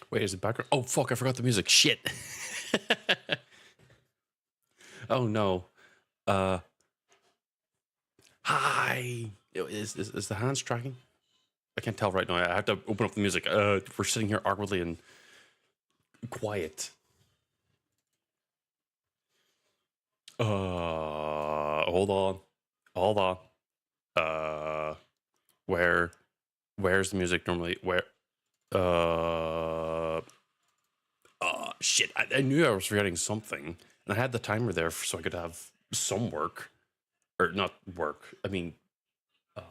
Wait, is it background? Oh fuck! I forgot the music. Shit. Oh no. Uh, hi. Is the hands tracking? I can't tell right now. I have to open up the music. We're sitting here awkwardly and quiet. Hold on. Hold on. Where where's the music normally? Where shit. I knew I was forgetting something. And I had the timer there so I could have some work. Or not work. I mean uh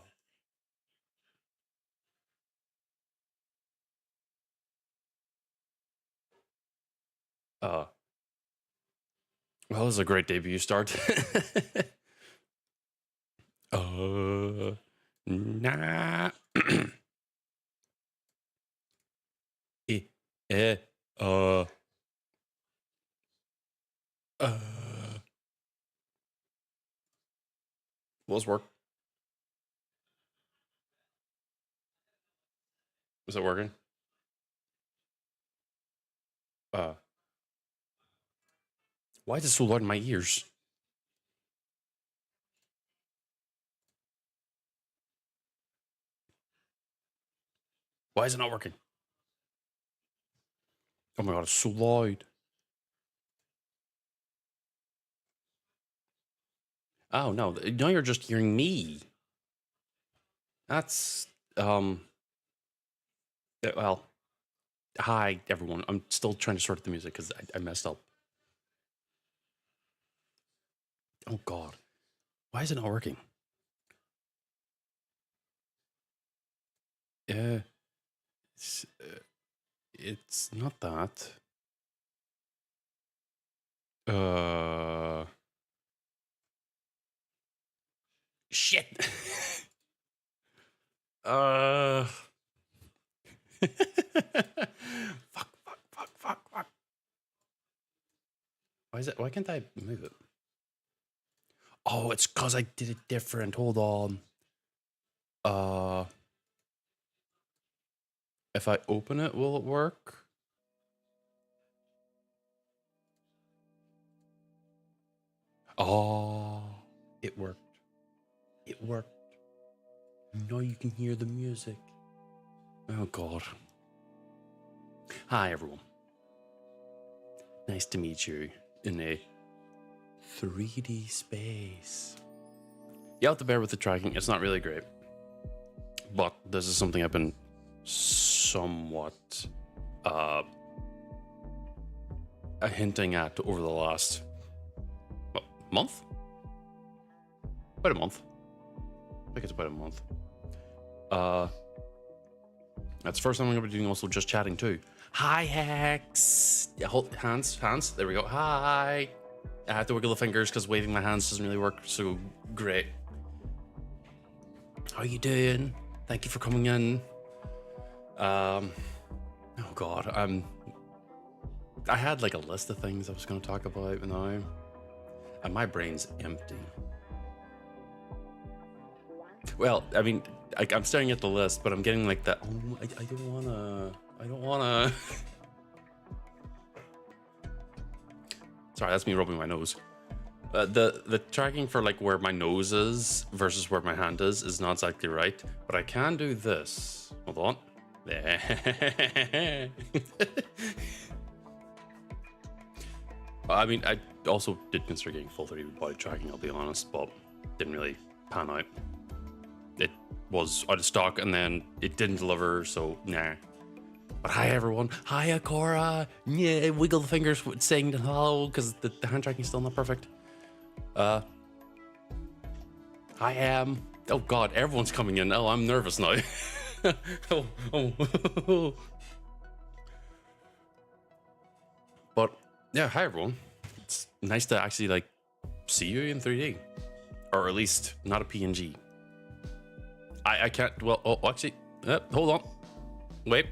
uh well, it was a great debut start. Nah. eh, eh, uh, uh. Was work? Was it working? Uh, why is it so loud in my ears? Why is it not working? Oh my god, it's so loud. Oh no, now you're just hearing me. That's well. Hi everyone. I'm still trying to sort the music because I messed up. Oh god, why is it not working? Uh, it's not that. Uh, shit. uh. Fuck. Why is it? Why can't I move it? Oh, it's because I did it different. Hold on. Uh, if I open it, will it work? Oh, it worked. It worked. Now you can hear the music. Oh god. Hi everyone. Nice to meet you in a 3D space. You have to bear with the tracking. It's not really great. But this is something I've been somewhat hinting at over the last month? About a month. I think it's about a month. That's the first time I'm gonna be doing also just chatting too. Hi Hex! Yeah, hold hands. There we go. Hi! I have to wiggle the fingers because waving my hands doesn't really work so great. How you doing? Thank you for coming in. Oh god, I had like a list of things I was gonna talk about now. And my brain's empty. Well, I mean, I'm staring at the list, but I'm getting like that. Oh, I don't wanna. Sorry, that's me rubbing my nose. The tracking for like where my nose is versus where my hand is not exactly right, but I can do this. Hold on. I mean, I also did consider getting full 3D body tracking, I'll be honest, but didn't really pan out. It was out of stock and then it didn't deliver, so nah. But hi everyone, hi Akora, yeah, wiggle the fingers saying hello because the hand tracking is still not perfect. Hi Am. Oh god, everyone's coming in. Oh, I'm nervous now. oh. But yeah, hi everyone. It's nice to actually like see you in 3D, or at least not a PNG. I can't. Well, oh, actually, hold on. Wait.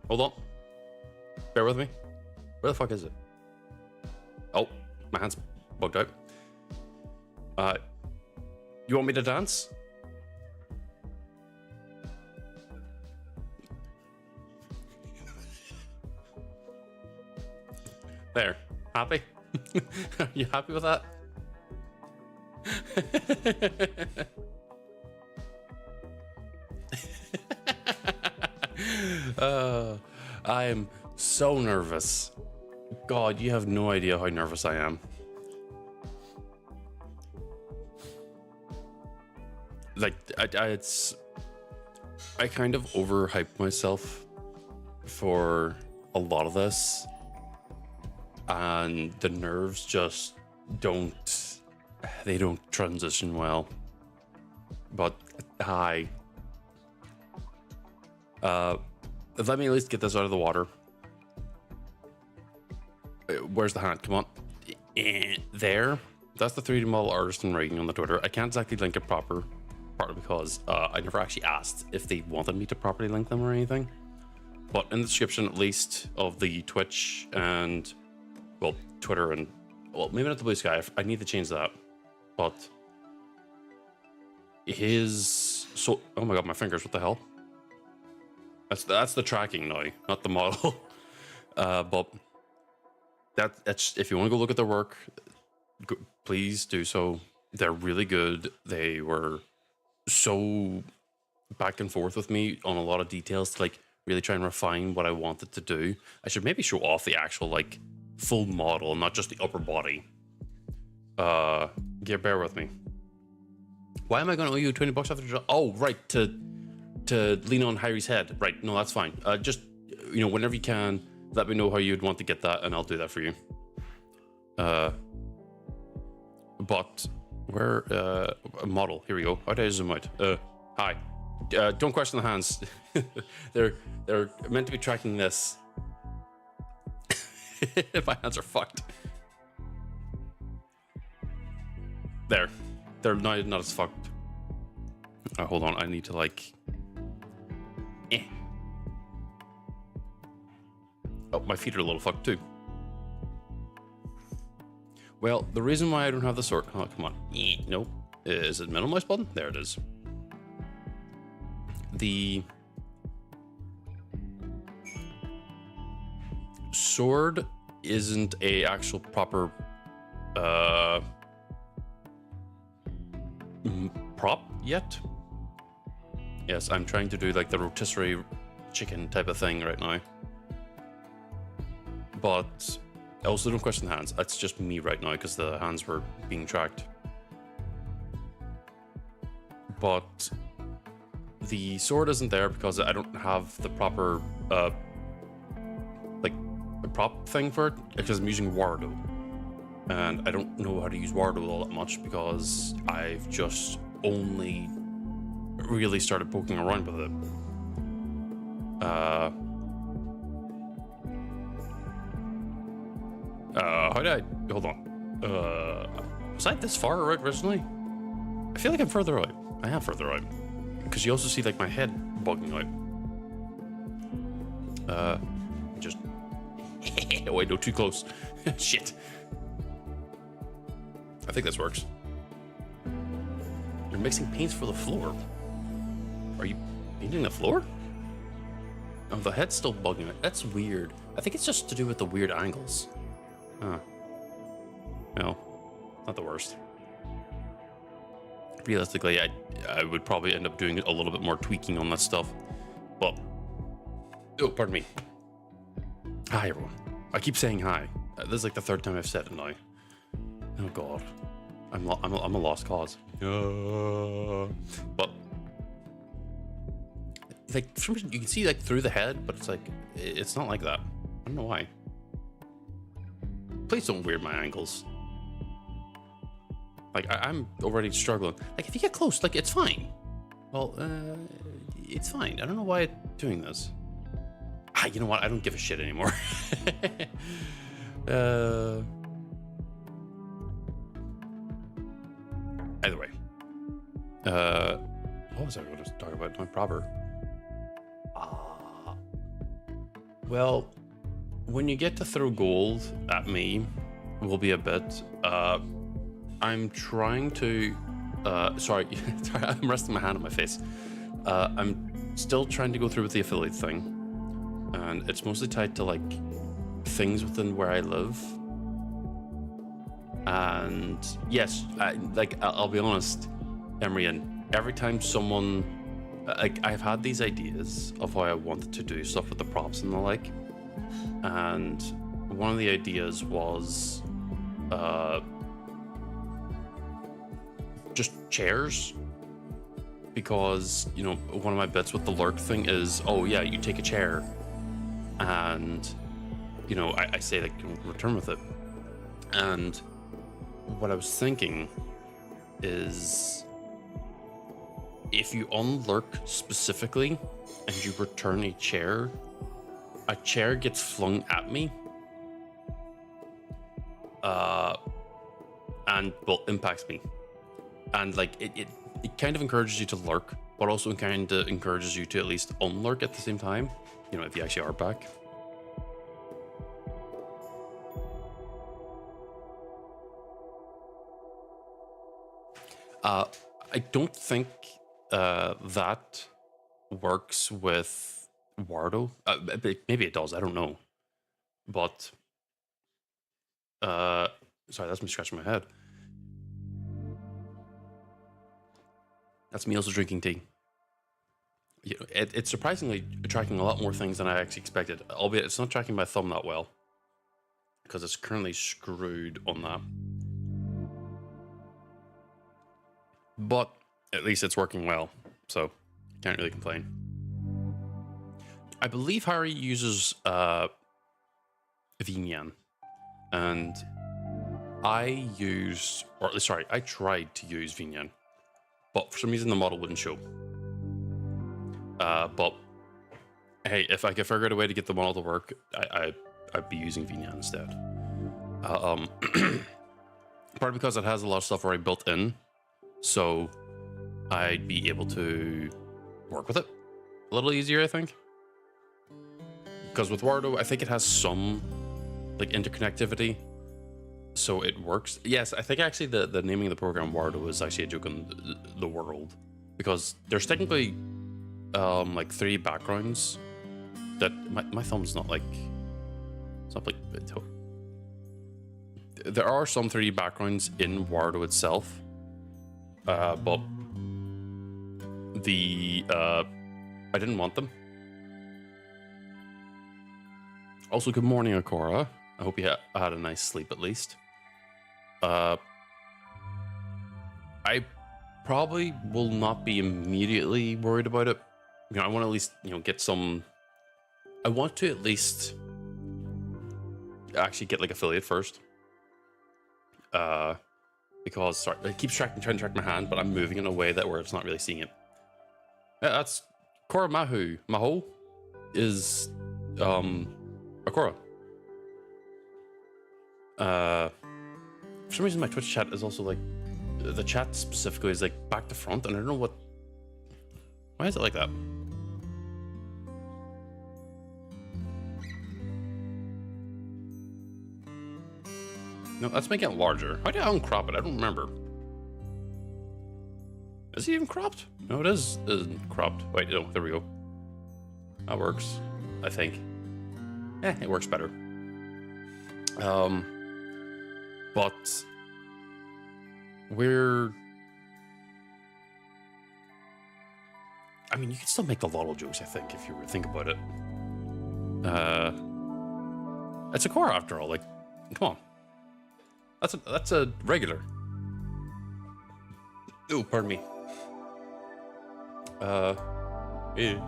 Hold on. Bear with me. Where the fuck is it? Oh, my hand's bugged out. You want me to dance? There. Happy? Are you happy with that? I am so nervous. God, you have no idea how nervous I am. Like, I kind of overhyped myself for a lot of this, and the nerves just don't transition well. But hi. Let me at least get this out of the water. Where's the hand? Come on. There. That's the 3D model artisan rating on the Twitter. I can't exactly link it partly because I never actually asked if they wanted me to properly link them or anything. But in the description, at least, of the Twitch and, well, Twitter and, well, maybe not the Blue Sky. I need to change that. But oh my god, my fingers, what the hell? That's the tracking now, not the model. But that's if you want to go look at their work, please do so. They're really good. They were so back and forth with me on a lot of details to like really try and refine what I wanted to do. I should maybe show off the actual like full model, not just the upper body. Bear with me. Why am I going to owe you 20 bucks after? Oh, right, to lean on Harry's head. Right, no, that's fine. Just, you know, whenever you can, let me know how you'd want to get that, and I'll do that for you. But where model? Here we go. How do I zoom out? Hi. Don't question the hands. they're meant to be tracking this. My hands are fucked. There. They're not as fucked. Hold on, I need to like. Oh, my feet are a little fucked too. Well, the reason why I don't have the sword. Oh, come on. Nope. Is it middle mouse button? There it is. The sword isn't a actual proper prop yet. Yes, I'm trying to do like the rotisserie chicken type of thing right now. But I also don't question the hands. That's just me right now because the hands were being tracked. But the sword isn't there because I don't have the proper like a prop thing for it because I'm using Wardo. And I don't know how to use Wardo all that much because I've just only really started poking around with it. How did I... Hold on. Was I this far right originally? I feel like I'm further out. I am further out. Because you also see like my head bugging out. Just... oh wait, no, too close. Shit. I think this works. You're mixing paints for the floor. Are you painting the floor? Oh, the head's still bugging out. That's weird. I think it's just to do with the weird angles. Huh. No, not the worst. Realistically, I would probably end up doing a little bit more tweaking on that stuff. But, oh, pardon me. Hi, everyone. I keep saying hi. This is like the third time I've said it now. Oh God, I'm a lost cause. But like for some reason you can see like through the head, but it's like it's not like that. I don't know why. Please don't weird my angles. Like I'm already struggling. Like if you get close, like it's fine. Well, it's fine. I don't know why it's doing this. You know what? I don't give a shit anymore. Either way. What was I going to talk about? My proper. Well, when you get to throw gold at me, will be a bit. I'm trying to. Sorry, I'm resting my hand on my face. I'm still trying to go through with the affiliate thing. And it's mostly tied to like things within where I live. And yes, I'll be honest, Emery, and every time someone like I've had these ideas of how I wanted to do stuff with the props and the like, and one of the ideas was just chairs, because you know one of my bits with the lurk thing is, oh yeah, you take a chair and you know I say like return with it, and what I was thinking is if you unlurk specifically and you return a chair gets flung at me and well impacts me, and like it kind of encourages you to lurk, but also kind of encourages you to at least unlurk at the same time, you know, if you actually are back. I don't think that works with Wardo. Maybe it does, I don't know. But sorry, that's me scratching my head. That's me also drinking tea. You know, it's surprisingly tracking a lot more things than I actually expected, albeit it's not tracking my thumb that well because it's currently screwed on that. But at least it's working well, so can't really complain. I believe Harry uses Vinyan, and I tried to use Vinyan, but for some reason the model wouldn't show. But hey, if I could figure out a way to get the model to work, I'd be using Vinyan instead. Partly because it has a lot of stuff already built in, so I'd be able to work with it a little easier, I think. Because with Wardo, I think it has some like interconnectivity, so it works. Yes, I think actually the naming of the program Wardo is actually a joke on the world, because there's technically like 3D backgrounds that my thumb's not like, it's not like, there are some 3D backgrounds in Wardo itself, but I didn't want them. Also, good morning, Akora. I hope you had a nice sleep at least. I probably will not be immediately worried about it. You know, I want to at least, you know, get some. I want to at least actually get like affiliate first. Because sorry, it keeps trying to track my hand, but I'm moving in a way that where it's not really seeing it. Yeah, that's Cora Mahu. Maho is Akora. For some reason my Twitch chat is also like, the chat specifically is like back to front, and I don't know what, why is it like that? No, let's make it larger. How did I uncrop it? I don't remember. Is it even cropped? No, it isn't cropped. Wait, no, there we go. That works, I think. It works better. But I mean, you can still make the Lotto jokes, I think, if you were to think about it. It's a core after all. Like, come on. That's a regular. Oh, pardon me. You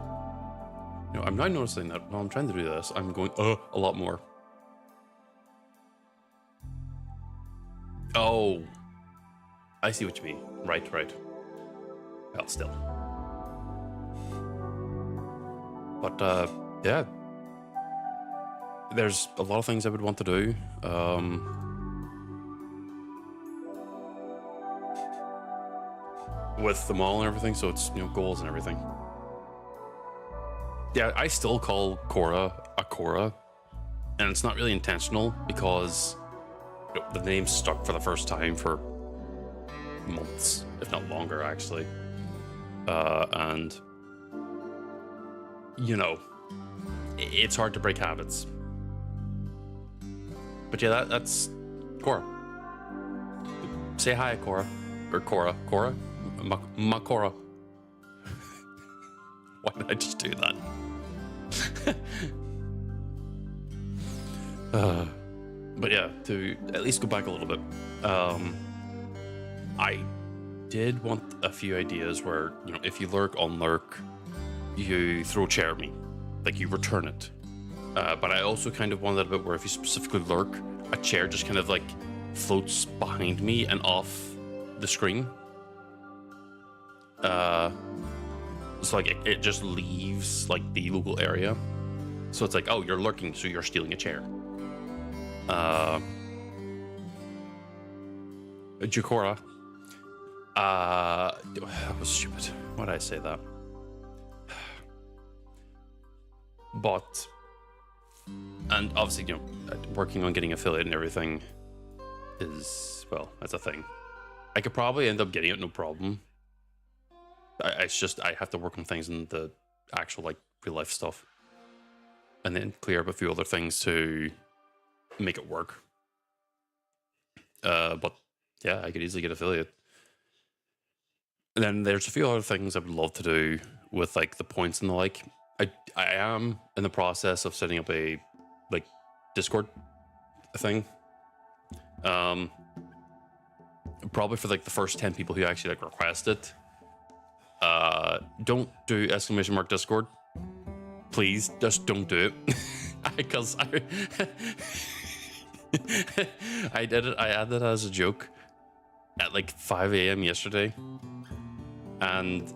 know, I'm now noticing that while I'm trying to do this, I'm going a lot more. Oh, I see what you mean. Right. Well, still. But yeah, there's a lot of things I would want to do. With the mall and everything, so it's, you know, goals and everything. Yeah, I still call Cora Akora, and it's not really intentional because, you know, the name stuck for the first time for months, if not longer, actually. And you know, it's hard to break habits. But yeah, that's Cora. Say hi, Cora. Or Cora. Makora. Why did I just do that? But yeah, to at least go back a little bit, I did want a few ideas where, you know, if you lurk on lurk, you throw a chair at me, like you return it. But I also kind of wanted a bit where if you specifically lurk, a chair just kind of like floats behind me and off the screen. So like it just leaves like the local area. So it's like, oh, you're lurking, so you're stealing a chair. Jukora. That was stupid. Why did I say that? But, and obviously, you know, working on getting affiliate and everything is, well, that's a thing. I could probably end up getting it, no problem. It's just, I have to work on things in the actual, like, real life stuff. And then clear up a few other things to make it work. But, yeah, I could easily get affiliate. And then there's a few other things I would love to do with, like, the points and the like. I am in the process of setting up a, like, Discord thing. Probably for, like, the first 10 people who actually, like, request it. Don't do !Discord. Please, just don't do it. Because I did it, I added it as a joke at, like, 5 a.m. yesterday. And,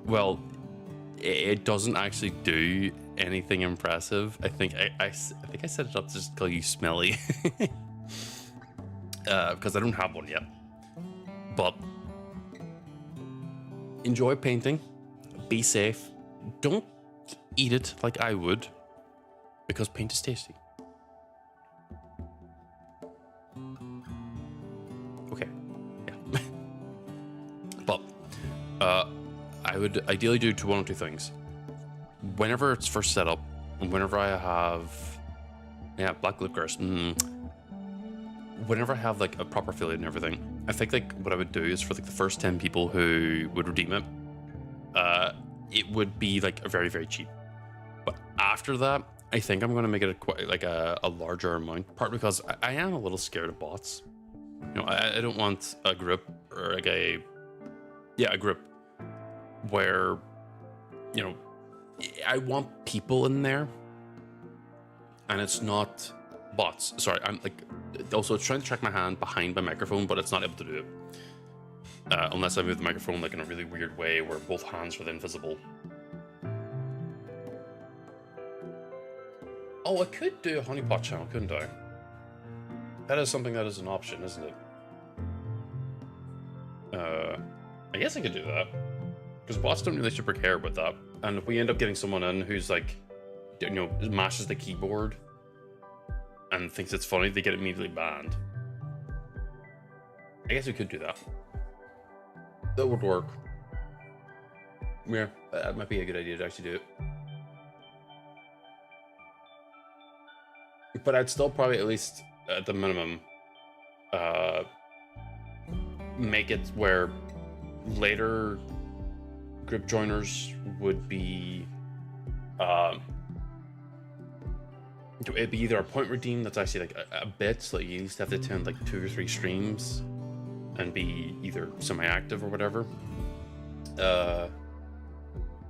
well, it doesn't actually do anything impressive. I think I think I set it up to just call you smelly. Because I don't have one yet. But enjoy painting. Be safe. Don't eat it like I would, because paint is tasty. Okay. Yeah. But I would ideally do one or two things. Whenever it's first set up, and whenever I have, yeah, Black Lipgirls, whenever I have like a proper affiliate and everything, I think like what I would do is for like the first 10 people who would redeem it, it would be like a very, very cheap. But after that, I think I'm going to make it quite like a larger amount, partly because I am a little scared of bots. You know, I don't want a group or like a group where, you know, I want people in there and it's not bots. Sorry, I'm like, also it's trying to track my hand behind my microphone, but it's not able to do it. Unless I move the microphone like in a really weird way where both hands are then visible. Oh, I could do a honeypot channel, couldn't I? That is something that is an option, isn't it? I guess I could do that. Because bots don't really super care about that. And if we end up getting someone in who's like, you know, mashes the keyboard and thinks it's funny, they get immediately banned. I guess we could do that. That would work. Yeah, that might be a good idea to actually do it. But I'd still probably, at least at the minimum, make it where later group joiners would be, it'd be either a point redeem that's actually like a bit, so you at least have to attend like 2 or 3 streams and be either semi-active or whatever,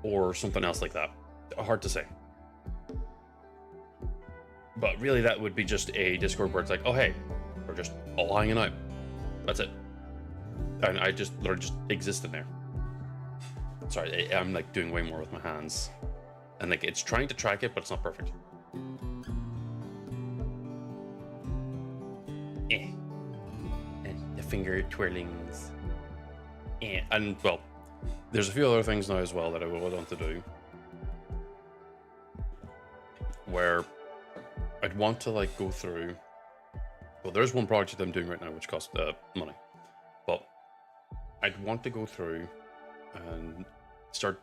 or something else like that. Hard to say. But really, that would be just a Discord where it's like, oh hey, we're just all hanging out. That's it. And I just literally just exist in there. Sorry, I'm like doing way more with my hands. And like it's trying to track it, but it's not perfect. The finger twirlings. And well, there's a few other things now as well that I would want to do. Where I'd want to like go through. Well, there's one project I'm doing right now which costs money, but I'd want to go through and start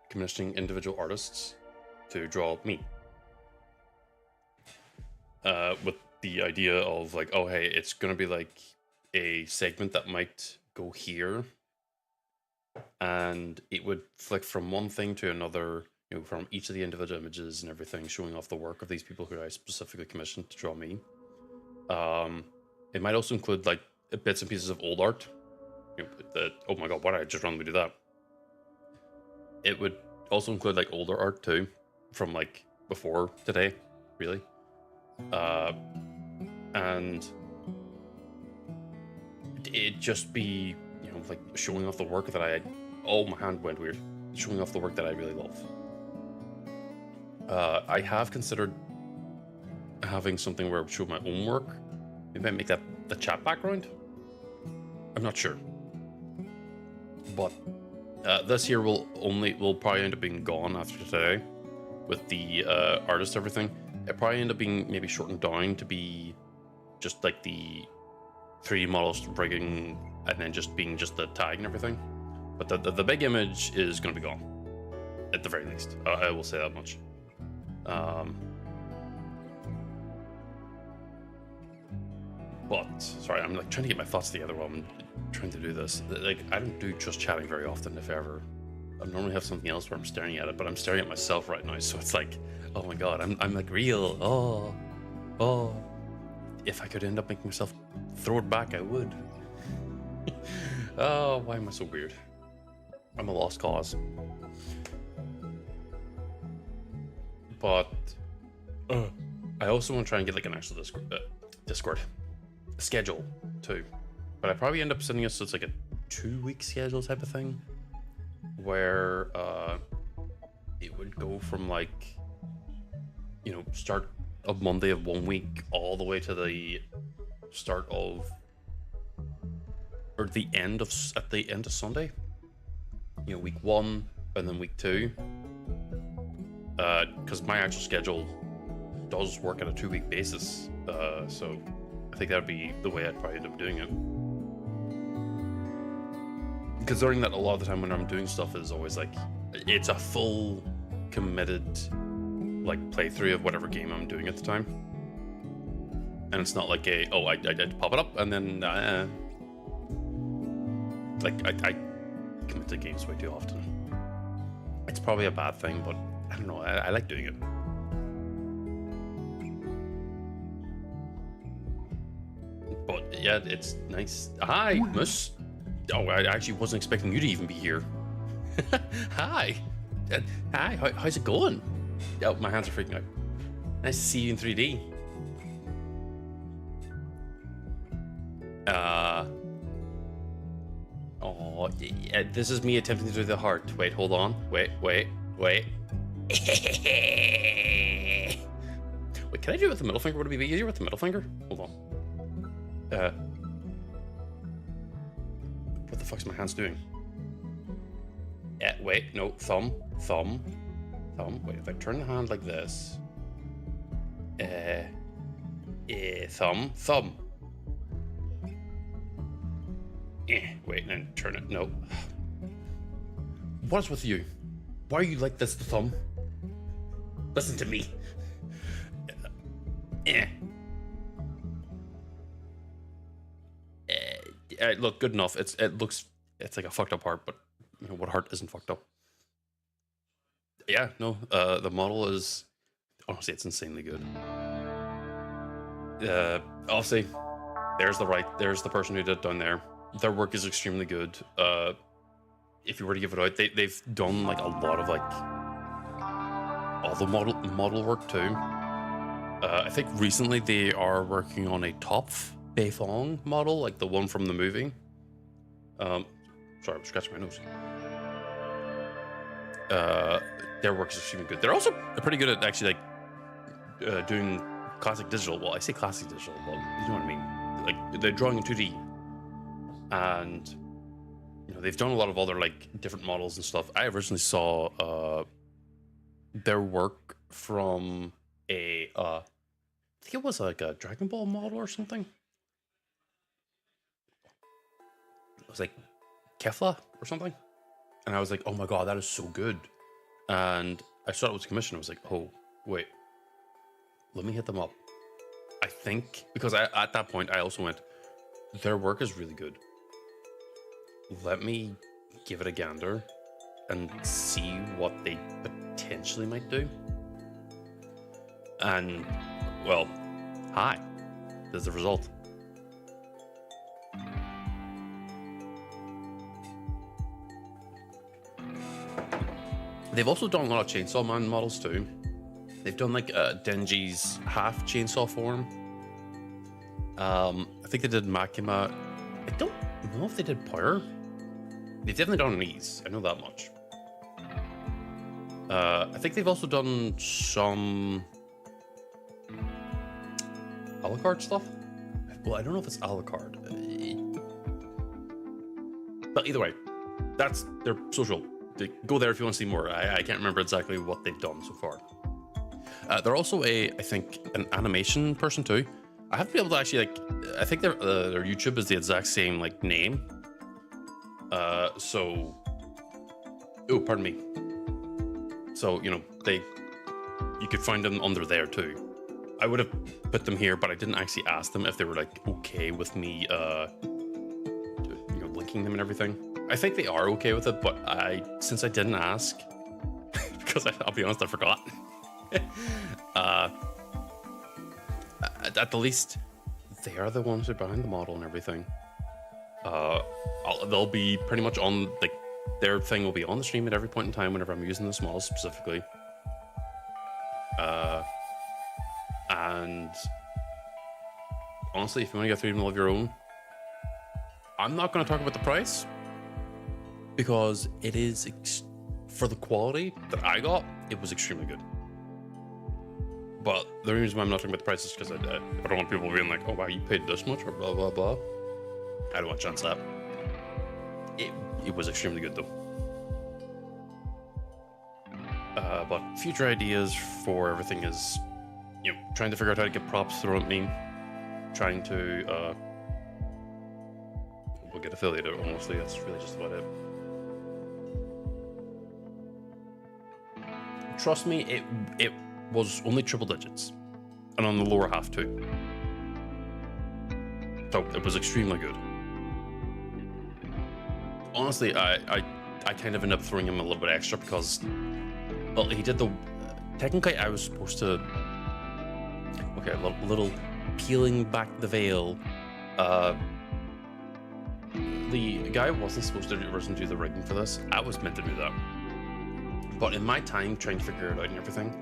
commissioning individual artists to draw me. With the idea of like, oh hey, it's gonna be like a segment that might go here, and it would flick from one thing to another, from each of the individual images and everything, showing off the work of these people who I specifically commissioned to draw me. It might also include like bits and pieces of old art. Oh my god, why did I just randomly do that? It would also include like older art too, from like before today, really. And it'd just be, like showing off the work that oh, my hand went weird. Showing off the work that I really love. I have considered having something where I would show my own work. Maybe I make that the chat background. I'm not sure. But this here will probably end up being gone after today with the artist everything. It probably end up being maybe shortened down to be just like the 3D models rigging and then just being just the tag and everything. But the big image is going to be gone at the very least. I will say that much. But sorry, I'm like trying to get my thoughts together while I'm trying to do this. Like, I don't do just chatting very often, if ever. I normally have something else where I'm staring at it, but I'm staring at myself right now, so it's like, oh my god, I'm like real. Oh. If I could end up making myself throw it back, I would. Oh, why am I so weird? I'm a lost cause. But I also want to try and get like an actual Discord schedule too. But I probably end up sending us, so it's like a 2-week schedule type of thing, where it would go from like, start of Monday of 1 week all the way to the start of, or at the end of Sunday. Week 1 and then week 2. Because my actual schedule does work at a 2-week basis. So I think that would be the way I'd probably end up doing it. Considering that a lot of the time when I'm doing stuff is always like, it's a full committed like playthrough of whatever game I'm doing at the time. And it's not like I pop it up and then I commit to games way too often. It's probably a bad thing, but I don't know, I like doing it. But yeah, it's nice. Hi, Moose. Oh, I actually wasn't expecting you to even be here. Hi. Hi, how's it going? Oh, my hands are freaking out. Nice to see you in 3D. Oh, yeah, this is me attempting to do the heart. Wait, hold on. Wait. Wait, can I do it with the middle finger? Would it be easier with the middle finger? Hold on. What the fuck's my hands doing? Wait, no, thumb. Wait, if I turn the hand like this. Thumb. Wait, and then turn it. No. What is with you? Why are you like this, the thumb? Listen to me. Look, good enough. It's like a fucked up heart, but what heart isn't fucked up? Yeah, no. The model is, honestly, it's insanely good. Obviously, there's the person who did it down there. Their work is extremely good. If you were to give it out, they've done like a lot of like all the model work too. I think recently they are working on a Toph Beifong model, like the one from the movie. Sorry, I'm scratching my nose. Their work is extremely good. They're also pretty good at actually like doing classic digital. Well, I say classic digital, but you know what I mean. Like they're drawing in 2D, and they've done a lot of other like different models and stuff. I originally saw their work from a I think it was like a Dragon Ball model or something. It was like Kefla or something, and I was like, oh my god, that is so good. And I saw it was commissioned. I was like, oh wait, let me hit them up. I think because at that point I also went, their work is really good. Let me give it a gander and see what they potentially might do. And, well, hi, there's the result. They've also done a lot of Chainsaw Man models too. They've done like Denji's half chainsaw form. I think they did Makima. I don't know if they did Power. They've definitely done Knees. I know that much. I think they've also done some Alucard stuff. Well, I don't know if it's Alucard. But either way, that's their social. Go there if you want to see more. I can't remember exactly what they've done so far. They're also I think, an animation person too. I have to be able to actually, like, I think their YouTube is the exact same, like, name. So, oh, pardon me. So, you know, you could find them under there too. I would have put them here, but I didn't actually ask them if they were, like, okay with me, you know, linking them and everything. I think they are okay with it, but since I didn't ask, because I'll be honest, I forgot. At the least, they are the ones who are behind the model and everything. They'll be pretty much on, like, their thing will be on the stream at every point in time whenever I'm using this model specifically. And honestly, if you want to get 3D of your own, I'm not going to talk about the price because it is, for the quality that I got, it was extremely good. But the reason why I'm not talking about the price is because I don't want people being like, oh wow, you paid this much or blah, blah, blah. I don't want to chance that. It was extremely good though. But future ideas for everything is, you know, trying to figure out how to get props thrown at me. Trying to, we'll get affiliated, honestly. That's really just about it. Trust me, it was only triple digits, and on the lower half too. So it was extremely good. Honestly, I kind of ended up throwing him a little bit extra because, well, he did technically I was supposed to, okay, a little peeling back the veil. The guy wasn't supposed to do the rigging for this. I was meant to do that. But in my time trying to figure it out and everything,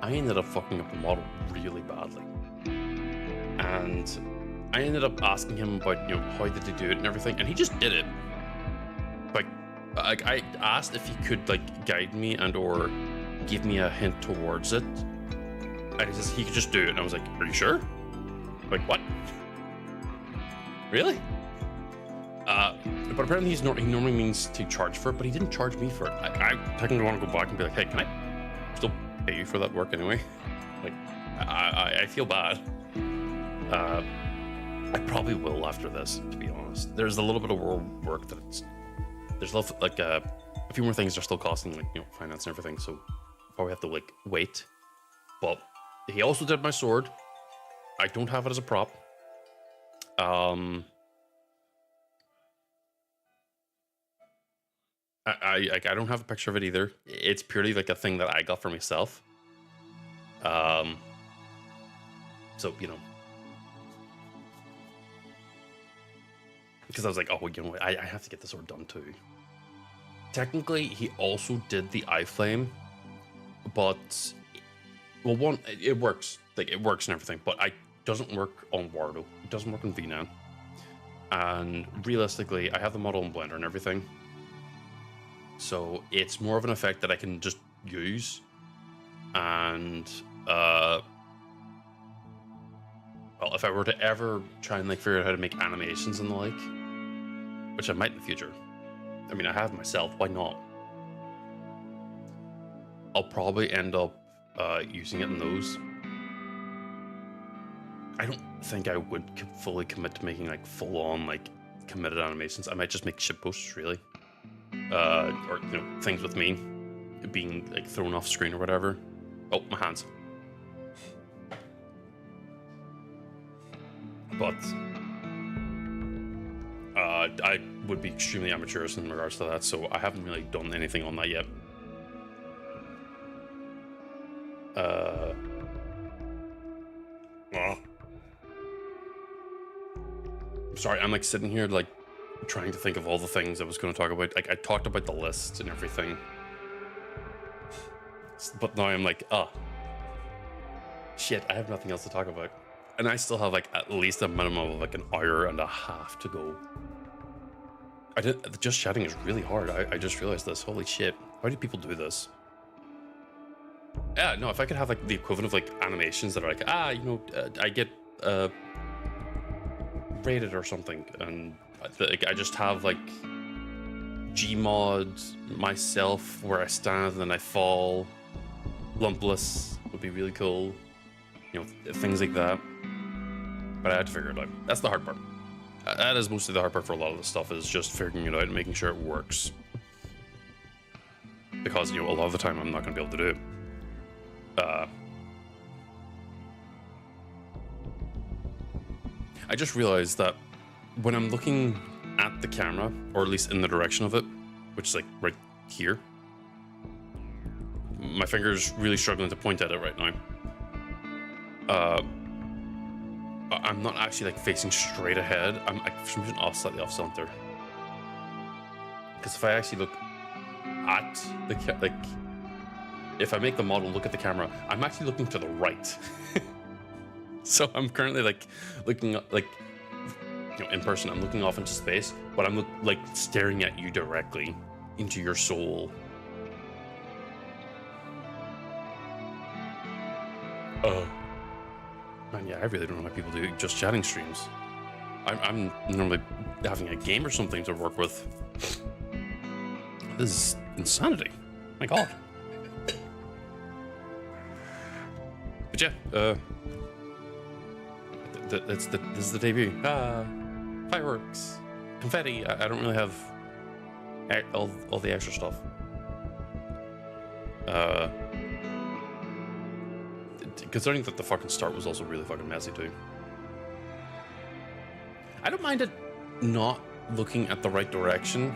I ended up fucking up the model really badly. And I ended up asking him about, you know, how did he do it and everything, and he just did it. Like I asked if he could, like, guide me and or give me a hint towards it. And he says he could just do it, and I was like, are you sure? Like, what? Really? But apparently he normally means to charge for it, but he didn't charge me for it. I technically want to go back and be like, hey, can I still pay you for that work anyway? Like, I feel bad. I probably will after this, to be honest. There's a little bit of work there's a little, like, a few more things are still costing, like, you know, finance and everything, so probably have to, like, wait. But he also did my sword. I don't have it as a prop. I don't have a picture of it either. It's purely like a thing that I got for myself. So, you know, because I was like, oh, you know, I have to get the sword done too. Technically, he also did the eye flame, but, well, one, it works. Like, it works and everything, but it doesn't work on Wardo. It doesn't work on V9. And realistically, I have the model in Blender and everything. So it's more of an effect that I can just use. And, well, if I were to ever try and, like, figure out how to make animations and the like, which I might in the future. I mean, I have myself, why not? I'll probably end up using it in those. I don't think I would fully commit to making, like, full-on, like, committed animations. I might just make shitposts, really. Or, you know, things with me being, like, thrown off screen or whatever. Oh, my hands. But I would be extremely amateurish in regards to that, so I haven't really done anything on that yet. Sorry, I'm like sitting here like trying to think of all the things I was going to talk about. Like I talked about the list and everything, but now I'm like, shit, I have nothing else to talk about, and I still have like at least a minimum of like an hour and a half to go. Just chatting is really hard. I just realized this. Holy shit, why do people do this? Yeah, no, if I could have like the equivalent of like animations that are like, I get rated or something, and like I just have like Gmod myself where I stand and then I fall lumpless would be really cool, you know, things like that. But I had to figure it out. That's the hard part. That is mostly the hard part for a lot of this stuff, is just figuring it out and making sure it works, because, you know, a lot of the time I'm not going to be able to do it. I just realized that when I'm looking at the camera, or at least in the direction of it, which is like right here, my finger's really struggling to point at it right now. I'm not actually like facing straight ahead. I'm for some reason slightly off center. Because if I actually look at the if I make the model look at the camera, I'm actually looking to the right. So I'm currently like looking like, you know, in person, I'm looking off into space, but I'm like staring at you directly into your soul. Man, yeah, I really don't know why people do just chatting streams. I'm normally having a game or something to work with. This is insanity. My God. But yeah, this is the debut. Fireworks, confetti. I don't really have all the extra stuff. Considering that the fucking start was also really fucking messy too. I don't mind it not looking at the right direction,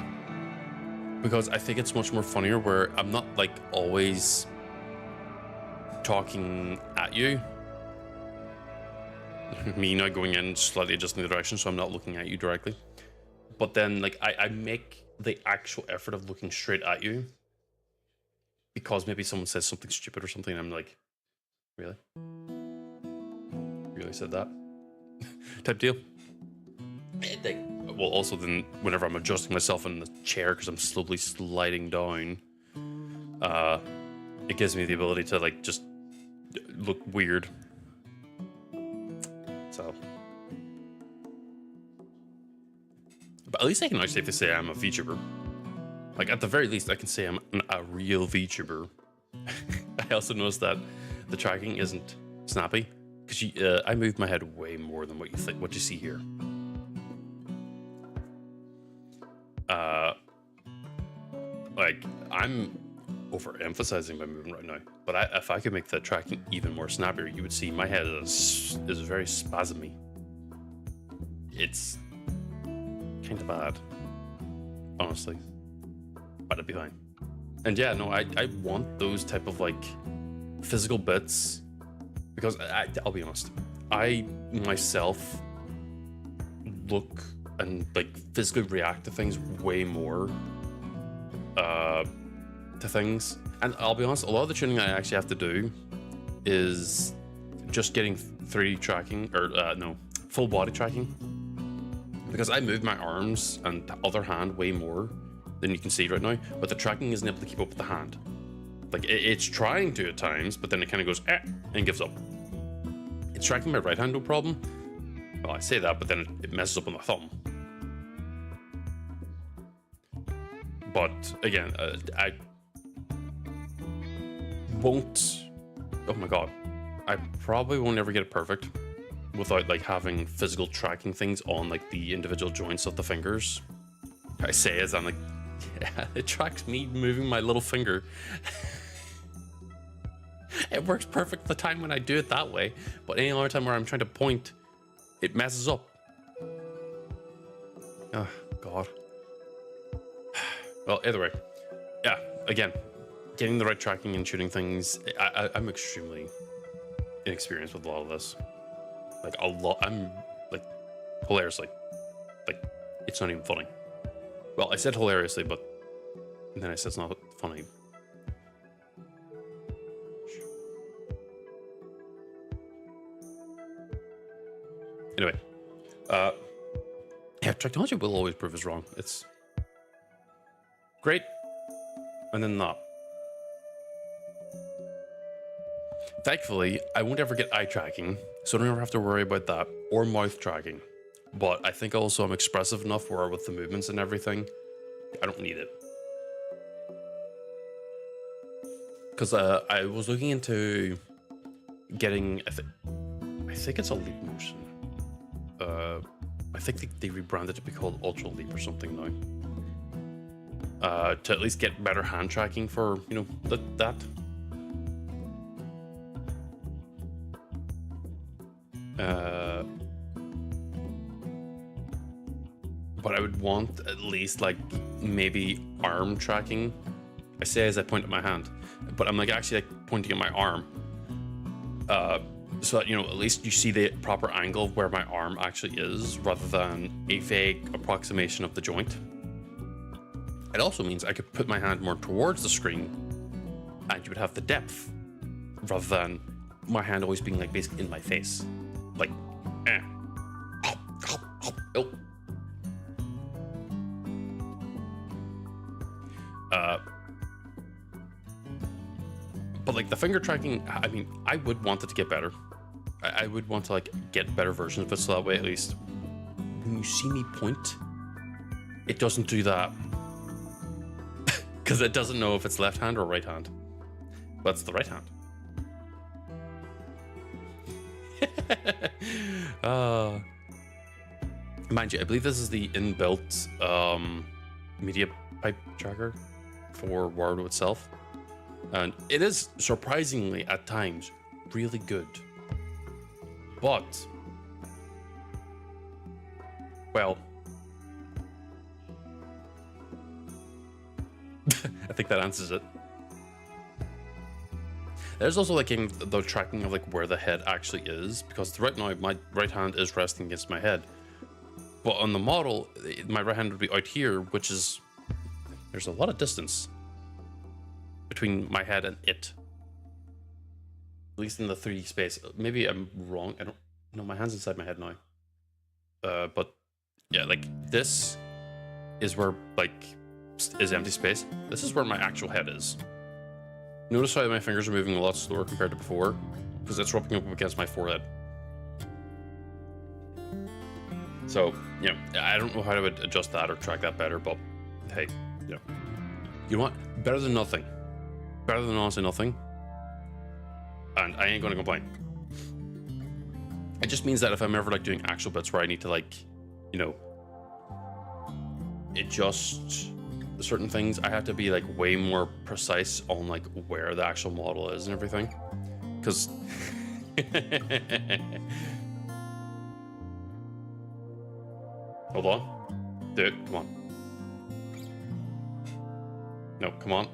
because I think it's much more funnier where I'm not like always talking at you. Me now going in slightly adjusting the direction so I'm not looking at you directly. But then like I make the actual effort of looking straight at you because maybe someone says something stupid or something and I'm like, really? Really said that? Type deal. Well, also then whenever I'm adjusting myself in the chair because I'm slowly sliding down, it gives me the ability to like just look weird. So, but at least I can actually safely say I'm a VTuber. Like at the very least, I can say I'm a real VTuber. I also noticed that the tracking isn't snappy because I moved my head way more than what you see here. Like I'm overemphasizing my movement right now, but if I could make the tracking even more snappier, you would see my head is very spasmy. It's kind of bad, honestly, but it'd be fine. And yeah, no, I want those type of like physical bits because I'll be honest, I myself look and like physically react to things way more to things. And I'll be honest, a lot of the tuning I actually have to do is just getting 3D tracking or no, full body tracking, because I move my arms and the other hand way more than you can see right now, but the tracking isn't able to keep up with the hand. Like it's trying to at times, but then it kind of goes and gives up. It's tracking my right hand, no problem. Well, I say that, but then it messes up on the thumb. But again, I won't. Oh my God, I probably won't ever get it perfect without like having physical tracking things on like the individual joints of the fingers. I say as I'm like, yeah, it tracks me moving my little finger. It works perfect the time when I do it that way, but any other time where I'm trying to point, it messes up. Oh God. Well, either way, yeah. Again, getting the right tracking and shooting things. I'm extremely inexperienced with a lot of this. Like a lot. I'm like hilariously, like it's not even funny. Well, I said hilariously, but then I said it's not funny. Anyway, yeah, technology will always prove us wrong. It's great, and then not. Thankfully, I won't ever get eye tracking, so I don't ever have to worry about that, or mouth tracking. But I think also I'm expressive enough where with the movements and everything, I don't need it. Because I was looking into getting, I think it's a Leap Motion. I think they rebranded it to be called Ultra Leap or something now. To at least get better hand tracking for, you know, that. But I would want at least like maybe arm tracking. I say as I point at my hand, but I'm like actually like pointing at my arm. So that, you know, at least you see the proper angle of where my arm actually is rather than a vague approximation of the joint. It also means I could put my hand more towards the screen and you would have the depth rather than my hand always being like basically in my face. Like, oh. But like the finger tracking, I mean, I would want it to get better. I would want to like get better versions of it, so that way at least when you see me point, it doesn't do that. Because it doesn't know if it's left hand or right hand. But it's the right hand. Mind you, I believe this is the inbuilt media pipe tracker for Warudo itself. And it is surprisingly at times really good. But, well, I think that answers it. There's also like the tracking of like where the head actually is, because right now my right hand is resting against my head. But on the model, my right hand would be out here, which is, there's a lot of distance between my head and it. At least in the 3D space. Maybe I'm wrong. I don't know. My hand's inside my head now. But yeah, like this is where like is empty space. This is where my actual head is. Notice how my fingers are moving a lot slower compared to before, because it's rubbing up against my forehead. So, yeah, I don't know how to adjust that or track that better, but hey, yeah. You know what? Better than nothing. Better than honestly nothing. And I ain't gonna complain. It just means that if I'm ever like doing actual bits where I need to like, you know, adjust certain things, I have to be like way more precise on like where the actual model is and everything. Because hold on. Do it. Come on. No, come on.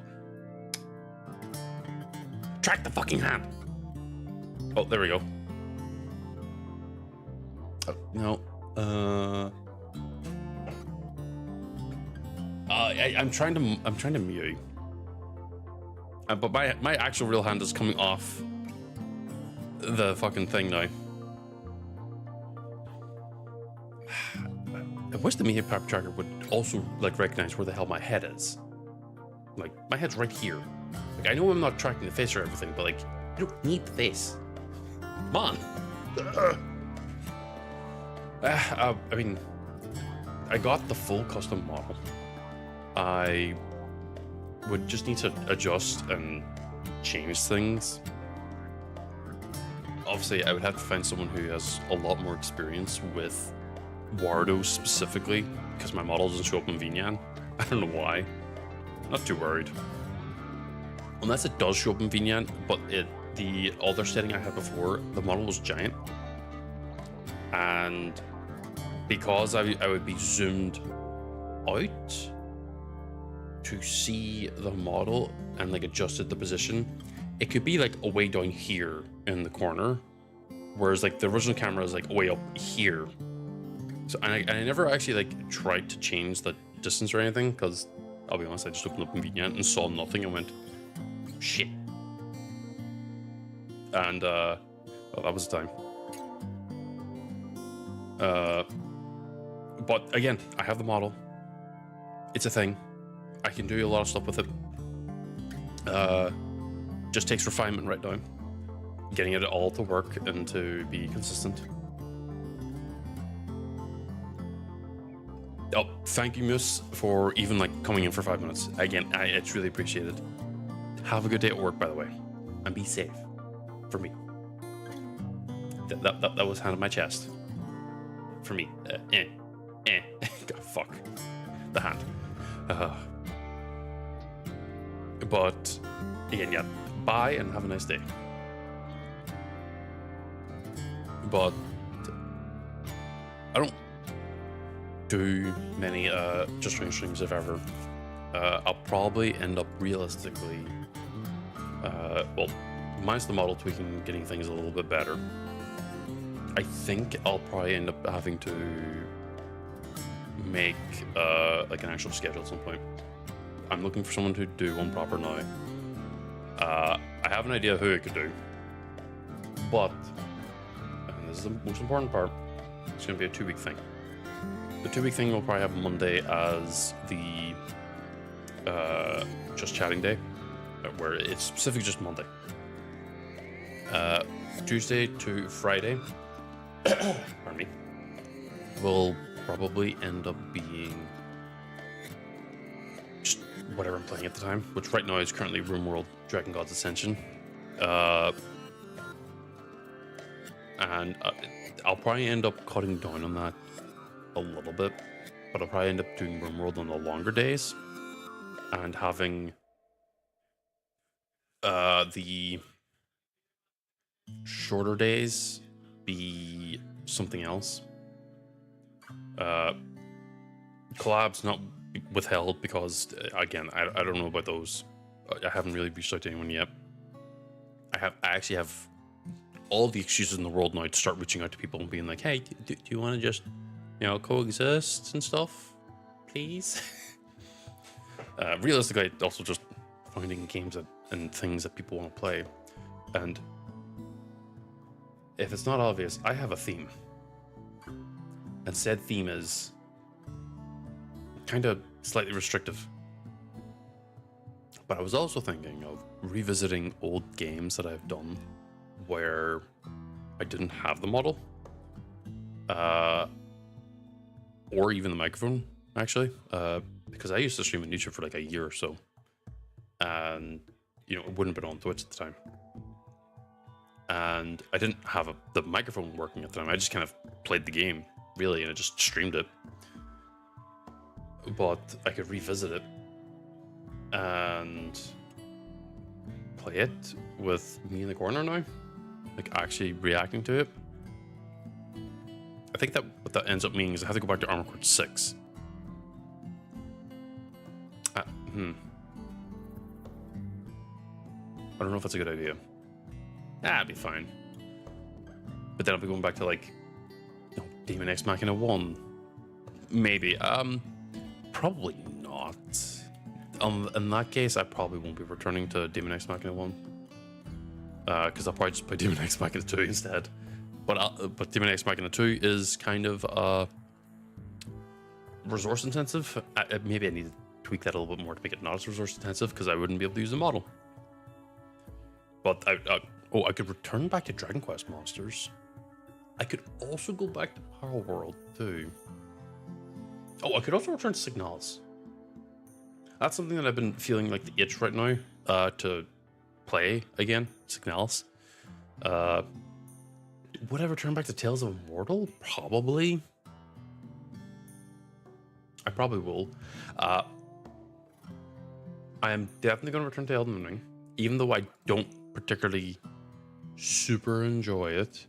Track the fucking hand. Oh, there we go. Oh, no. I'm trying to mute. But my actual real hand is coming off the fucking thing now. I wish the media pipe tracker would also like recognize where the hell my head is. Like my head's right here. Like I know I'm not tracking the face or everything, but like I don't need the face. Come on. I mean, I got the full custom model. I would just need to adjust and change things. Obviously, I would have to find someone who has a lot more experience with Warudo specifically, because my model doesn't show up in VNyan. I don't know why. Not too worried. Unless it does show up in VNyan, but the other setting I had before, the model was giant. And because I would be zoomed out to see the model and like adjusted the position, it could be like way down here in the corner, whereas like the original camera is like way up here. So I never actually like tried to change the distance or anything, because I'll be honest, I just opened up Convenient and saw nothing and went, shit. And well, that was the time. But again, I have the model. It's a thing. I can do a lot of stuff with it. Just takes refinement right now. Getting it all to work and to be consistent. Oh, thank you, Moose, for even like coming in for 5 minutes. Again, it's really appreciated. Have a good day at work, by the way, and be safe. For me. That was hand on my chest. For me. God, fuck. The hand. But again, yeah. Bye and have a nice day. But I don't do many Just Strange streams if ever. I'll probably end up realistically well, minus the model tweaking, getting things a little bit better. I think I'll probably end up having to make like an actual schedule at some point. I'm looking for someone to do one proper now. I have an idea of who I could do, but, and this is the most important part, it's going to be a 2-week thing. The 2-week thing will probably have Monday as the just chatting day, where it's specifically just Monday. Tuesday to Friday, pardon me, will probably end up being just whatever I'm playing at the time, which right now is currently RuneWorld Dragon God's Ascension. And I'll probably end up cutting down on that a little bit, but I'll probably end up doing RuneWorld on the longer days and having the shorter days be something else. Collabs not withheld because, again, I don't know about those. I haven't really reached out to anyone yet. I actually have all the excuses in the world now to start reaching out to people and being like, hey, do you want to just, coexist and stuff, please? Realistically, also just finding games and things that people want to play. And if it's not obvious, I have a theme. And said theme is kind of slightly restrictive. But I was also thinking of revisiting old games that I've done where I didn't have the model. Or even the microphone, actually. Because I used to stream on YouTube for like a year or so. And, it wouldn't have been on Twitch at the time. And I didn't have the microphone working at the time. I just kind of played the game, really, and I just streamed it. But I could revisit it and play it with me in the corner now, like actually reacting to it. I think that what that ends up meaning is I have to go back to Armored Core 6. I don't know if that's a good idea. It'd be fine. But then I'll be going back to like Demon X Machina 1. Maybe. Probably not. In that case, I probably won't be returning to Demon X Machina 1. Because I'll probably just play Demon X Machina 2 instead. But Demon X Machina 2 is kind of resource intensive. Maybe I need to tweak that a little bit more to make it not as resource intensive, because I wouldn't be able to use the model. But I could return back to Dragon Quest Monsters. I could also go back to Power World too. Oh, I could also return to Signalis. That's something that I've been feeling like the itch right now to play again. Signalis. Would I return back to Tales of Immortal? Probably. I probably will. I am definitely going to return to Elden Ring, even though I don't particularly super enjoy it.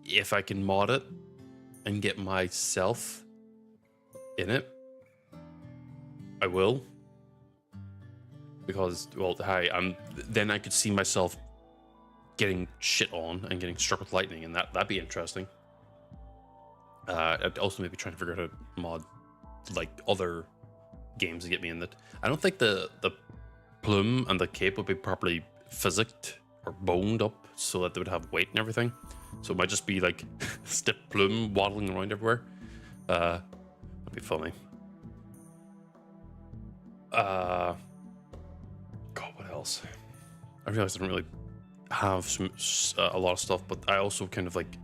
If I can mod it and get myself in it, I will. Because, well, hi, then I could see myself getting shit on and getting struck with lightning, and that'd be interesting. I'd also maybe trying to figure out how to mod like other games to get me in that. I don't think the plume and the cape would be properly physicked or boned up so that they would have weight and everything. So it might just be like stiff plume waddling around everywhere. That'd be funny. God, what else? I realized I don't really have a lot of stuff, but I also kind of like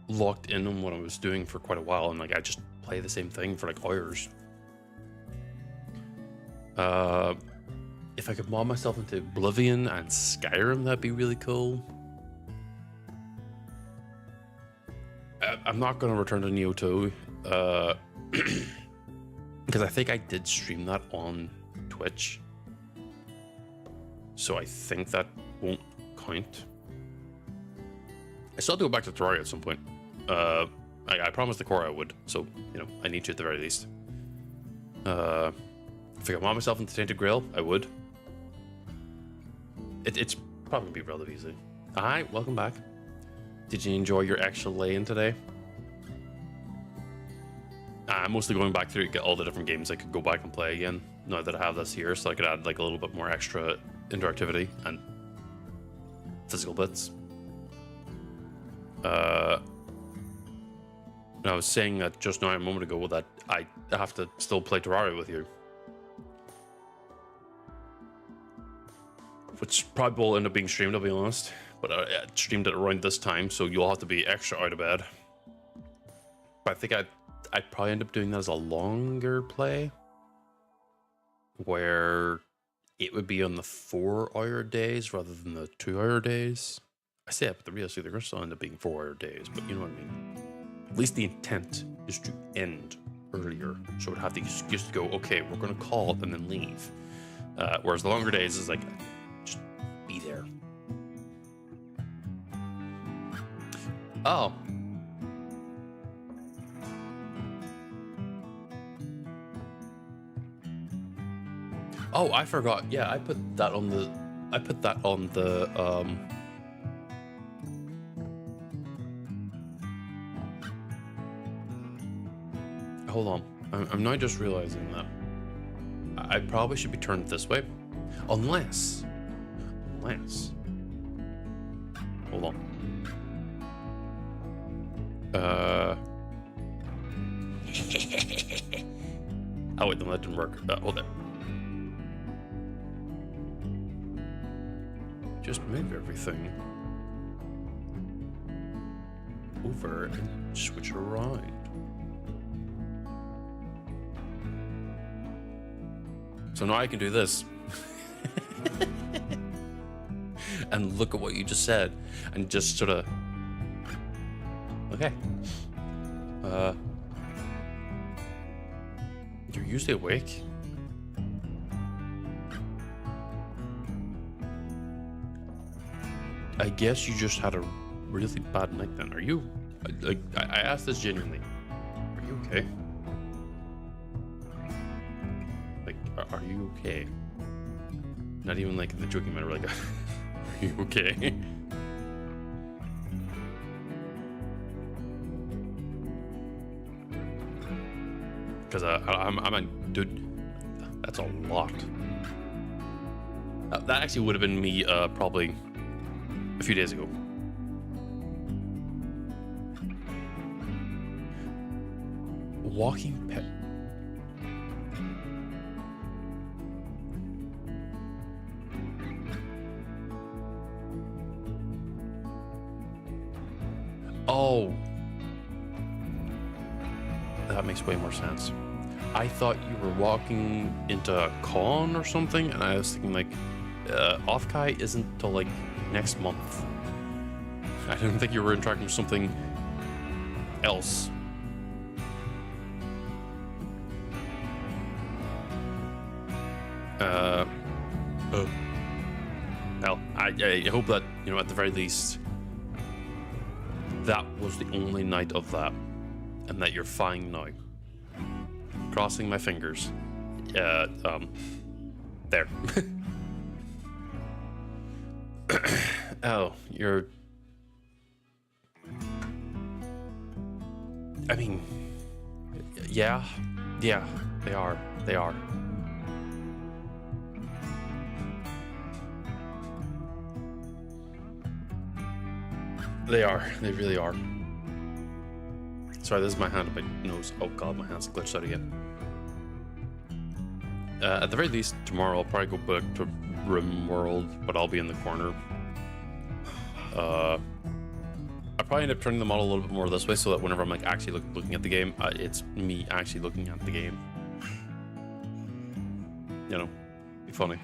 locked in on what I was doing for quite a while, and like I just play the same thing for like hours. If I could mod myself into Oblivion and Skyrim, that'd be really cool. I'm not going to return to Nioh 2 because I think I did stream that on Twitch, so I think that won't count. I still have to go back to Terraria at some point. I promised the core I would, so you know I need to at the very least. If I could mod myself into Tainted Grail, I would. It's probably gonna be relatively easy. Hi, welcome back. Did you enjoy your actual lay-in today? I'm mostly going back through to get all the different games I could go back and play again now that I have this here, so I could add like a little bit more extra interactivity and physical bits. And I was saying that just now a moment ago that I have to still play Terraria with you, which probably will end up being streamed, I'll be honest, but I streamed it around this time, so you'll have to be extra out of bed. But I think I'd probably end up doing that as a longer play, where it would be on the 4-hour days rather than the 2-hour days. I say that, but the realistic they're going to still end up being 4-hour days, but you know what I mean. At least the intent is to end earlier, so we'd have the excuse to go, okay, we're going to call it and then leave. Whereas the longer days is like, just be there. Oh. Oh, I forgot. Yeah, I put that on the hold on. I'm now just realizing that I probably should be turned this way. Unless. Hold on. Oh wait, no, that didn't work. Hold on. Just move everything over and switch it around. So now I can do this. And look at what you just said. And just sort of... Okay. You're usually awake? I guess you just had a really bad night then. Are you... Like, I asked this genuinely. Are you okay? Like, are you okay? Not even like in the joking manner, like, are you okay? Because I'm a dude. That's a lot. That actually would have been me probably a few days ago. Walking pet. Oh. That makes way more sense. I thought you were walking into a con or something, and I was thinking like, Offkai isn't till like next month. I didn't think you were interacting with something else. Well, I hope that, you know, at the very least, that was the only night of that, and that you're fine now. Crossing my fingers. there. Oh, you're... I mean, yeah, they are. They are. They are. They really are. Sorry, this is my hand on my nose. Oh god, my hand's glitched out again. At the very least, tomorrow I'll probably go back to RimWorld, but I'll be in the corner. I'll probably end up turning the model a little bit more this way, so that whenever I'm like actually looking at the game, it's me actually looking at the game. You know, be funny.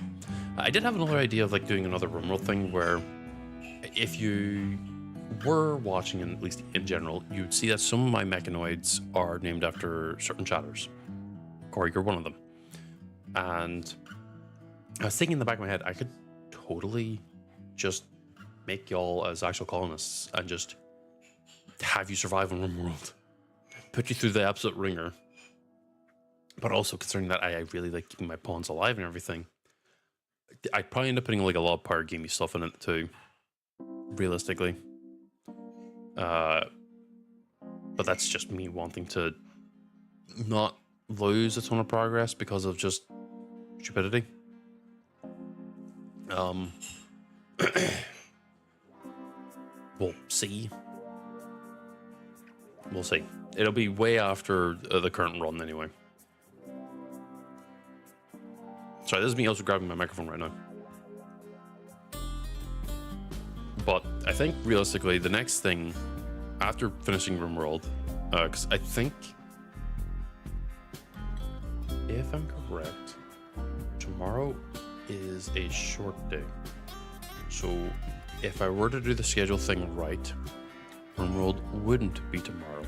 I did have another idea of like doing another RimWorld thing where if you were watching, and at least in general, you'd see that some of my mechanoids are named after certain chatters. Corey, you're one of them. And I was thinking in the back of my head, I could totally just make y'all as actual colonists and just have you survive on RimWorld. Put you through the absolute ringer. But also considering that I really like keeping my pawns alive and everything, I'd probably end up putting like a lot of power gamey stuff in it too. Realistically. But that's just me wanting to not lose a ton of progress because of just stupidity. We'll see. We'll see. It'll be way after the current run anyway. Sorry, this is me also grabbing my microphone right now. But I think realistically, the next thing after finishing RimWorld, because I think, if I'm correct, tomorrow is a short day. So if I were to do the schedule thing right, RimWorld wouldn't be tomorrow.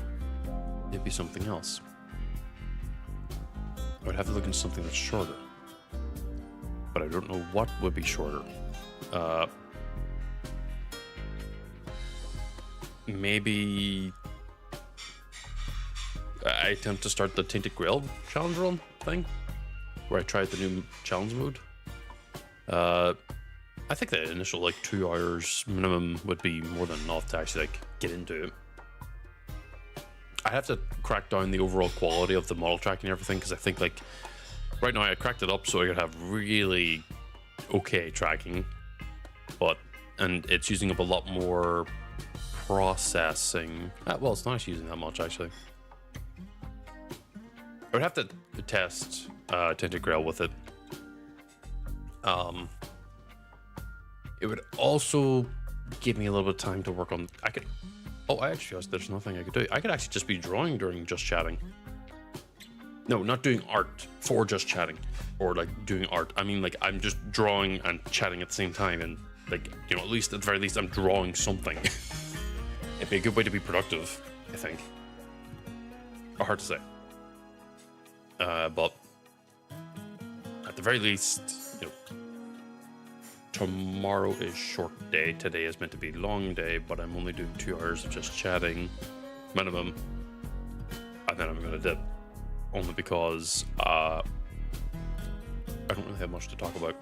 It'd be something else. I would have to look into something that's shorter. But I don't know what would be shorter. Maybe I attempt to start the Tainted Grail challenge run thing, where I tried the new challenge mode. I think the initial like 2 hours minimum would be more than enough to actually like get into it. I have to crack down the overall quality of the model tracking and everything, because I think like right now I cracked it up so I could have really okay tracking, and it's using up a lot more processing. Well, it's not actually using that much actually. I would have to test Tainted Grail with it. It would also give me a little bit of time to work on. I actually realized there's nothing I could do. I could actually just be drawing during just chatting. No, not doing art for just chatting, or like doing art. I mean, like I'm just drawing and chatting at the same time, and like, you know, at least at the very least, I'm drawing something. It'd be a good way to be productive, I think. Hard to say. But at the very least, you know, tomorrow is short day. Today is meant to be long day, but I'm only doing 2 hours of just chatting, minimum, and then I'm gonna dip. Only because I don't really have much to talk about.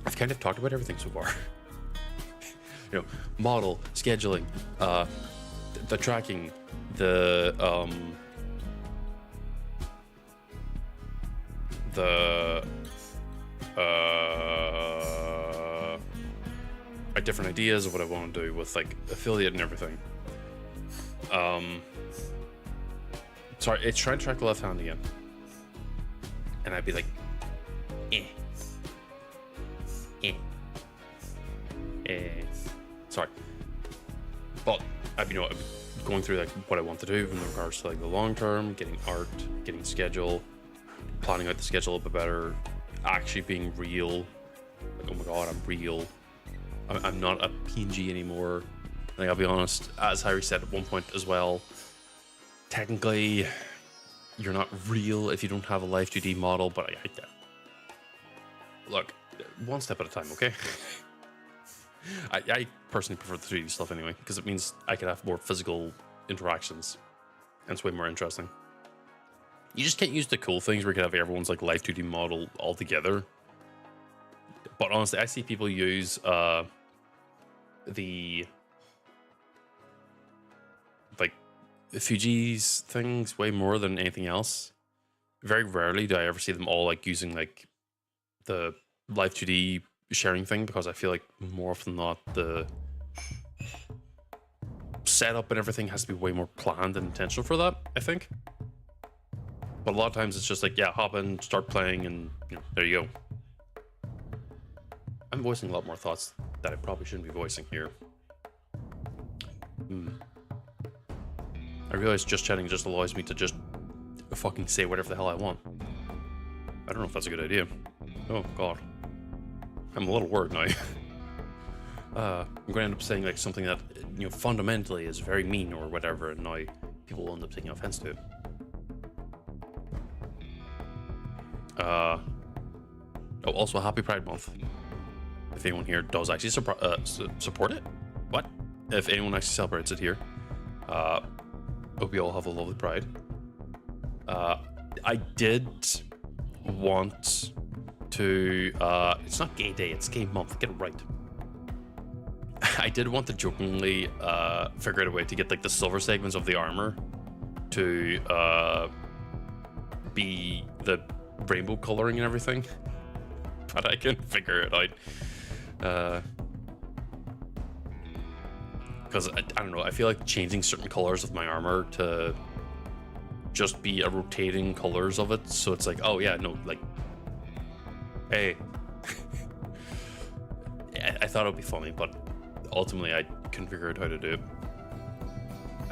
I've kind of talked about everything so far. You know, model, scheduling, the tracking, the different ideas of what I want to do with like affiliate and everything. Sorry, it's trying to track the left hand again. And I'd be like, sorry. But I'd be, you know, I'd be going through like what I want to do in regards to like the long term, getting art, getting schedule, planning out the schedule a bit better, actually being real. Like, oh my god, I'm real. I'm not a PNG anymore. Like, I'll be honest, as Harry said at one point as well, technically, you're not real if you don't have a Live 2D model, but look, one step at a time, okay? I personally prefer the 3D stuff anyway, because it means I can have more physical interactions, and it's way more interesting. You just can't use the cool things where you can have everyone's like live 2D model all together. But honestly, I see people use the like Fuji's things way more than anything else. Very rarely do I ever see them all like using like the live 2D sharing thing, because I feel like more often than not the setup and everything has to be way more planned and intentional for that, I think. But a lot of times it's just like, yeah, hop in, start playing, and you know, there you go. I'm voicing a lot more thoughts that I probably shouldn't be voicing here. I realize just chatting just allows me to just fucking say whatever the hell I want. I don't know if that's a good idea. Oh god. I'm a little worried now. I'm going to end up saying like something that, you know, fundamentally is very mean or whatever, and now people will end up taking offense to it. Oh, also happy Pride Month. If anyone here does actually support it. What? If anyone actually celebrates it here. Hope you all have a lovely Pride. I did want to, it's not gay day, it's gay month, get it right. I did want to jokingly figure out a way to get like the silver segments of the armor to be the rainbow coloring and everything, but I can figure it out. Because I don't know, I feel like changing certain colors of my armor to just be a rotating colors of it, so it's like, oh yeah, no, like, hey. I thought it would be funny, but ultimately I couldn't figure out how to do it.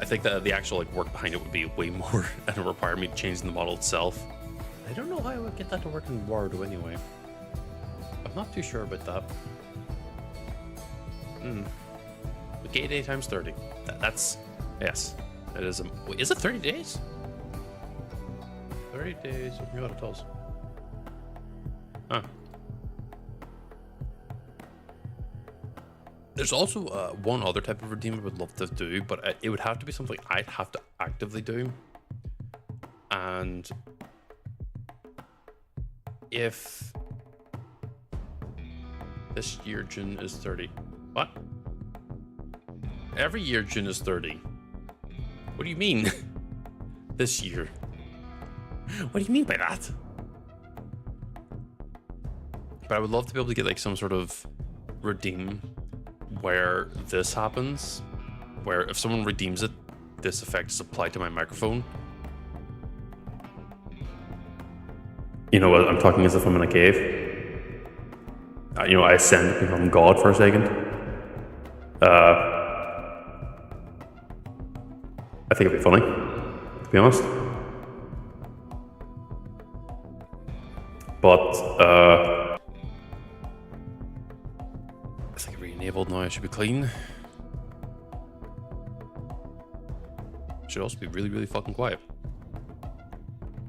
I think that the actual like work behind it would be way more and it require me changing the model itself. I don't know how I would get that to work in Wardo anyway. I'm not too sure about that. Gay day times 30. That's, yes, that is. Wait, is it 30 days? 30 days. Oh my god, it does. Huh. There's also one other type of redeem I would love to do, but it would have to be something I'd have to actively do. And if this year June is 30, what? Every year June is 30. What do you mean? This year? What do you mean by that? But I would love to be able to get like some sort of redeem where this happens, where if someone redeems it, this effect is applied to my microphone. You know what? I'm talking as if I'm in a cave. You know, I ascend to become God for a second. I think it'd be funny, to be honest. But, I think I've re-enabled now, I should be clean. Should also be really, really fucking quiet.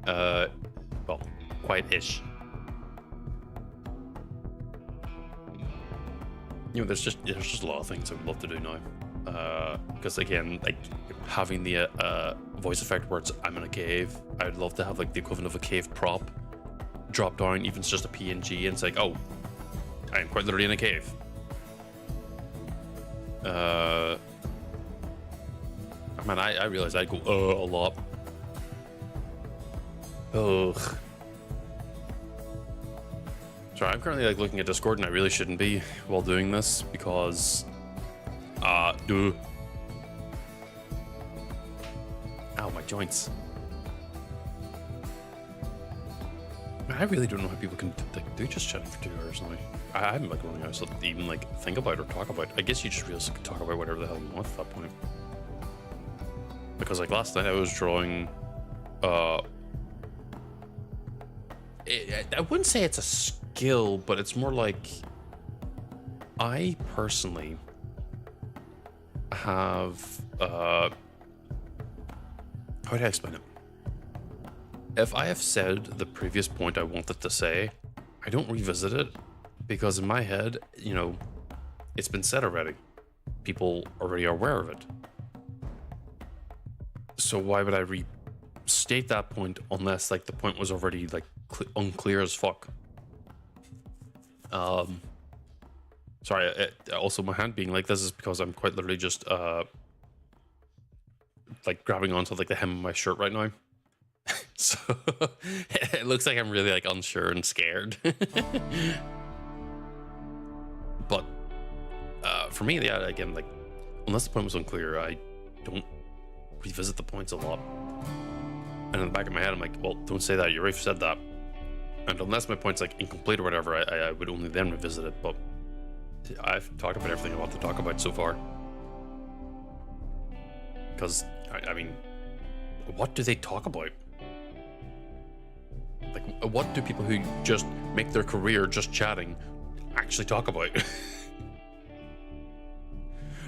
Well, quiet-ish. You know, there's just a lot of things I would love to do now. Because again, like having the voice effect where I'm in a cave, I would love to have like the equivalent of a cave prop drop down, even if it's just a PNG, and it's like, oh, I am quite literally in a cave. Man, I realize I go a lot. Ugh. Sorry, I'm currently like looking at Discord, and I really shouldn't be while doing this because, duh. Ow, my joints. Man, I really don't know how people can like, do just chatting for 2 hours now. I haven't like running out of stuff to even like think about or talk about. I guess you just realistically talk about whatever the hell you want at that point. Because like last night I was drawing, I wouldn't say it's a skill, but it's more like I personally have, how do I explain it? If I have said the previous point I wanted to say, I don't revisit it because in my head, you know, it's been said already. People already are aware of it. So why would I state that point unless like the point was already like unclear as fuck. Sorry, also my hand being like this is because I'm quite literally just like grabbing onto like the hem of my shirt right now. So it looks like I'm really like unsure and scared. But for me, yeah, again, like unless the point was unclear, I don't revisit the points a lot. And in the back of my head, I'm like, well, don't say that. You already said that. And unless my point's like incomplete or whatever, I would only then revisit it. But I've talked about everything I want to talk about so far. Because, I mean, what do they talk about? Like, what do people who just make their career just chatting actually talk about?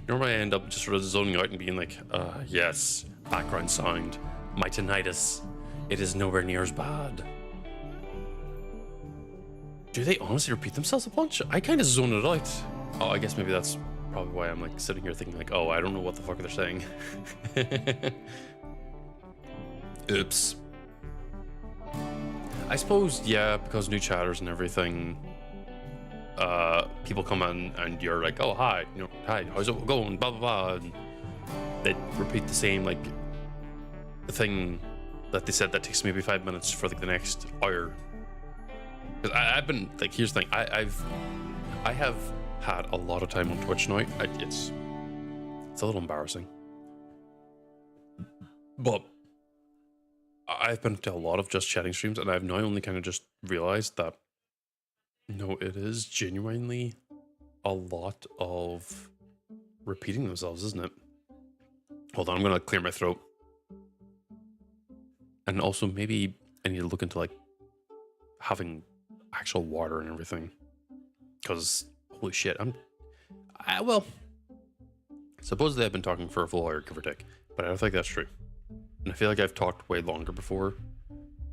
Normally I end up just sort of zoning out and being like, yes, background sound, my tinnitus, it is nowhere near as bad. Do they honestly repeat themselves a bunch? I kind of zone it out. Oh, I guess maybe that's probably why I'm like sitting here thinking like, oh, I don't know what the fuck they're saying. Oops. I suppose, yeah, because new chatters and everything, people come in and you're like, oh, hi, you know, hi, how's it going, blah, blah, blah, and they repeat the same, like, the thing that they said that takes maybe 5 minutes for, like, the next hour. Because I've been, like, here's the thing, I have had a lot of time on Twitch now. It's a little embarrassing. But I've been to a lot of just chatting streams, and I've now only kind of just realized that no, it is genuinely a lot of repeating themselves, isn't it? Hold on, I'm gonna clear my throat. And also maybe I need to look into like having actual water and everything. Because holy shit, well, supposedly I've been talking for a full hour, give or take, but I don't think that's true. And I feel like I've talked way longer before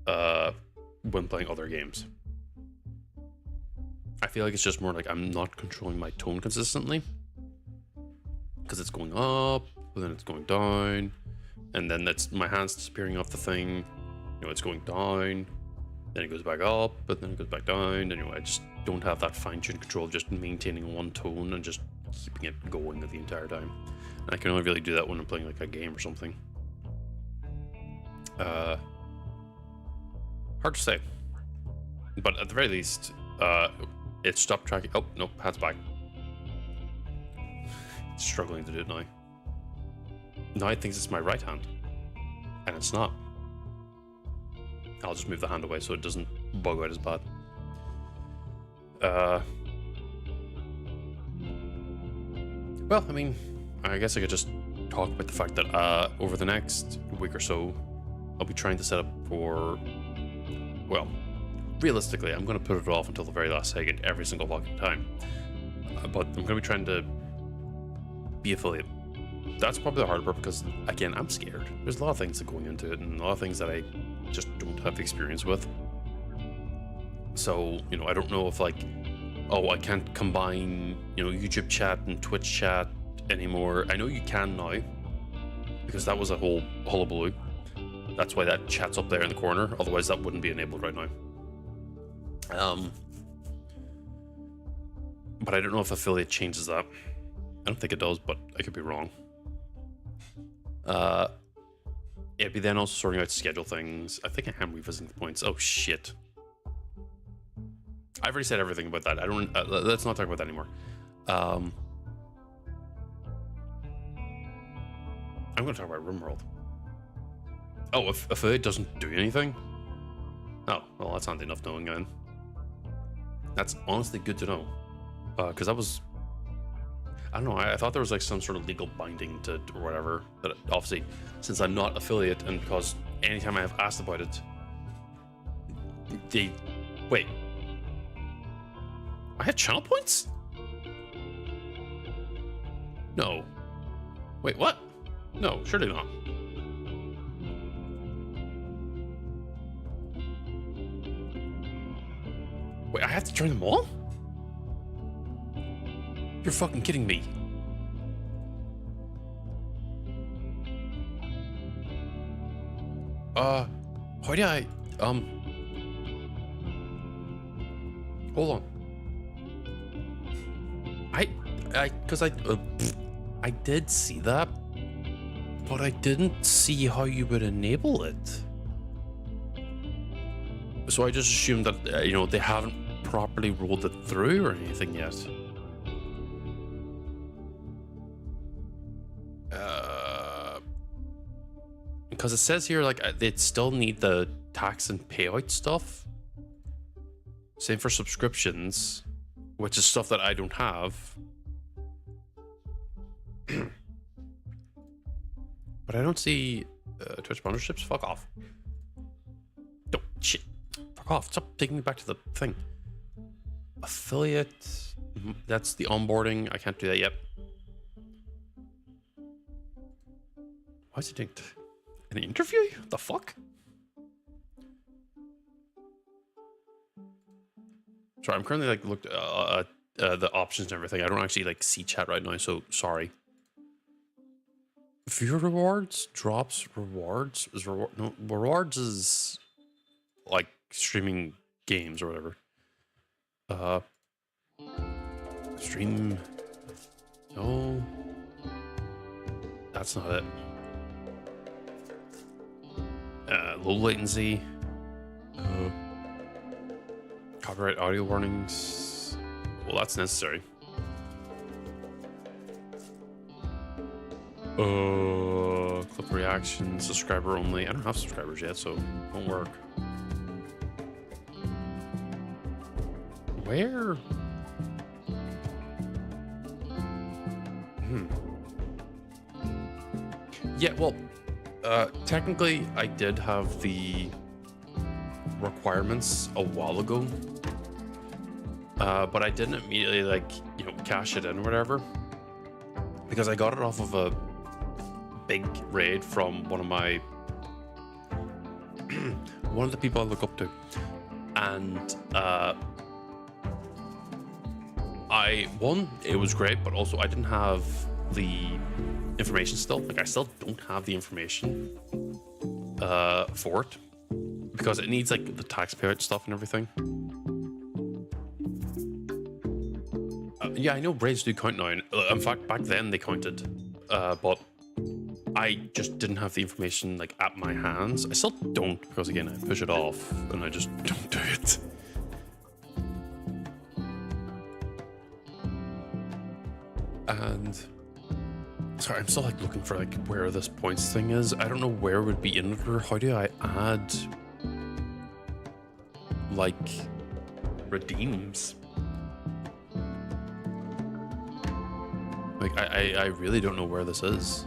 when playing other games. I feel like it's just more like I'm not controlling my tone consistently. Because it's going up, but then it's going down. And then that's my hand's disappearing off the thing. You know, it's going down. Then it goes back up, but then it goes back down. Anyway, I just don't have that fine-tuned control of just maintaining one tone and just keeping it going the entire time. And I can only really do that when I'm playing like a game or something. Hard to say. But at the very least, it stopped tracking. Oh, nope, hand's back. It's struggling to do it now. Now it thinks it's my right hand. And it's not. I'll just move the hand away so it doesn't bug out as bad. Well, I mean, I guess I could just talk about the fact that over the next week or so, I'll be trying to set up for, well, realistically, I'm going to put it off until the very last second every single fucking time. But I'm going to be trying to be affiliate. That's probably the hard part because, again, I'm scared. There's a lot of things that going into it and a lot of things that I just don't have the experience with. So, you know, I don't know if like, oh, I can't combine, you know, YouTube chat and Twitch chat anymore. I know you can now because that was a whole hullabaloo. That's why that chat's up there in the corner. Otherwise, that wouldn't be enabled right now. But I don't know if affiliate changes that. I don't think it does, but I could be wrong. It'd be then also sorting out schedule things. I think I am revisiting the points. Oh shit. I've already said everything about that. I don't. Let's not talk about that anymore. I'm going to talk about RimWorld. Oh, if affiliate doesn't do anything? Oh, well, that's handy enough knowing then. That's honestly good to know. Because that was... I don't know, I thought there was like some sort of legal binding to or whatever. But obviously, since I'm not affiliate and because anytime I have asked about it, they... Wait. I had channel points? No. Wait, what? No, surely not. Wait, I have to join them all? You're fucking kidding me. How do I, hold on. I did see that, but I didn't see how you would enable it. So I just assumed that, they haven't properly rolled it through or anything yet. Because it says here, like, they'd still need the tax and payout stuff. Same for subscriptions, which is stuff that I don't have. But I don't see Twitch sponsorships. Fuck off. Don't shit. Fuck off. Stop taking me back to the thing. Affiliate. That's the onboarding. I can't do that yet. Why is it doing an interview? What the fuck? Sorry, I'm currently like looked the options and everything. I don't actually like see chat right now, so sorry. Viewer rewards, drops, rewards is no, rewards is like streaming games or whatever. Stream. No, that's not it. Low latency. Copyright audio warnings. Well, that's necessary. Clip reaction, subscriber only. I don't have subscribers yet, so it won't work. Where? Yeah, well, technically I did have the requirements a while ago, but I didn't immediately like, cash it in or whatever, because I got it off of a big raid from one of the people I look up to, and it was great, but also I didn't have the information still. Like, I still don't have the information for it, because it needs like the tax payout stuff and everything. Yeah, I know raids do count now. In fact, back then they counted, but I just didn't have the information like at my hands. I still don't, because again, I push it off and I just don't do it. And sorry, I'm still like looking for like where this points thing is. I don't know where it would be in it, or how do I add like redeems? Like, I really don't know where this is.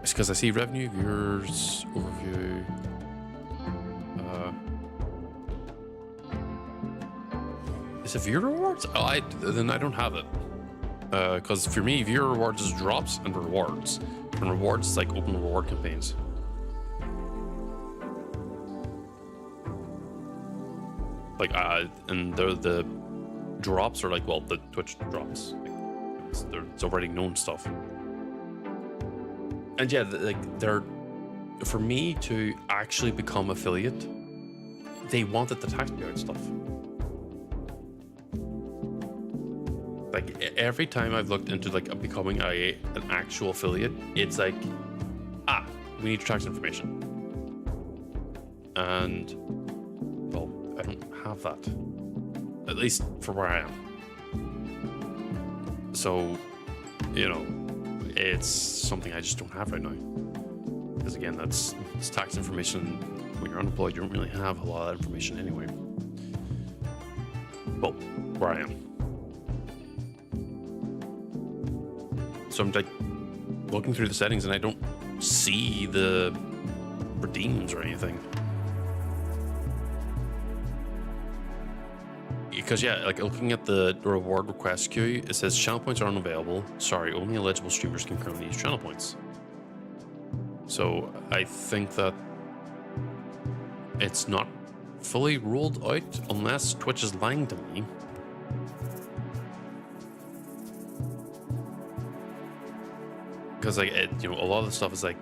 It's because I see revenue, viewers, overview. Is it viewer rewards? Oh, then I don't have it. Because for me, viewer rewards is drops and rewards. And rewards is like open reward campaigns. Like, and the drops are like, well, the Twitch drops. Like, it's already known stuff. And yeah, like, for me to actually become affiliate, they wanted the tax payout stuff. Like, every time I've looked into like becoming an actual affiliate, it's like, we need your tax information. And well, I don't have that. At least for where I am. So, it's something I just don't have right now. Because again, it's tax information. When you're unemployed, you don't really have a lot of that information anyway. Well, where I am. So I'm like looking through the settings and I don't see the redeems or anything. Because yeah, like looking at the reward request queue, it says channel points are unavailable. Sorry, only eligible streamers can currently use channel points. So I think that it's not fully ruled out unless Twitch is lying to me. because like a lot of the stuff is like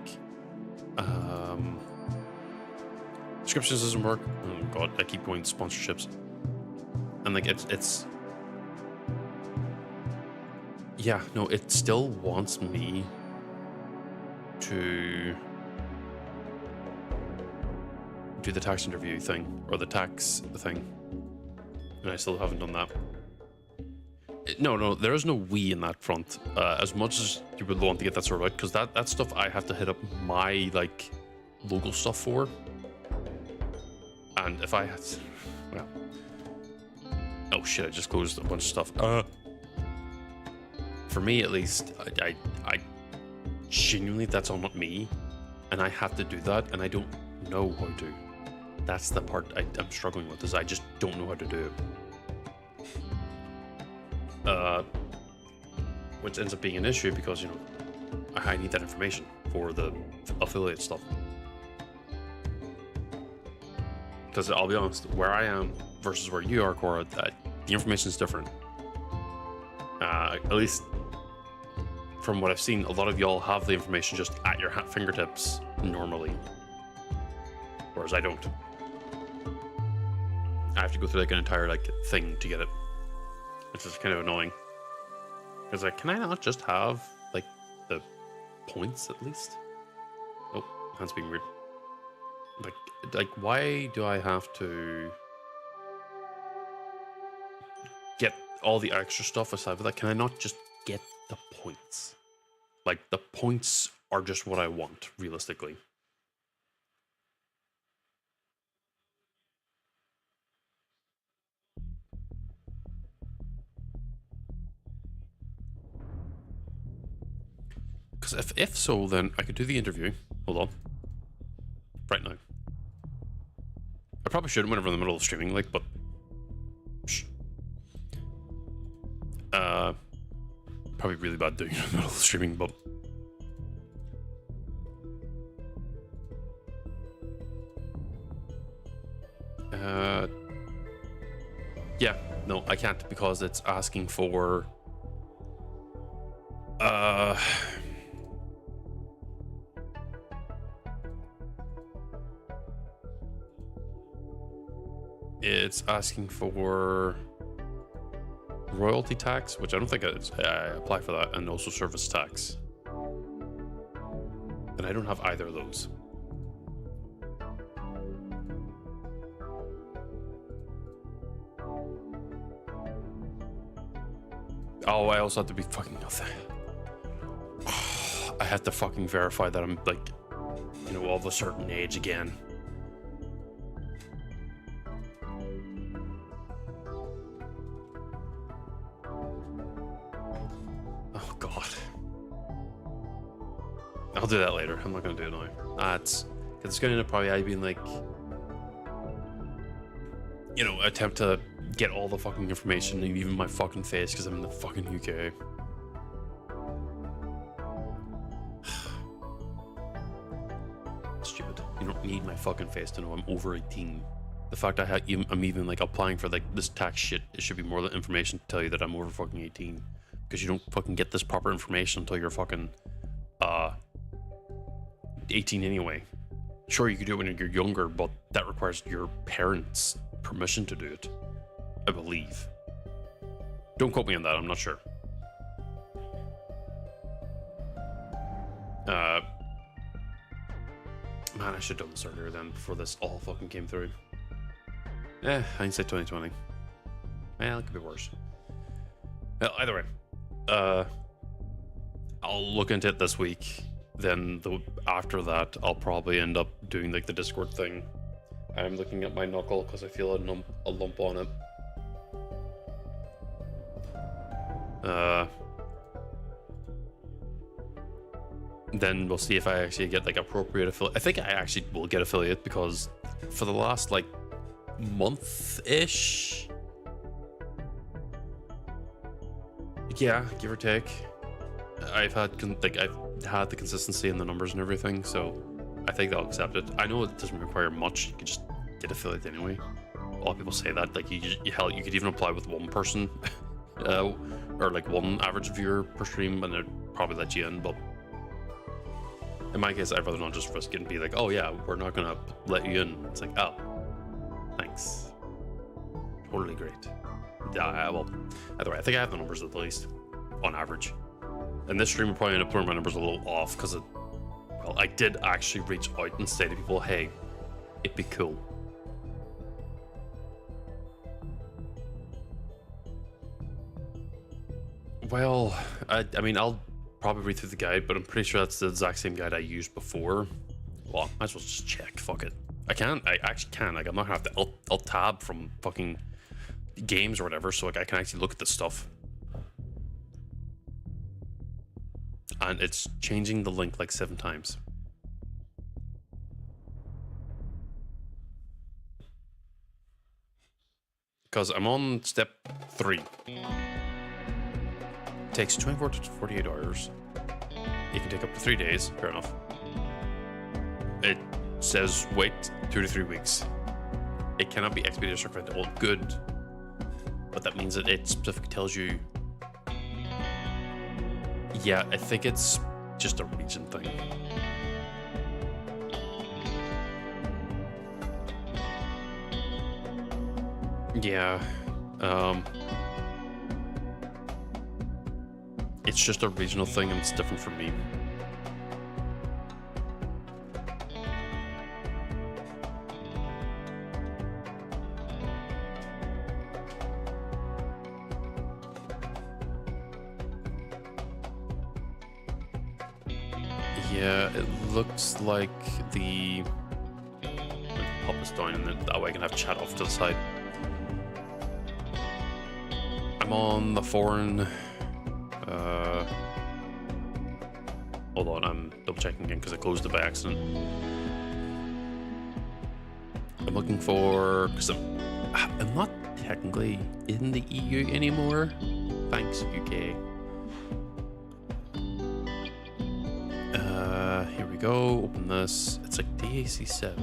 subscriptions doesn't work. Oh god, I keep going to sponsorships, and like it's yeah, no, it still wants me to do the tax interview thing or the tax thing, and I still haven't done that. No, there is no we in that front. As much as you would want to get that sorted out, because that stuff I have to hit up my like local stuff for, and if I had, well, oh shit, I just closed a bunch of stuff. For me at least, I genuinely, that's on me, and I have to do that, and I don't know how to. That's the part I'm struggling with, is I just don't know how to do it. Which ends up being an issue because, you know, I need that information for the affiliate stuff. Because I'll be honest, where I am versus where you are, Cora, the information is different. At least from what I've seen, a lot of y'all have the information just at your fingertips normally, whereas I don't. I have to go through like an entire like thing to get it, which is kind of annoying. Because like, can I not just have like the points at least? Oh, hand's being weird. Like why do I have to get all the extra stuff aside of that? Can I not just get the points? Like the points are just what I want, realistically. Because if so, then I could do the interview. Hold on. Right now. I probably shouldn't whenever in the middle of streaming, like, but... Shh. Probably really bad doing it in the middle of streaming, but... Yeah, no, I can't because it's asking for... It's asking for royalty tax, which I don't think I apply for that, and also service tax. And I don't have either of those. Oh, I also have to be fucking nothing. I have to fucking verify that I'm like, you know, of a certain age again. Oh god. I'll do that later. I'm not gonna do it now. Because it's gonna end up probably being like, you know, attempt to get all the fucking information and even my fucking face because I'm in the fucking UK. Stupid. You don't need my fucking face to know I'm over 18. The fact I'm even like applying for like this tax shit, it should be more than information to tell you that I'm over fucking 18. Because you don't fucking get this proper information until you're fucking 18 anyway. Sure, you could do it when you're younger, but that requires your parents' permission to do it, I believe. Don't quote me on that, I'm not sure. Man, I should have done this earlier then, before this all fucking came through. Hindsight 2020. Well, it could be worse. Well, either way. I'll look into it this week. Then after that, I'll probably end up doing like the Discord thing. I'm looking at my knuckle because I feel a lump on it. Then we'll see if I actually get like appropriate affiliate. I think I actually will get affiliate because for the last like month-ish, yeah, give or take, I've had the consistency in the numbers and everything, so I think they'll accept it. I know it doesn't require much. You can just get affiliate anyway. A lot of people say that, like you could even apply with one person, or like one average viewer per stream, and they'd probably let you in. But In my case, I'd rather not just risk it and be like, oh yeah, we're not gonna let you in. It's like, oh, thanks. Totally great. Yeah, well, either way, I think I have the numbers at least, on average. And this stream will probably end up throwing my numbers a little off because well, I did actually reach out and say to people, hey, it'd be cool. Well, I mean, I'll probably read through the guide, but I'm pretty sure that's the exact same guide I used before. Well, might as well just check. Fuck it. I actually can. Like, I'm not gonna have to alt tab from fucking games or whatever, so like I can actually look at this stuff. And it's changing the link like 7 times. Because I'm on step 3. Takes 24 to 48 hours. It can take up to 3 days. Fair enough. It says wait 2 to 3 weeks. It cannot be expeditious or preventable. Good. But that means that it specifically tells you. Yeah, I think it's just a region thing. Yeah. It's just a regional thing and it's different for me. Yeah, it looks like the... I'll pop this down and then that way I can have chat off to the side. I'm on the foreign... hold on, I'm double checking again because I closed it by accident. I'm looking for... because I'm not technically in the EU anymore. Thanks, UK. Here we go. Open this. It's like DAC7.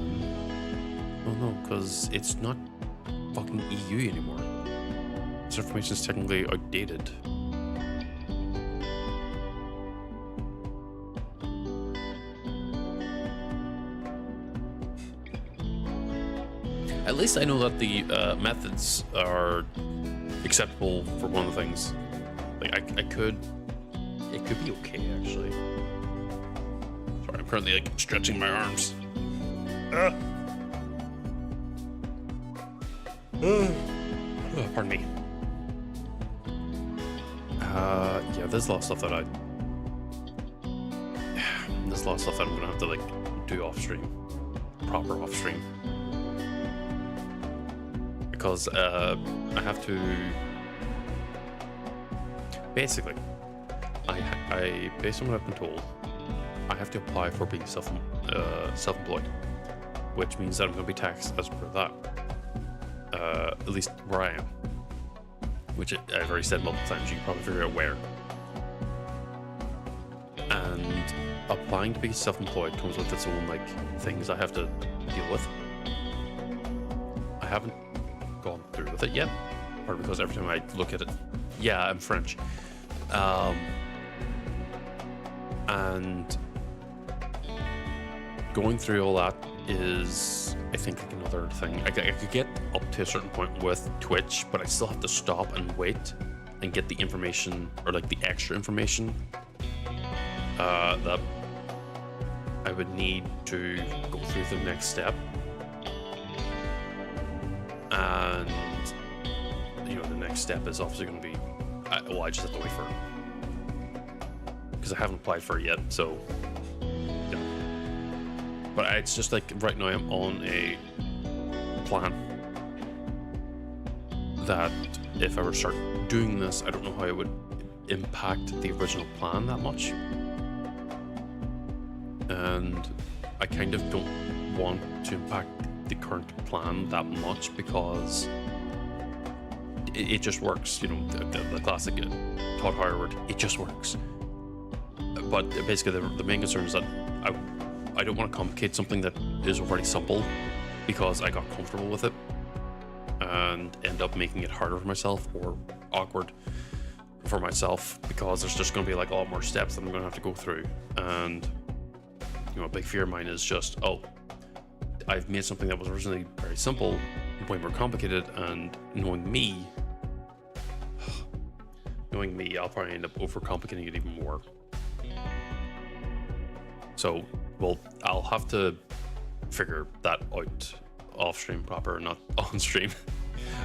Oh no, because it's not fucking EU anymore. This information is technically outdated. At least I know that the methods are acceptable for one of the things. Like it could be okay actually. Sorry, I'm currently like stretching my arms. Pardon me. Yeah, there's a lot of stuff that there's a lot of stuff that I'm gonna have to like do off stream, proper off stream. Because I have to basically, I based on what I've been told, I have to apply for being self-employed, which means that I'm going to be taxed as per that. At least where I am, which I've already said multiple times. You can probably figure out where. And applying to be self-employed comes with its own like things I have to deal with. I haven't gone through with it yet, or because every time I look at it, yeah, I'm French, and going through all that is, I think, like another thing. I could get up to a certain point with Twitch, but I still have to stop and wait and get the information, or like the extra information that I would need to go through the next step. And you know, the next step is obviously going to be, well, I just have to wait for it because I haven't applied for it yet. So, yeah. But it's just like right now I'm on a plan that if I were to start doing this, I don't know how it would impact the original plan that much, and I kind of don't want to impact the current plan that much because it just works, you know, the classic Todd Howard, it just works. But basically the main concern is that I don't want to complicate something that is already simple because I got comfortable with it and end up making it harder for myself or awkward for myself because there's just going to be like a lot more steps that I'm going to have to go through. And a big fear of mine is just, oh, I've made something that was originally very simple way more complicated, and knowing me, I'll probably end up overcomplicating it even more. So, well, I'll have to figure that out off stream proper, not on stream.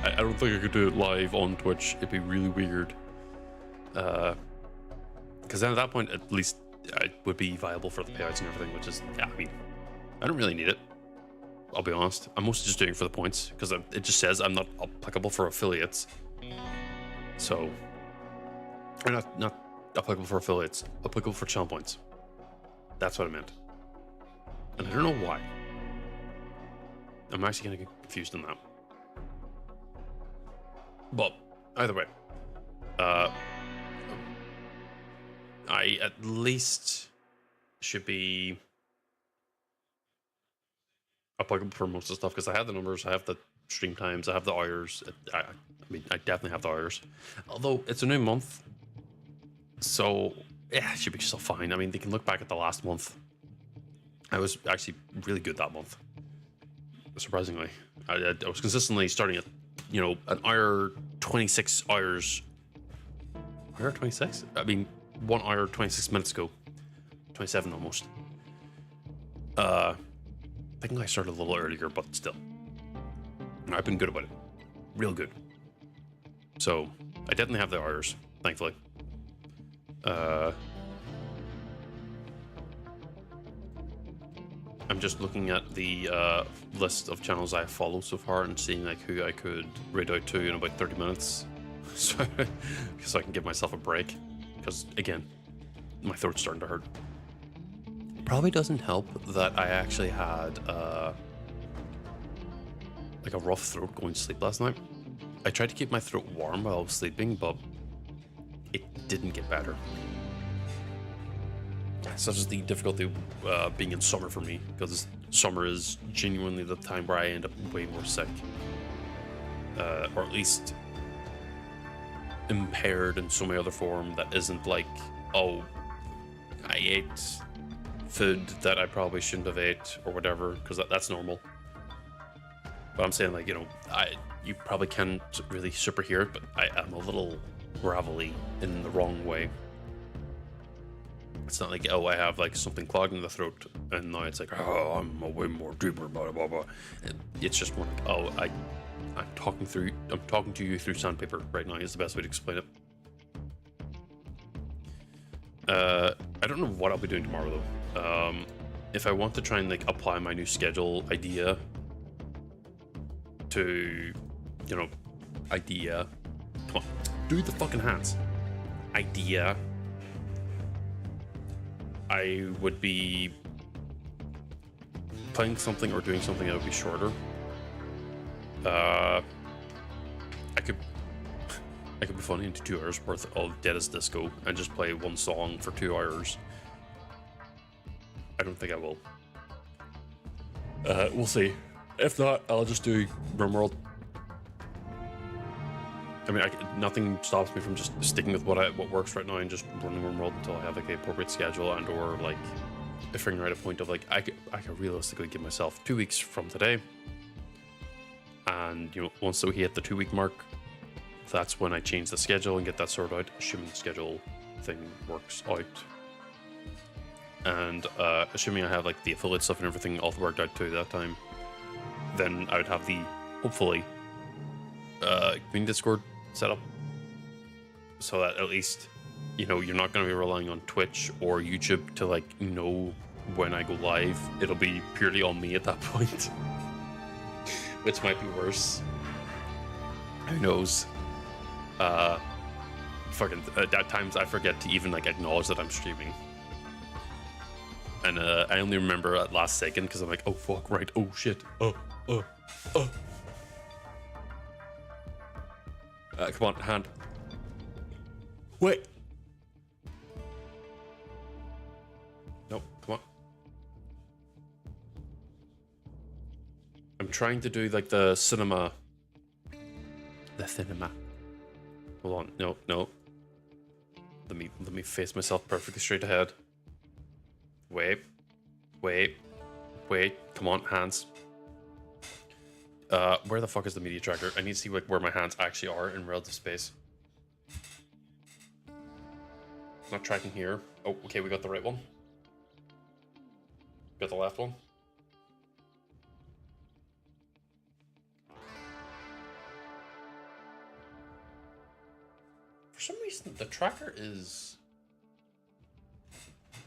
I don't think I could do it live on Twitch. It'd be really weird. Because then at that point, at least it would be viable for the payouts and everything, which is, yeah, I mean, I don't really need it. I'll be honest. I'm mostly just doing it for the points, because it just says I'm not applicable for affiliates. So, or not applicable for affiliates, applicable for channel points. That's what I meant. And I don't know why. I'm actually going to get confused on that. But either way, I at least should be applicable for most of the stuff, because I have the numbers, I have the stream times, I have the hours. I mean, I definitely have the hours. Although it's a new month, so yeah, it should be still fine. I mean, they can look back at the last month. I was actually really good that month, surprisingly. I was consistently starting at, an hour 26 hours. Hour 26? I mean, 1 hour 26 minutes ago. 27 almost. I think I started a little earlier, but still. I've been good about it. Real good. So, I definitely have the hours, thankfully. I'm just looking at the list of channels I follow so far and seeing like who I could read out to in about 30 minutes. So I can give myself a break. Because again, my throat's starting to hurt. Probably doesn't help that I actually had like a rough throat going to sleep last night. I tried to keep my throat warm while I was sleeping, but it didn't get better. Such as the difficulty being in summer for me, because summer is genuinely the time where I end up way more sick, or at least impaired in some other form that isn't like, oh, I ate food that I probably shouldn't have ate or whatever, because that's normal. But I'm saying, like, you probably can't really super hear it, but I am a little gravelly in the wrong way. It's not like, oh, I have like something clogged in the throat, and now it's like, oh, I'm a way more deeper, blah blah blah. It's just more like, oh, I'm talking to you through sandpaper right now is the best way to explain it. I don't know what I'll be doing tomorrow though. If I want to try and like apply my new schedule idea to, idea. Come on, do the fucking hands. Idea. I would be playing something or doing something that would be shorter. I could be funny into 2 hours worth of Dead as Disco and just play one song for 2 hours. I don't think I will. We'll see. If not, I'll just do RimWorld. I mean, nothing stops me from just sticking with what works right now and just running RimWorld until I have like the appropriate schedule and or like figuring out a point of like I could realistically give myself 2 weeks from today, and once we hit the 2 week mark, that's when I change the schedule and get that sorted out, assuming the schedule thing works out, and assuming I have like the affiliate stuff and everything all worked out to that time, then I would have the hopefully community Discord set up so that at least you're not going to be relying on Twitch or YouTube to like know when I go live. It'll be purely on me at that point, which might be worse. Who knows? At times I forget to even like acknowledge that I'm streaming, and I only remember at last second because I'm like, oh fuck, right, oh shit, come on, hand. Wait. Nope, come on. I'm trying to do like the cinema. Hold on, no. Let me face myself perfectly straight ahead. Wait. Wait. Come on, hands. Where the fuck is the media tracker? I need to see where my hands actually are in relative space. Not tracking here. Oh, okay, we got the right one. Got the left one. For some reason, the tracker is...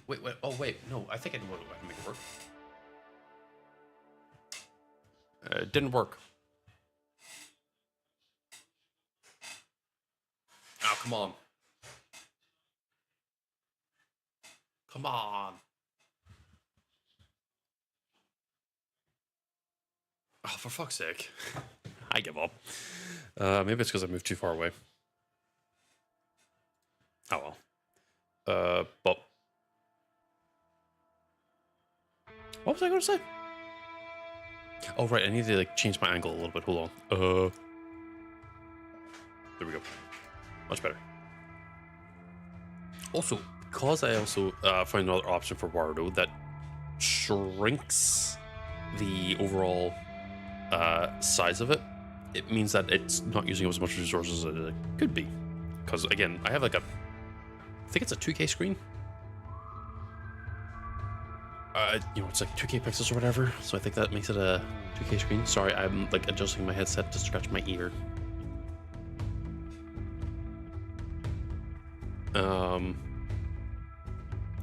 Wait, oh wait, no, I think I know how to make it work. It didn't work. Oh, come on. Come on. Oh, for fuck's sake. I give up. Maybe it's because I moved too far away. Oh well. But... What was I going to say? Oh, right, I need to, like, change my angle a little bit. Hold on. There we go. Much better. Also, because I also found another option for Warudo that shrinks the overall size of it, it means that it's not using as much resources as it could be. Because, again, I have, like, I think it's a 2K screen. You know, it's like 2K pixels or whatever, so I think that makes it a 2K screen. Sorry, I'm like adjusting my headset to scratch my ear.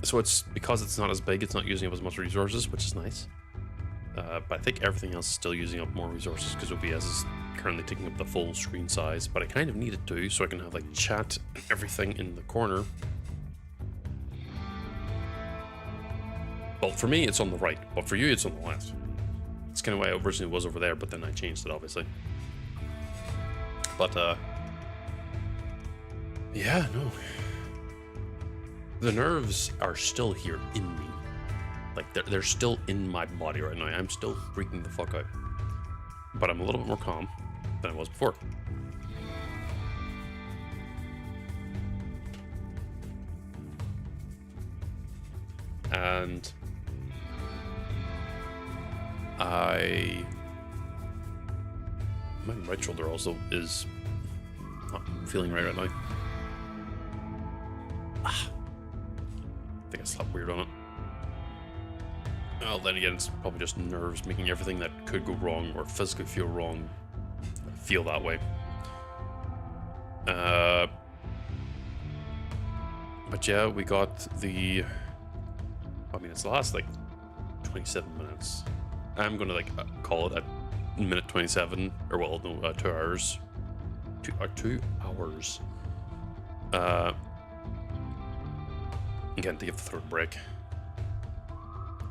So it's because it's not as big, it's not using up as much resources, which is nice. But I think everything else is still using up more resources because OBS is currently taking up the full screen size, but I kind of need it to, so I can have like chat and everything in the corner. Well, for me, it's on the right, but for you, it's on the left. It's kind of why it originally was over there, but then I changed it, obviously. But, yeah, no. The nerves are still here in me. Like, they're still in my body right now. I'm still freaking the fuck out. But I'm a little bit more calm than I was before. And... my right shoulder also is not feeling right now. I think I slept weird on it. Well, then again, it's probably just nerves making everything that could go wrong or physically feel wrong feel that way. But yeah, we got the... I mean, it's the last, like, 27 minutes. I'm gonna, like, call it at minute 27, or well, no, 2 hours. 2 hours. Again, to give the third break.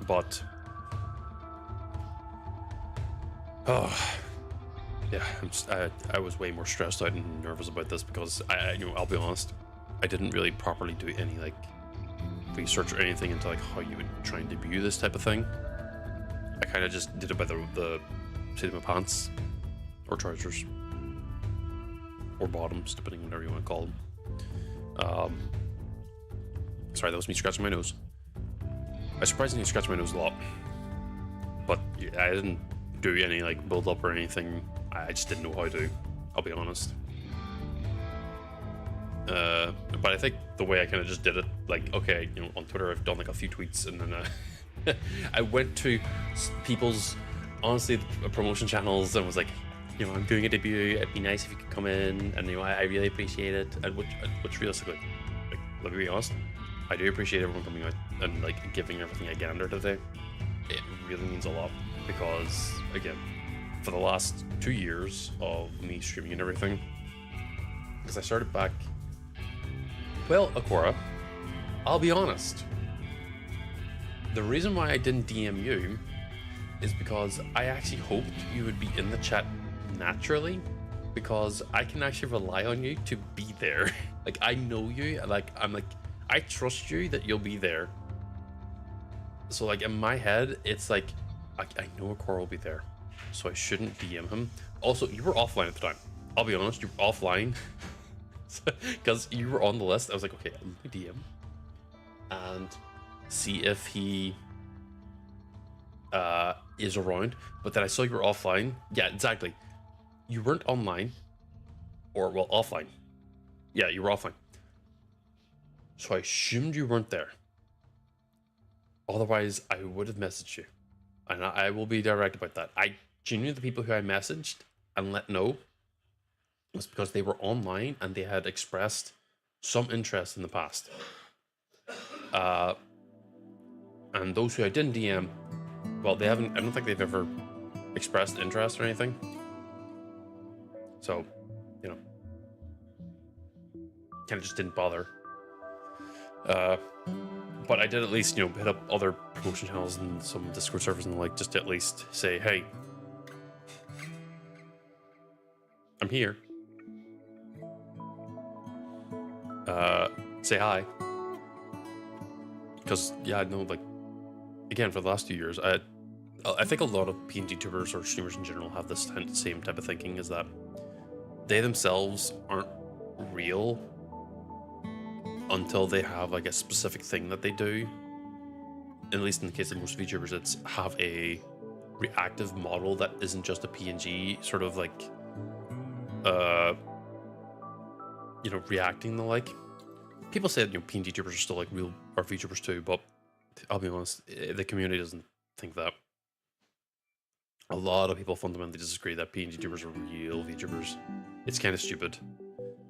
But... oh... yeah, I was way more stressed out and nervous about this because, you know, I'll be honest, I didn't really properly do any, like, research or anything into, like, how you would try and debut this type of thing. I kind of just did it by the seat of my pants, or trousers, or bottoms, depending on whatever you want to call them. Sorry, that was me scratching my nose. I surprisingly scratched my nose a lot, but yeah, I didn't do any like build up or anything. I just didn't know how to. I'll be honest. But I think the way I kind of just did it, like, okay, you know, on Twitter I've done like a few tweets, and then I went to people's, honestly, promotion channels and was like, you know, I'm doing a debut. It'd be nice if you could come in, and you know, I really appreciate it. And which realistically, like, let me be honest, I do appreciate everyone coming out and like giving everything a gander today. It really means a lot because, again, for the last 2 years of me streaming and everything, because I started back, well, Akora, I'll be honest, the reason why I didn't DM you is because I actually hoped you would be in the chat naturally, because I can actually rely on you to be there. Like, I know you, like, I'm like, I trust you that you'll be there. So like in my head, it's like, I know Akora will be there, so I shouldn't DM him. Also, you were offline at the time. I'll be honest, you were offline because you were on the list. I was like, okay, let me DM and see if he is around, but then I saw you were offline. Yeah, exactly. You weren't online, or well, offline. Yeah, you were offline. So I assumed you weren't there. Otherwise, I would have messaged you, and I will be direct about that. I genuinely, the people who I messaged and let know was because they were online and they had expressed some interest in the past. And those who I didn't DM, well, they haven't. I don't think they've ever expressed interest or anything. So, you know, kind of just didn't bother. But I did at least, hit up other promotion channels and some Discord servers and the like, just to at least say, hey, I'm here. Say hi. Because, yeah, I know, like, again, for the last 2 years, I think a lot of PNG tubers or streamers in general have this same type of thinking, is that they themselves aren't real until they have like a specific thing that they do. At least in the case of most VTubers, it's have a reactive model that isn't just a PNG sort of like reacting the like. People say that PNG tubers are still like real or VTubers too, but I'll be honest, the community doesn't think that. A lot of people fundamentally disagree that PNG tubers are real VTubers. It's kind of stupid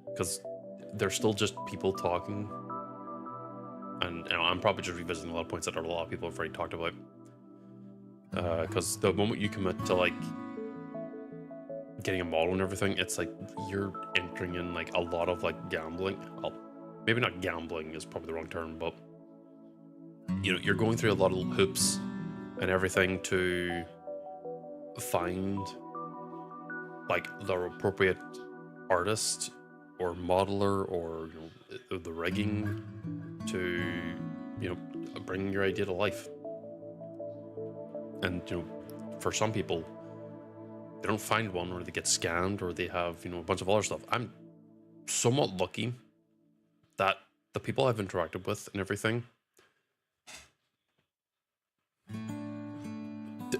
because they're still just people talking, and I'm probably just revisiting a lot of points that a lot of people have already talked about. Because the moment you commit to like getting a model and everything, it's like you're entering in like a lot of like gambling. Maybe not gambling is probably the wrong term, but you're going through a lot of hoops and everything to find like the appropriate artist or modeler or the rigging to bring your idea to life. And for some people, they don't find one, or they get scammed, or they have a bunch of other stuff. I'm somewhat lucky that the people I've interacted with and everything,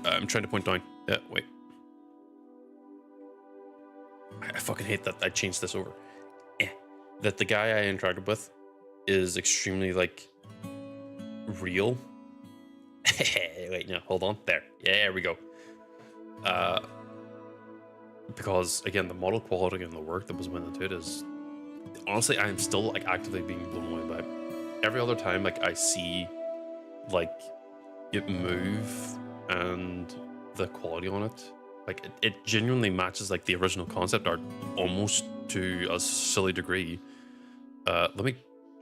I'm trying to point down. Wait. I fucking hate that I changed this over. That the guy I interacted with is extremely like real. Wait, no, hold on. There we go. Because again, the model quality and the work that was went into it is honestly, I am still like actively being blown away by it. Every other time like I see like it move and the quality on it, like it genuinely matches like the original concept art almost to a silly degree. Let me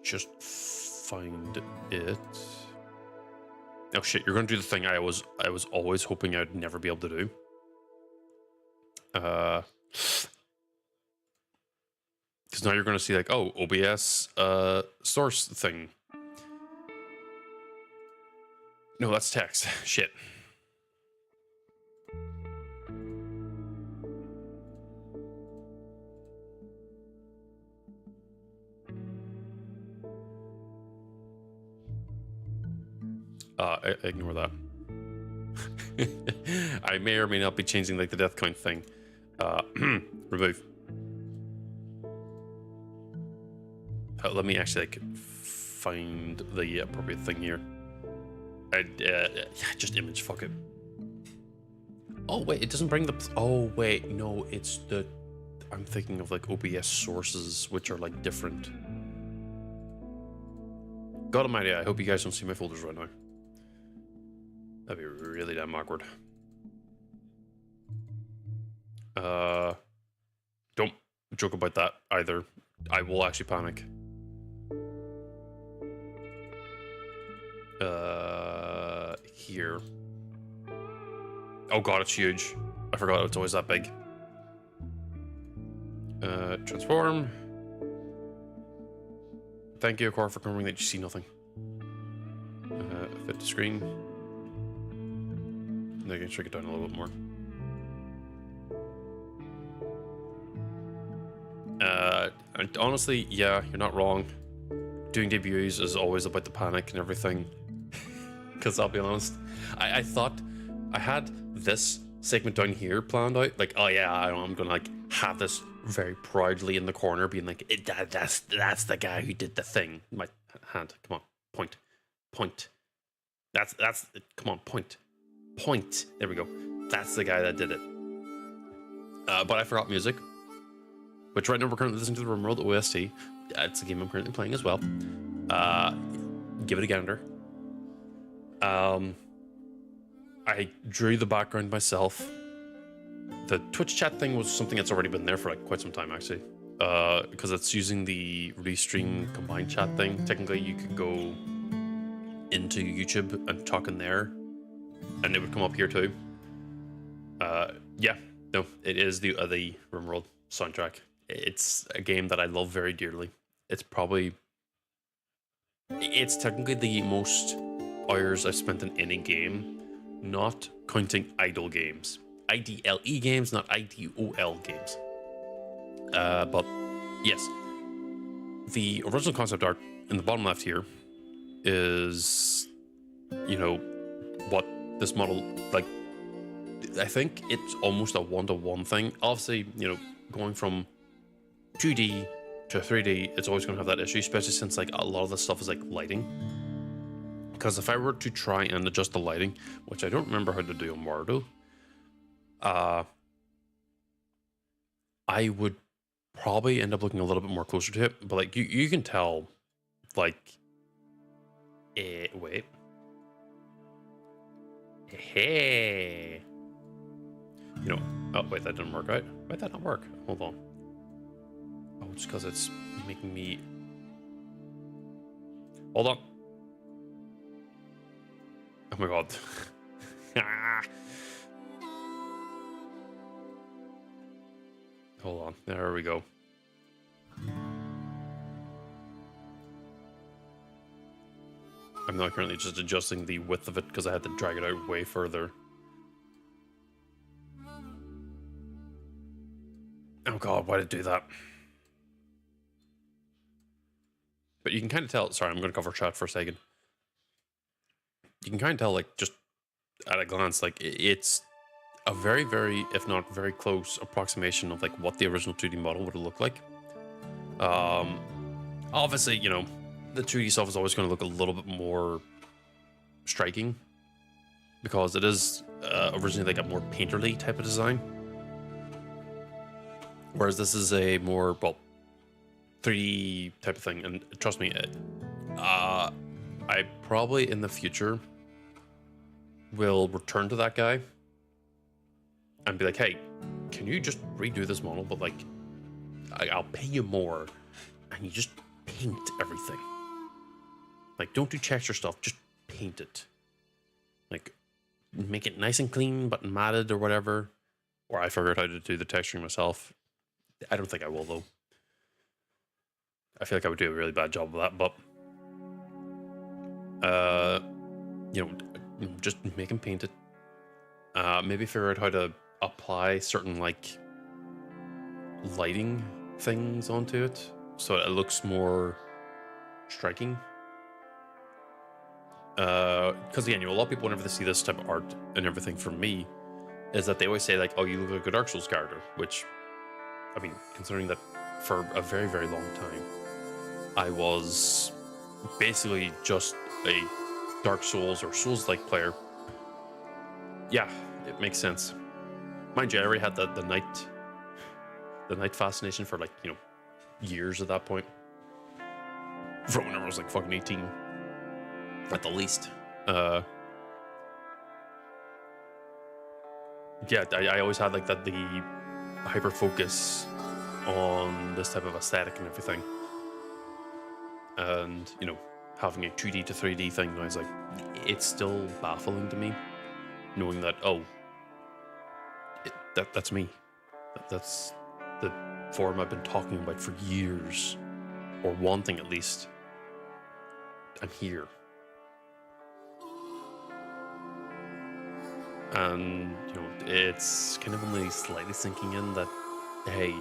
just find it. Oh shit, you're gonna do the thing I was always hoping I'd never be able to do. Because now you're gonna see like, oh, OBS source thing. No, that's text. Shit. Ignore that. I may or may not be changing like the death count thing. Remove. Let me actually like find the appropriate thing here. Just image. Fuck it. Oh wait, it doesn't bring the. Oh wait, no, it's the. I'm thinking of like OBS sources, which are like different. God almighty, I hope you guys don't see my folders right now. That'd be really damn awkward. Don't joke about that either. I will actually panic. Here. Oh god, it's huge. I forgot it's always that big. Transform. Thank you, Core, for confirming that you see nothing. Fit to screen. And I can shrink it down a little bit more. And honestly, yeah, you're not wrong. Doing debuts is always about the panic and everything. Because I'll be honest, I thought I had this segment down here planned out. Like, oh yeah, I'm gonna like have this very proudly in the corner, being like, that's the guy who did the thing. My hand, come on, point. That's come on, point. There we go. That's the guy that did it. But I forgot music, which right now we're currently listening to the RimWorld OST. It's a game I'm currently playing as well. Give it a gander. I drew the background myself. The Twitch chat thing was something that's already been there for like quite some time, actually. Because it's using the Restream combined chat thing. Technically, you could go into YouTube and talk in there, and it would come up here too. Yeah, no, it is the RimWorld soundtrack. It's a game that I love very dearly. It's technically the most hours I've spent in any game, not counting idle games. IDLE games, not IDOL games. But yes, the original concept art in the bottom left here is, you know, what this model, like, I think it's almost a one-to-one thing. Obviously, you know, going from 2D to 3D, it's always going to have that issue, especially since like a lot of the stuff is like lighting. Because if I were to try and adjust the lighting, which I don't remember how to do on Mardo, I would probably end up looking a little bit more closer to it. But like you can tell, like, wait, hey, you know, oh wait, that didn't work out. Why'd that not work? Hold on. Oh, it's because it's making me. Hold on. Oh my god. Hold on. There we go. I'm now currently just adjusting the width of it because I had to drag it out way further. Oh god, why did it do that? But you can kind of tell. Sorry, I'm going to cover chat for a second. You can kind of tell, like, just at a glance, like, it's a very, very, if not very close approximation of, like, what the original 2D model would have looked like. Obviously, you know, the 2D stuff is always going to look a little bit more striking because it is originally, like, a more painterly type of design. Whereas this is a more, well, 3D type of thing. And trust me, I probably in the future will return to that guy and be like, hey, can you just redo this model? But like, I'll pay you more and you just paint everything. Like, don't do texture stuff, just paint it. Like, make it nice and clean but matted or whatever. Or I figured out how to do the texturing myself. I don't think I will though. I feel like I would do a really bad job of that, but you know, just make him paint it. Maybe figure out how to apply certain like lighting things onto it so it looks more striking. Because again, you know, a lot of people, whenever they see this type of art and everything, from me, is that they always say like, "Oh, you look like a Dark Souls character," which, I mean, considering that for a very, very long time, I was basically just a Dark Souls or Souls-like player. Yeah, it makes sense. Mind you, I already had the night fascination for like, you know, years at that point. From when I was like fucking 18, at the least. Yeah, I always had like the hyper focus on this type of aesthetic and everything. And, you know, having a 2D to 3D thing, I was like, it's still baffling to me, knowing that, oh, that's me. That's the form I've been talking about for years, or wanting at least. I'm here. And, you know, it's kind of only slightly sinking in that, hey,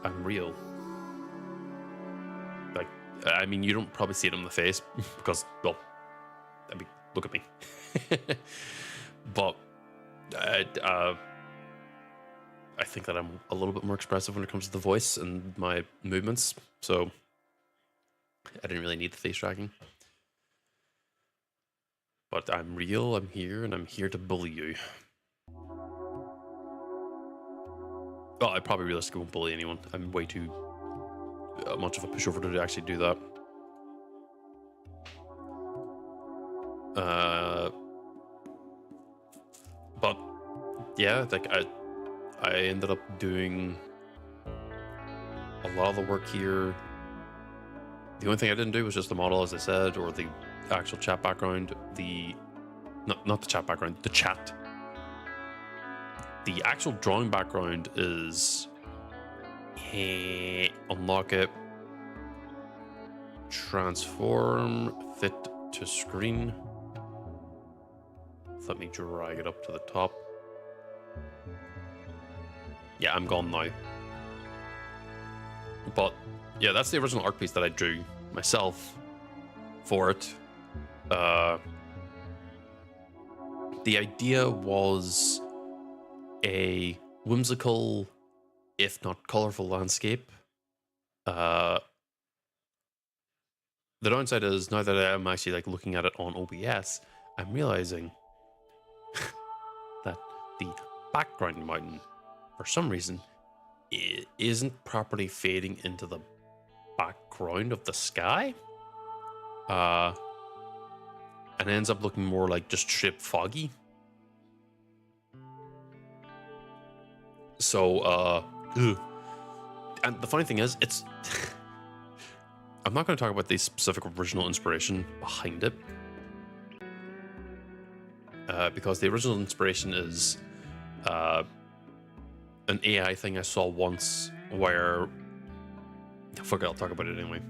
I'm real. Like, I mean, you don't probably see it on the face because, well, I mean, look at me. But I think that I'm a little bit more expressive when it comes to the voice and my movements, so I didn't really need the face tracking. But I'm real, I'm here, and I'm here to bully you. Well, I probably realistically won't bully anyone. I'm way too much of a pushover to actually do that. But yeah, like I ended up doing a lot of the work here. The only thing I didn't do was just the model, as I said, or the actual chat background. Not the chat background, the chat. The actual drawing background is unlock it, transform, fit to screen. Let me drag it up to the top. Yeah, I'm gone now. But yeah, that's the original art piece that I drew myself for it. The idea was a whimsical, if not colorful, landscape. The downside is, now that I'm actually like looking at it on OBS, I'm realizing that the background mountain, for some reason, it isn't properly fading into the background of the sky. And ends up looking more like just straight foggy. So, and the funny thing is, it's I'm not going to talk about the specific original inspiration behind it, because the original inspiration is an AI thing I saw once where, fuck it, I'll talk about it anyway,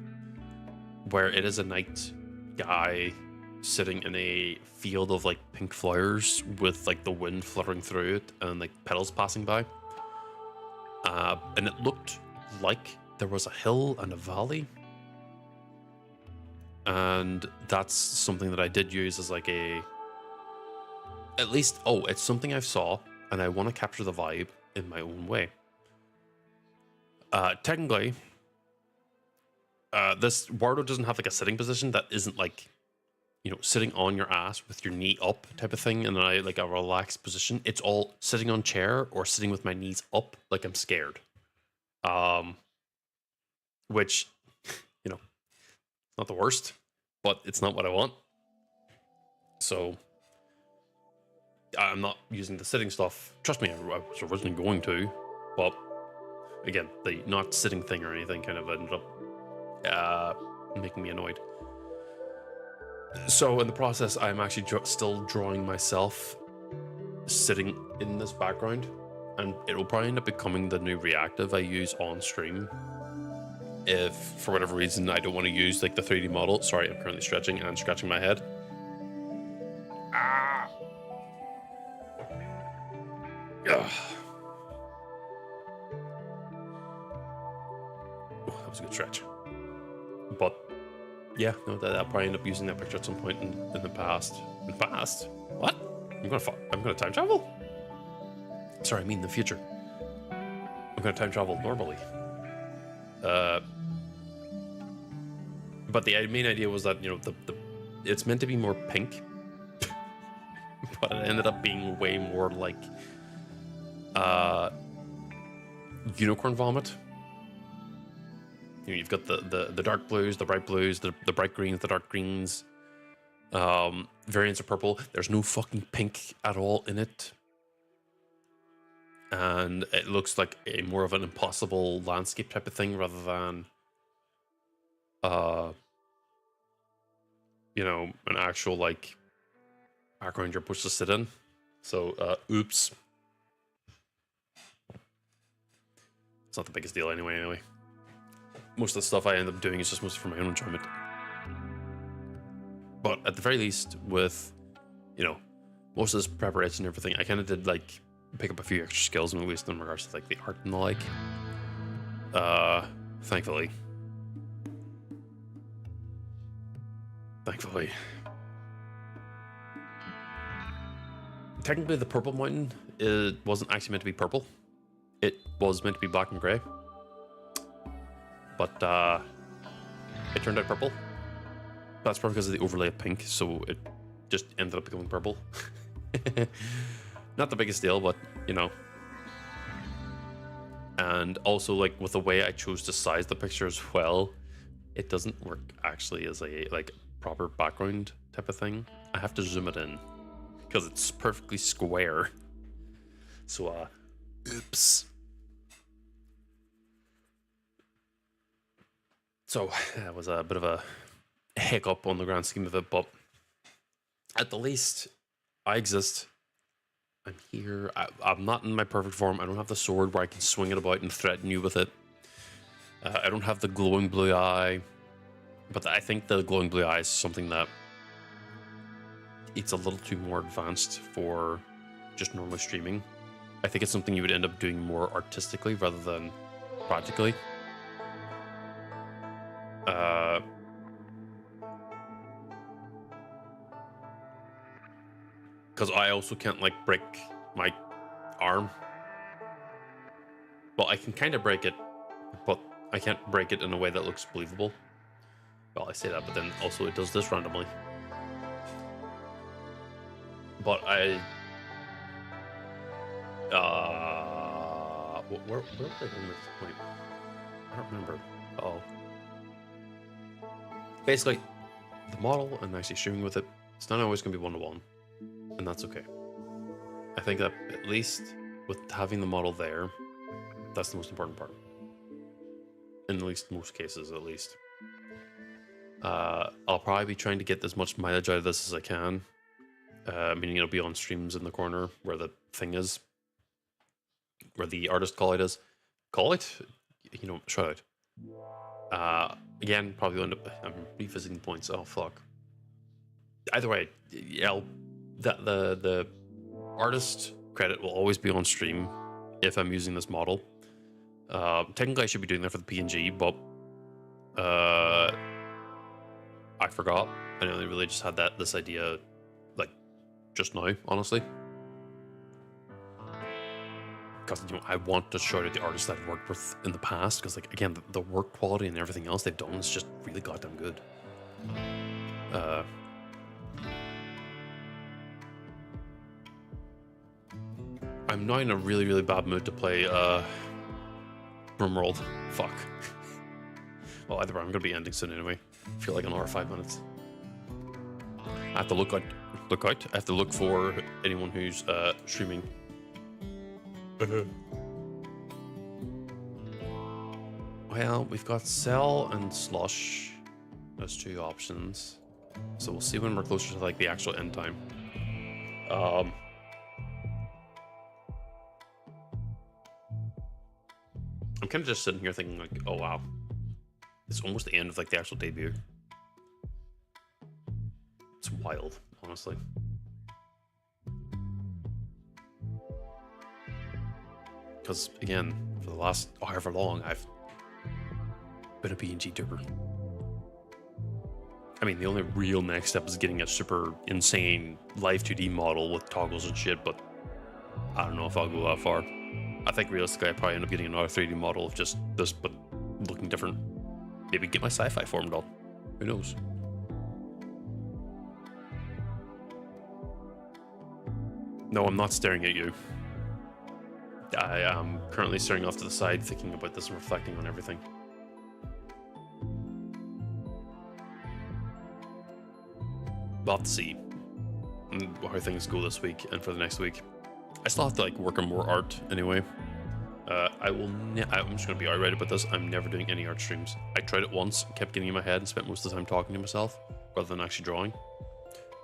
where it is a night guy sitting in a field of like pink flowers with like the wind fluttering through it and like petals passing by. And it looked like there was a hill and a valley. And that's something that I did use as like it's something I saw and I want to capture the vibe in my own way. Technically, this Wardo doesn't have like a sitting position that isn't like, you know, sitting on your ass with your knee up type of thing, and then I like a relaxed position. It's all sitting on chair or sitting with my knees up like I'm scared. Which, you know, not the worst, but it's not what I want. So I'm not using the sitting stuff. Trust me, I was originally going to, but again, the not sitting thing or anything kind of ended up making me annoyed. So in the process, I'm actually still drawing myself sitting in this background, and it will probably end up becoming the new reactive I use on stream. If for whatever reason I don't want to use like the 3D model. Sorry, I'm currently stretching and scratching my head. Ah. Ugh. Oh, that was a good stretch. But yeah, no, I'll probably end up using that picture at some point in the past. In the past? What? I'm gonna time travel? Sorry, I mean the future. I'm gonna time travel normally. But the main idea was that, you know, it's meant to be more pink, but it ended up being way more like unicorn vomit. You know, you've got the dark blues, the bright blues, the bright greens, the dark greens, variants of purple. There's no fucking pink at all in it. And it looks like a more of an impossible landscape type of thing rather than you know, an actual like background you're supposed to sit in. So oops. It's not the biggest deal anyway. Most of the stuff I end up doing is just mostly for my own enjoyment. But at the very least, with, you know, most of this preparation and everything, I kind of did like pick up a few extra skills, at least in regards to like the art and the like. Thankfully. technically the purple mountain wasn't actually meant to be purple. It was meant to be black and gray. But it turned out purple. That's probably because of the overlay of pink, so it just ended up becoming purple. Not the biggest deal, but you know. And also, like, with the way I chose to size the picture as well, it doesn't work actually as a like proper background type of thing. I have to zoom it in because it's perfectly square. So oops. So that was a bit of a hiccup on the grand scheme of it, but at the least I exist. I'm here. I'm not in my perfect form. I don't have the sword where I can swing it about and threaten you with it. I don't have the glowing blue eye, but I think the glowing blue eye is something that it's a little too more advanced for just normal streaming. I think it's something you would end up doing more artistically rather than practically. Because I also can't like break my arm. Well, I can kind of break it, but I can't break it in a way that looks believable. Well, I say that, but then also it does this randomly. But where was I going at this point? I don't remember. Oh. Basically, the model and actually streaming with it, it's not always going to be one-to-one. And that's okay. I think that at least with having the model there, that's the most important part. In at least most cases, at least. I'll probably be trying to get as much mileage out of this as I can. Meaning it'll be on streams in the corner where the thing is. Where the artist call it is. Call it? You know, shout out. Again, probably end up... I'm revisiting the points. Oh, fuck. Either way, yeah, the artist credit will always be on stream if I'm using this model. Technically, I should be doing that for the PNG, but I forgot. I only really just had this idea like just now, honestly. Because you know, I want to show to the artists that I've worked with in the past, because like again, the work quality and everything else they've done is just really goddamn good. I'm now in a really, really bad mood to play RimWorld. Fuck. Well, either way, I'm gonna be ending soon anyway. I feel like an hour, 5 minutes. I have to look out. I have to look for anyone who's streaming. Well, we've got Cell and Slush as two options. So we'll see when we're closer to like the actual end time. I'm kind of just sitting here thinking like, oh wow, it's almost the end of like the actual debut. It's wild, honestly. Because again, for the last however long, I've been a PNG tuber. I mean, the only real next step is getting a super insane live 2D model with toggles and shit, but I don't know if I'll go that far. I think realistically, I probably end up getting another 3D model of just this, but looking different. Maybe get my sci-fi form done. Who knows? No, I'm not staring at you. I am currently staring off to the side, thinking about this and reflecting on everything. We'll have to see how things go this week and for the next week. I still have to like work on more art anyway. I'm just gonna be outright about this. I'm never doing any art streams. I tried it once, kept getting in my head, and spent most of the time talking to myself rather than actually drawing.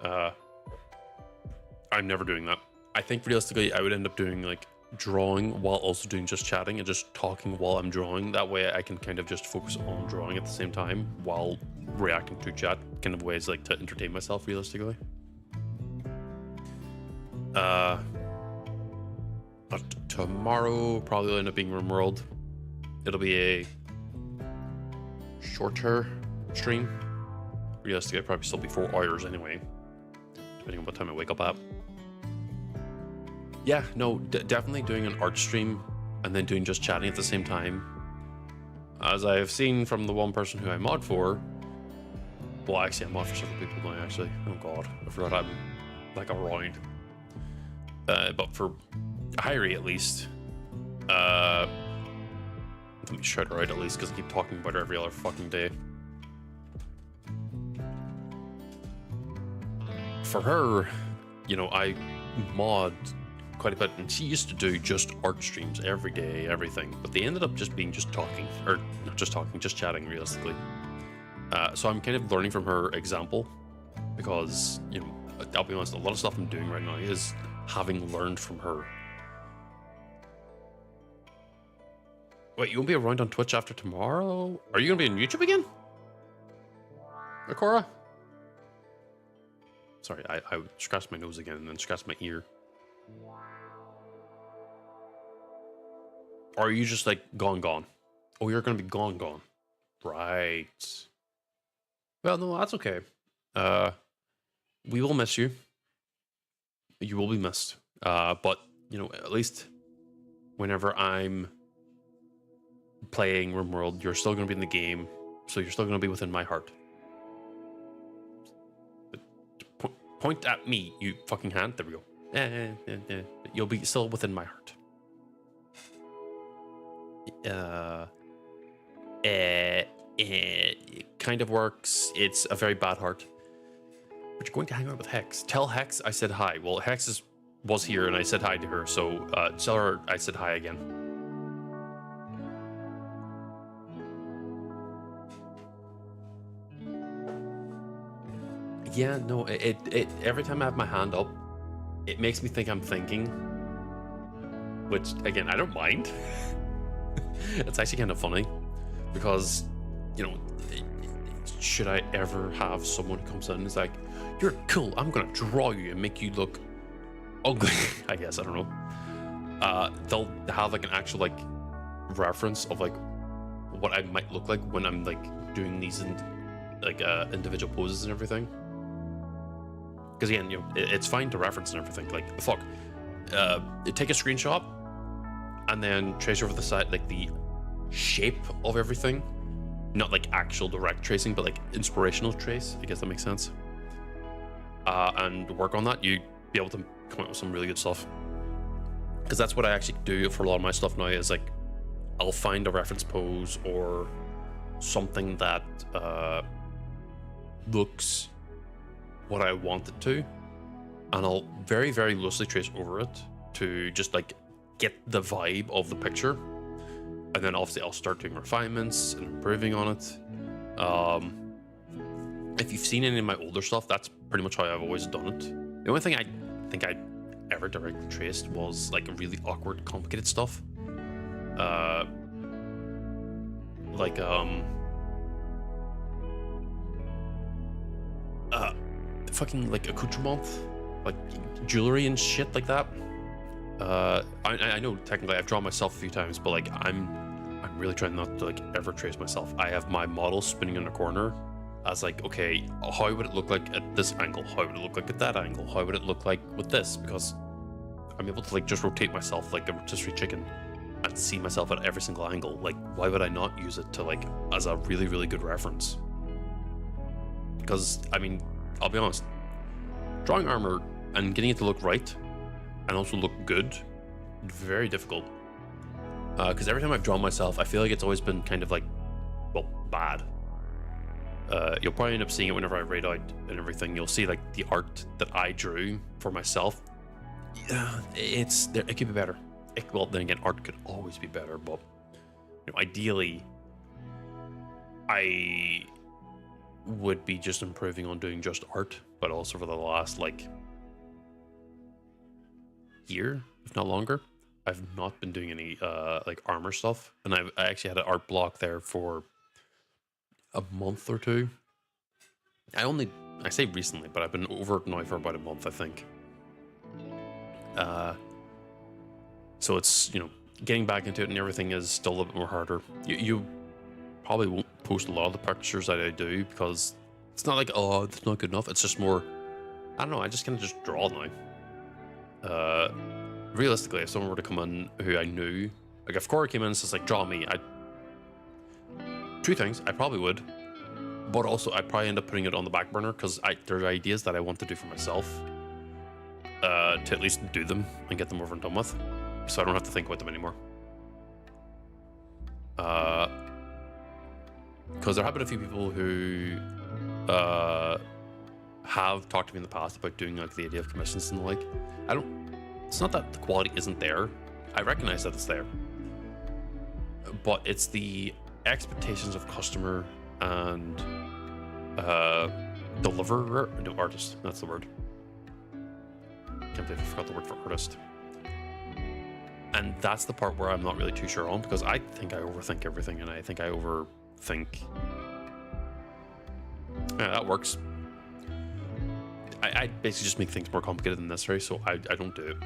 I'm never doing that. I think realistically, I would end up doing like drawing while also doing just chatting and just talking while I'm drawing. That way, I can kind of just focus on drawing at the same time while reacting to chat, kind of ways like to entertain myself realistically. But tomorrow probably will end up being RimWorld. It'll be a shorter stream. Realistically, I'll probably still be 4 hours anyway, depending on what time I wake up at. Yeah, no, definitely doing an art stream and then doing just chatting at the same time. As I have seen from the one person who I mod for, well, actually, I mod for several people now, actually. Oh god, I forgot I'm like around. But for Hyrie, at least, let me shout her out at least, because I keep talking about her every other fucking day. For her, you know, I mod quite a bit, and she used to do just art streams every day, everything, but they ended up just being just talking, or not just talking, just chatting, realistically. So I'm kind of learning from her example, because, you know, I'll be honest, a lot of stuff I'm doing right now is having learned from her. Wait, you won't be around on Twitch after tomorrow? Are you going to be on YouTube again? Akora? Sorry, I scratched my nose again and then scratched my ear. Or are you just like gone? Oh, you're going to be gone. Right. Well, no, that's okay. We will miss you. You will be missed. But, you know, at least whenever I'm playing RimWorld, you're still going to be in the game, so you're still going to be within my heart. Point at me, you fucking hand. There we go. You'll be still within my heart. It kind of works. It's a very bad heart. But you're going to hang out with Hex. Tell Hex I said hi. Well, Hex was here and I said hi to her, so tell her I said hi again. Yeah, no, it every time I have my hand up, it makes me think I'm thinking, which again, I don't mind. It's actually kind of funny because, you know, should I ever have someone who comes in and is like, you're cool, I'm gonna draw you and make you look ugly, I guess, I don't know. They'll have like an actual like reference of like what I might look like when I'm like doing these individual poses and everything. Because again, you know, it's fine to reference and everything. Like, fuck, take a screenshot and then trace over the side, like the shape of everything, not like actual direct tracing, but like inspirational trace. I guess that makes sense. And work on that. You'd be able to come up with some really good stuff. Because that's what I actually do for a lot of my stuff now. Is like, I'll find a reference pose or something that looks what I want it to, and I'll very, very loosely trace over it to just like get the vibe of the picture, and then obviously I'll start doing refinements and improving on it. If you've seen any of my older stuff, that's pretty much how I've always done it. The only thing I think I ever directly traced was like really awkward, complicated stuff. Fucking like accoutrement, like jewelry and shit like that. I know technically I've drawn myself a few times, but like I'm really trying not to like ever trace myself. I have my model spinning in a corner as like, okay, how would it look like at this angle? How would it look like at that angle? How would it look like with this? Because I'm able to like just rotate myself like a rotisserie chicken and see myself at every single angle. Like, why would I not use it to like as a really, really good reference? Because I mean, I'll be honest, drawing armor and getting it to look right and also look good, very difficult. Because every time I've drawn myself, I feel like it's always been kind of like, well, bad. You'll probably end up seeing it whenever I raid out and everything. You'll see like the art that I drew for myself. It could be better. Well, then again, art could always be better, but you know, ideally, I would be just improving on doing just art, but also for the last like year, if not longer, I've not been doing any like armor stuff, and I actually had an art block there for a month or two. I say recently, but I've been over it now for about a month, I think. So it's, you know, getting back into it and everything is still a little bit more harder. You probably won't post a lot of the pictures that I do because it's not like, oh, it's not good enough. It's just more, I don't know, I just kind of just draw now. realistically, if someone were to come in who I knew, like if Corey came in and says like, draw me, two things, I probably would, but also I'd probably end up putting it on the back burner because there's ideas that I want to do for myself, to at least do them and get them over and done with, so I don't have to think about them anymore. Because there have been a few people who have talked to me in the past about doing like the idea of commissions and the like. It's not that the quality isn't there. I recognize that it's there, but it's the expectations of customer and deliverer, no, artist, that's the word. Can't believe I forgot the word for artist. And that's the part where I'm not really too sure on, because I think I overthink everything, and I think I overthink. Yeah, that works. I basically just make things more complicated than necessary, so I don't do it.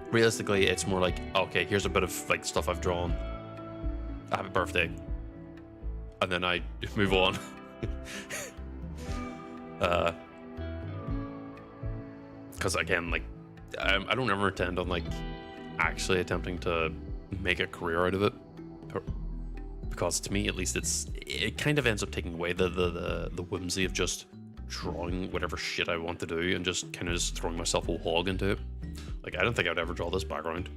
Realistically, it's more like, okay, here's a bit of like stuff I've drawn. Happy birthday. And then I move on. Because again, like, I don't ever intend on like actually attempting to make a career out of it, because to me at least it kind of ends up taking away the whimsy of just drawing whatever shit I want to do and just kind of just throwing myself whole hog into it. Like, I don't think I'd ever draw this background.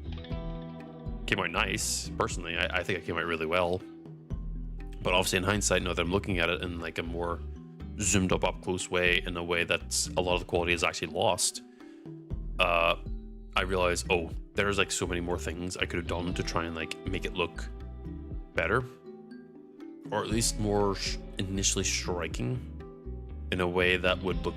Came out nice, personally. I think it came out really well, but obviously in hindsight, now that I'm looking at it in like a more zoomed up close way, in a way that a lot of the quality is actually lost, I realize, oh, there's like so many more things I could have done to try and like make it look better, or at least more initially striking in a way that would look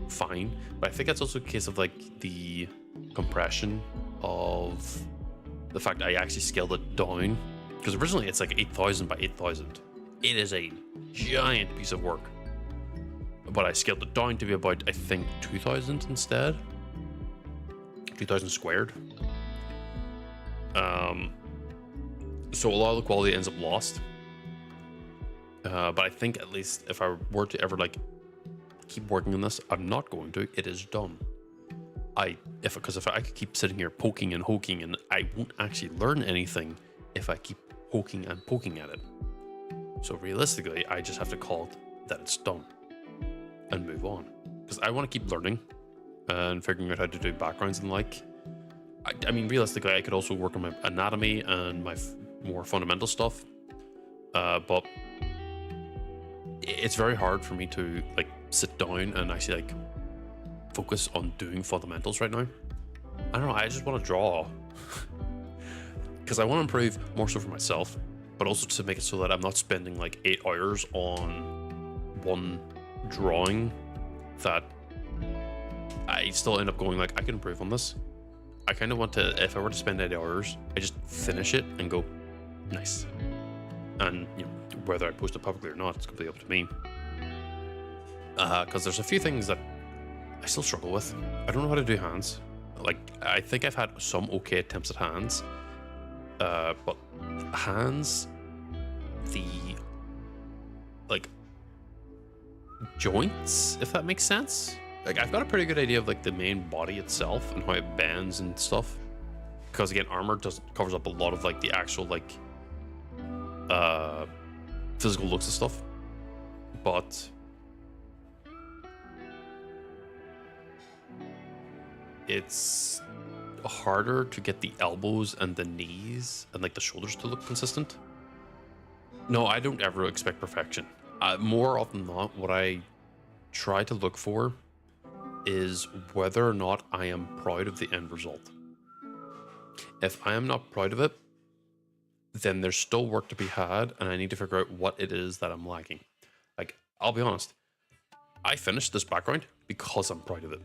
fine. But I think that's also a case of like the compression of the fact I actually scaled it down, because originally it's like 8,000 by 8,000. It is a giant piece of work, but I scaled it down to be about, I think, 2,000 instead. 2,000 squared. So a lot of the quality ends up lost. But I think at least if I were to ever like keep working on this, I'm not going to. It is done. Because if I could keep sitting here poking and hoking, and I won't actually learn anything if I keep poking and poking at it. So realistically, I just have to call it that it's done and move on, because I want to keep learning and figuring out how to do backgrounds and like. I mean, realistically, I could also work on my anatomy and my more fundamental stuff, but it's very hard for me to like sit down and actually like focus on doing fundamentals right now. I don't know, I just want to draw because I want to improve more so for myself, but also to make it so that I'm not spending like 8 hours on one drawing that I still end up going like, I can improve on this. I kind of want to, if I were to spend 8 hours, I just finish it and go, nice. And you know, whether I post it publicly or not, it's completely up to me. Because there's a few things that I still struggle with. I don't know how to do hands. Like, I think I've had some okay attempts at hands, but hands, the like joints, if that makes sense. Like, I've got a pretty good idea of like the main body itself and how it bends and stuff, because again, armor covers up a lot of like the actual like physical looks of stuff, but it's harder to get the elbows and the knees and like the shoulders to look consistent. No, I don't ever expect perfection. More often than not, what I try to look for is whether or not I am proud of the end result. If I am not proud of it, then there's still work to be had, and I need to figure out what it is that I'm lacking. Like, I'll be honest, I finished this background because I'm proud of it.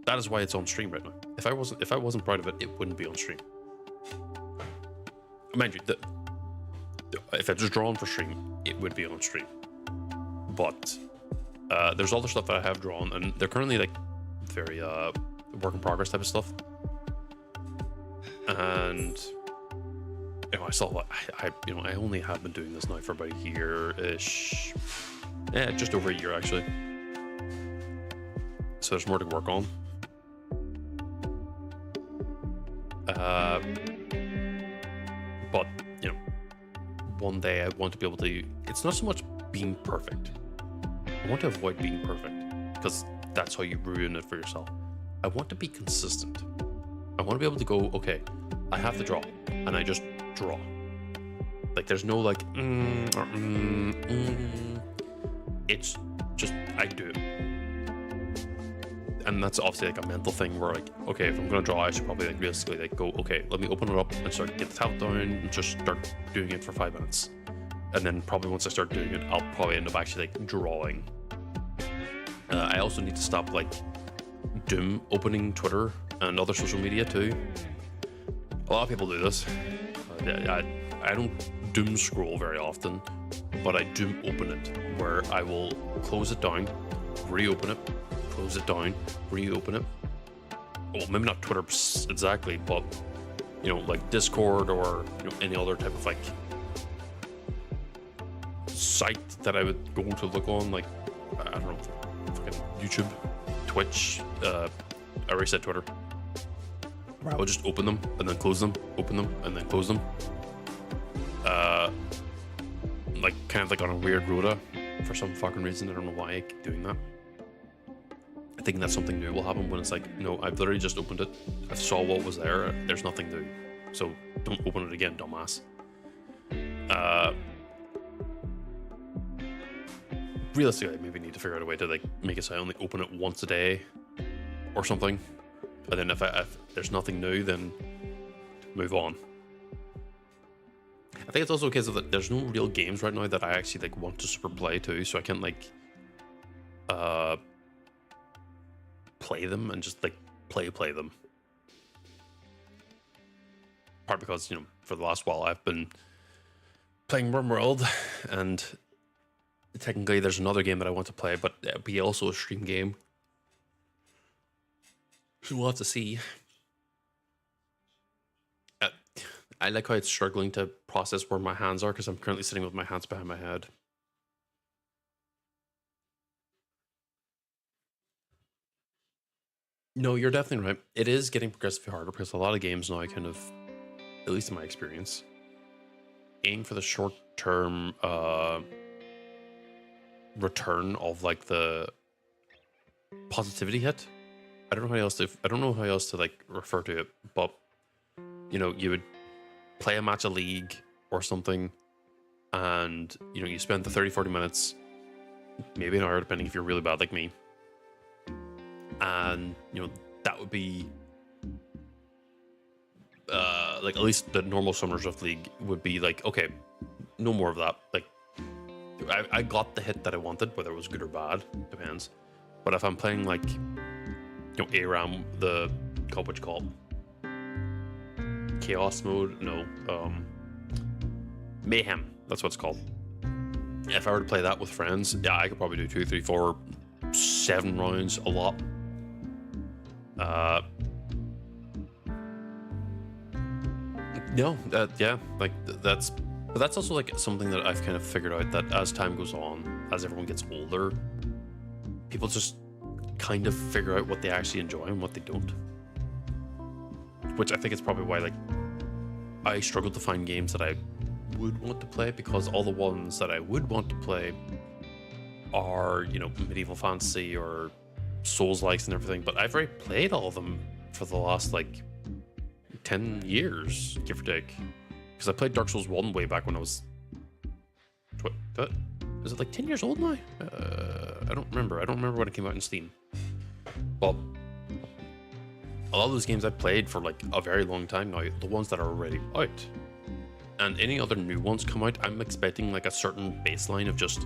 That is why it's on stream right now. If I wasn't proud of it, it wouldn't be on stream. Mind you, if I just drawn for stream, it would be on stream. But there's other stuff that I have drawn, and they're currently like very work in progress type of stuff. And you know, I saw I only have been doing this now for about a year-ish. Yeah, just over a year actually. So there's more to work on. But you know, one day I want to be able to. It's not so much being perfect. I want to avoid being perfect because that's how you ruin it for yourself. I want to be consistent. I want to be able to go, okay, I have to draw, and I just draw. Like there's no like, It's just I do it. And that's obviously like a mental thing where like, okay, if I'm gonna draw, I should probably like realistically like go, okay, let me open it up and start get the tab down and just start doing it for 5 minutes. And then probably once I start doing it, I'll probably end up actually like drawing. I also need to stop like doom opening Twitter and other social media too. A lot of people do this. I don't doom scroll very often, but I doom open it, where I will close it down, reopen it, close it down, reopen it. Well, maybe not Twitter exactly, but you know, like Discord or you know, any other type of like site that I would go to look on, like I don't know, fucking YouTube, Twitch. I already said Twitter. I will just open them and then close them, open them and then close them. Like kind of like on a weird rota for some fucking reason. I don't know why I keep doing that. I think that's something new will happen when it's like, no, I've literally just opened it. I saw what was there. There's nothing new. So don't open it again, dumbass. Realistically, I maybe need to figure out a way to like make it so I only open it once a day or something. And then if there's nothing new, then move on. I think it's also a case of that there's no real games right now that I actually like want to super play too, so I can like play them and just like play them. Part because, you know, for the last while I've been playing RimWorld, and technically there's another game that I want to play, but it'll be also a stream game. So we'll have to see. I like how it's struggling to process where my hands are because I'm currently sitting with my hands behind my head. No, you're definitely right. It is getting progressively harder because a lot of games now kind of, at least in my experience, aim for the short-term return of like the positivity hit. I don't know how else to like refer to it, but you know, you would play a match of League or something, and you know, you spend the 30-40 minutes, maybe an hour depending if you're really bad like me, and you know, that would be like at least the normal summers of League would be like, okay, no more of that. Like I got the hit that I wanted, whether it was good or bad, depends. But if I'm playing like, you know, ARAM, the what you call it? Chaos mode, no, Mayhem, that's what it's called. If I were to play that with friends, yeah, I could probably do 2, 3, 4, 7 rounds a lot. No, yeah, like that's, but that's also like something that I've kind of figured out, that as time goes on, as everyone gets older, people just kind of figure out what they actually enjoy and what they don't. Which I think is probably why like I struggle to find games that I would want to play, because all the ones that I would want to play are, you know, medieval fantasy or Souls-likes and everything, but I've already played all of them for the last like 10 years, give or take. Because I played Dark Souls 1 way back when I was... What? Is it like 10 years old now? I don't remember. I don't remember when it came out in Steam. Well, a lot of those games I've played for like a very long time now, the ones that are already out. And any other new ones come out, I'm expecting like a certain baseline of just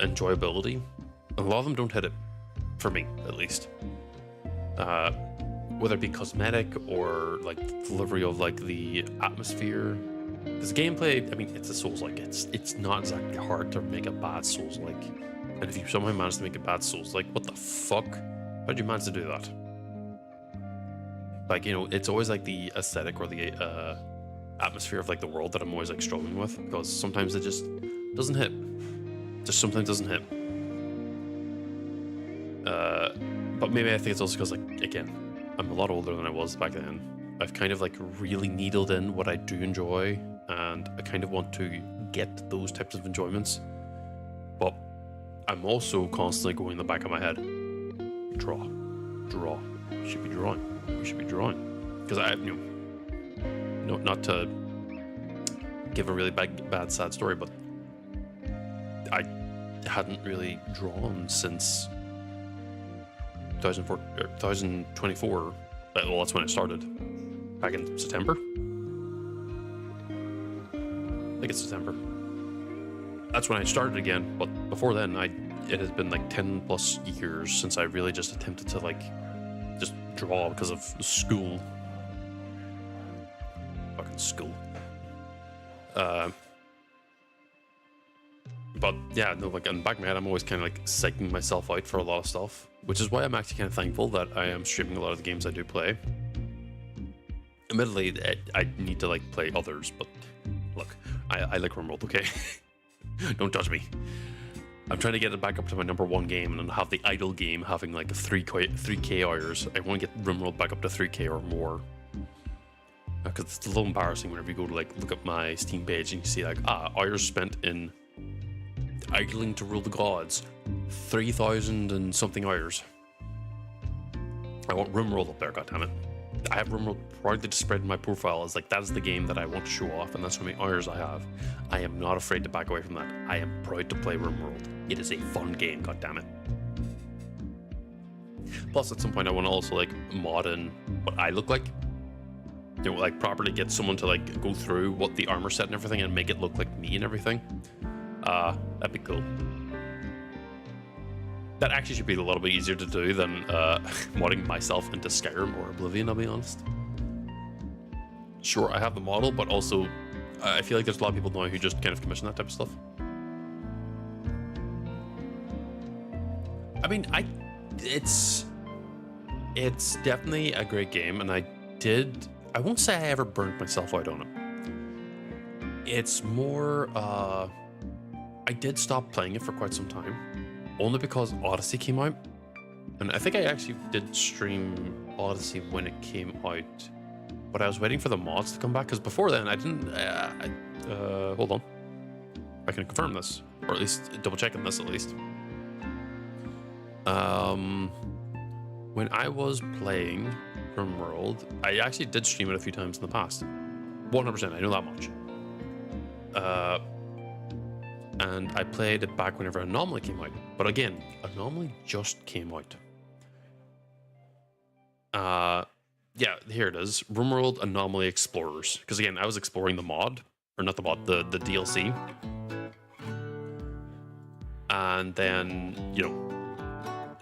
enjoyability. A lot of them don't hit it, for me at least. Whether it be cosmetic or like delivery of like the atmosphere. Because gameplay, I mean, it's a Souls-like. It's not exactly hard to make a bad Souls-like. And if you somehow manage to make a bad Souls-like, what the fuck? How'd you manage to do that? Like, you know, it's always like the aesthetic or the atmosphere of like the world that I'm always like struggling with, because sometimes it just doesn't hit. Just sometimes doesn't hit. But maybe I think it's also because, like, again, I'm a lot older than I was back then. I've kind of like really needled in what I do enjoy, and I kind of want to get those types of enjoyments. But I'm also constantly going in the back of my head, draw. You should be drawing. You should be drawing. Because not to give a really bad sad story, but I hadn't really drawn since 2024. Well, that's when it started. Back in September. I think it's September. That's when I started again. But before then, it has been like 10 plus years since I really just attempted to like just draw because of school. Fucking school. But yeah, no, like in the back of my head, I'm always kind of like psyching myself out for a lot of stuff, which is why I'm actually kind of thankful that I am streaming a lot of the games I do play. Admittedly, I need to like play others, but look, I like RimWorld, okay? Don't judge me. I'm trying to get it back up to my #1 game and have the idle game having like 3k hours. I want to get RimWorld back up to 3k or more. Because it's a little embarrassing whenever you go to like look at my Steam page and you see like, hours spent in idling to rule the gods, 3,000 and something hours. I want RimWorld up there, goddammit. I have RimWorld proudly displayed in my profile as like, that is the game that I want to show off, and that's how many hours I have. I am not afraid to back away from that. I am proud to play RimWorld. It is a fun game, goddammit. Plus, at some point, I want to also like mod in what I look like. You know, like properly get someone to like go through what the armor set and everything and make it look like me and everything. That'd be cool. That actually should be a little bit easier to do than modding myself into Skyrim or Oblivion, I'll be honest. Sure, I have the model, but also I feel like there's a lot of people now who just kind of commission that type of stuff. I mean, it's definitely a great game, and I won't say I ever burnt myself out on it. It's more, I did stop playing it for quite some time, only because Odyssey came out. And I think I actually did stream Odyssey when it came out, but I was waiting for the mods to come back, because before then I didn't, hold on. I can confirm this, or at least double check on this at least. When I was playing RimWorld, I actually did stream it a few times in the past. 100%, I know that much. And I played it back whenever Anomaly came out. But again, Anomaly just came out. Yeah, here it is. RimWorld Anomaly Explorers. Because again, I was exploring the mod, or not the mod, the DLC. And then, you know,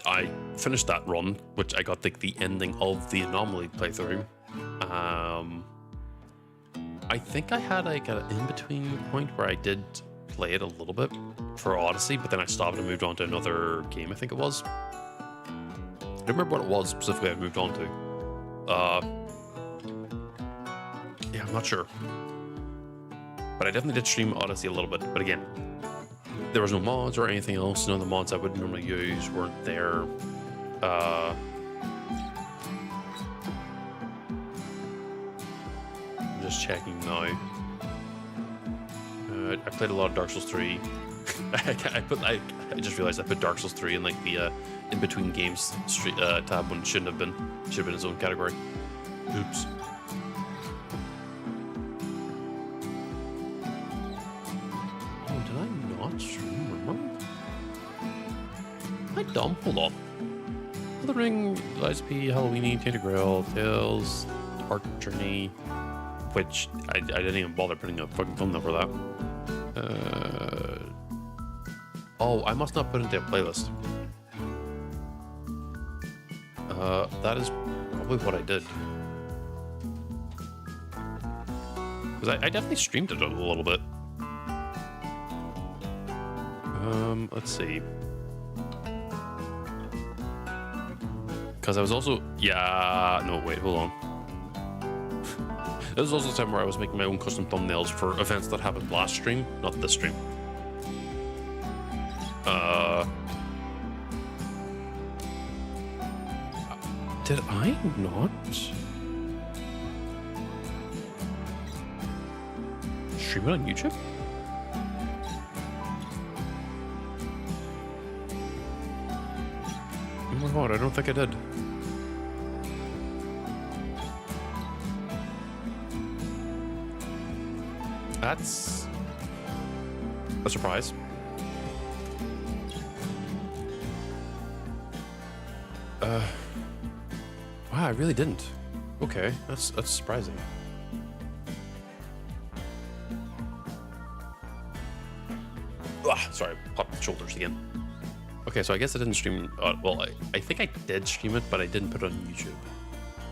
I finished that run, which I got like the ending of the Anomaly playthrough. I think I had like an in-between point where I did play it a little bit for Odyssey, but then I stopped and moved on to another game, I think it was. I don't remember what it was specifically I moved on to. Yeah, I'm not sure. But I definitely did stream Odyssey a little bit, but again, there was no mods or anything else. None of the mods I would normally use weren't there. I'm just checking now. I played a lot of Dark Souls 3. I just realized I put Dark Souls 3 in like the in between games tab when it shouldn't have been. Should have been its own category. Oops. Oh, did I not stream RimWorld? Am I dumb? Hold on. The Ring, ISP, Halloweeny, Tainted Grail, Tales, Art Journey, which I didn't even bother putting a fucking thumbnail for that. Oh, I must not put it into a playlist. That is probably what I did. Because I definitely streamed it a little bit. Let's see. Because I was also... Yeah... No, wait, hold on. This was also the time where I was making my own custom thumbnails for events that happened last stream, not this stream. Did I not stream it on YouTube? Oh my god, I don't think I did. That's a surprise. Wow, I really didn't. Okay, that's surprising. Sorry, popped the shoulders again. Okay, so I guess I didn't stream. Well, I think I did stream it, but I didn't put it on YouTube.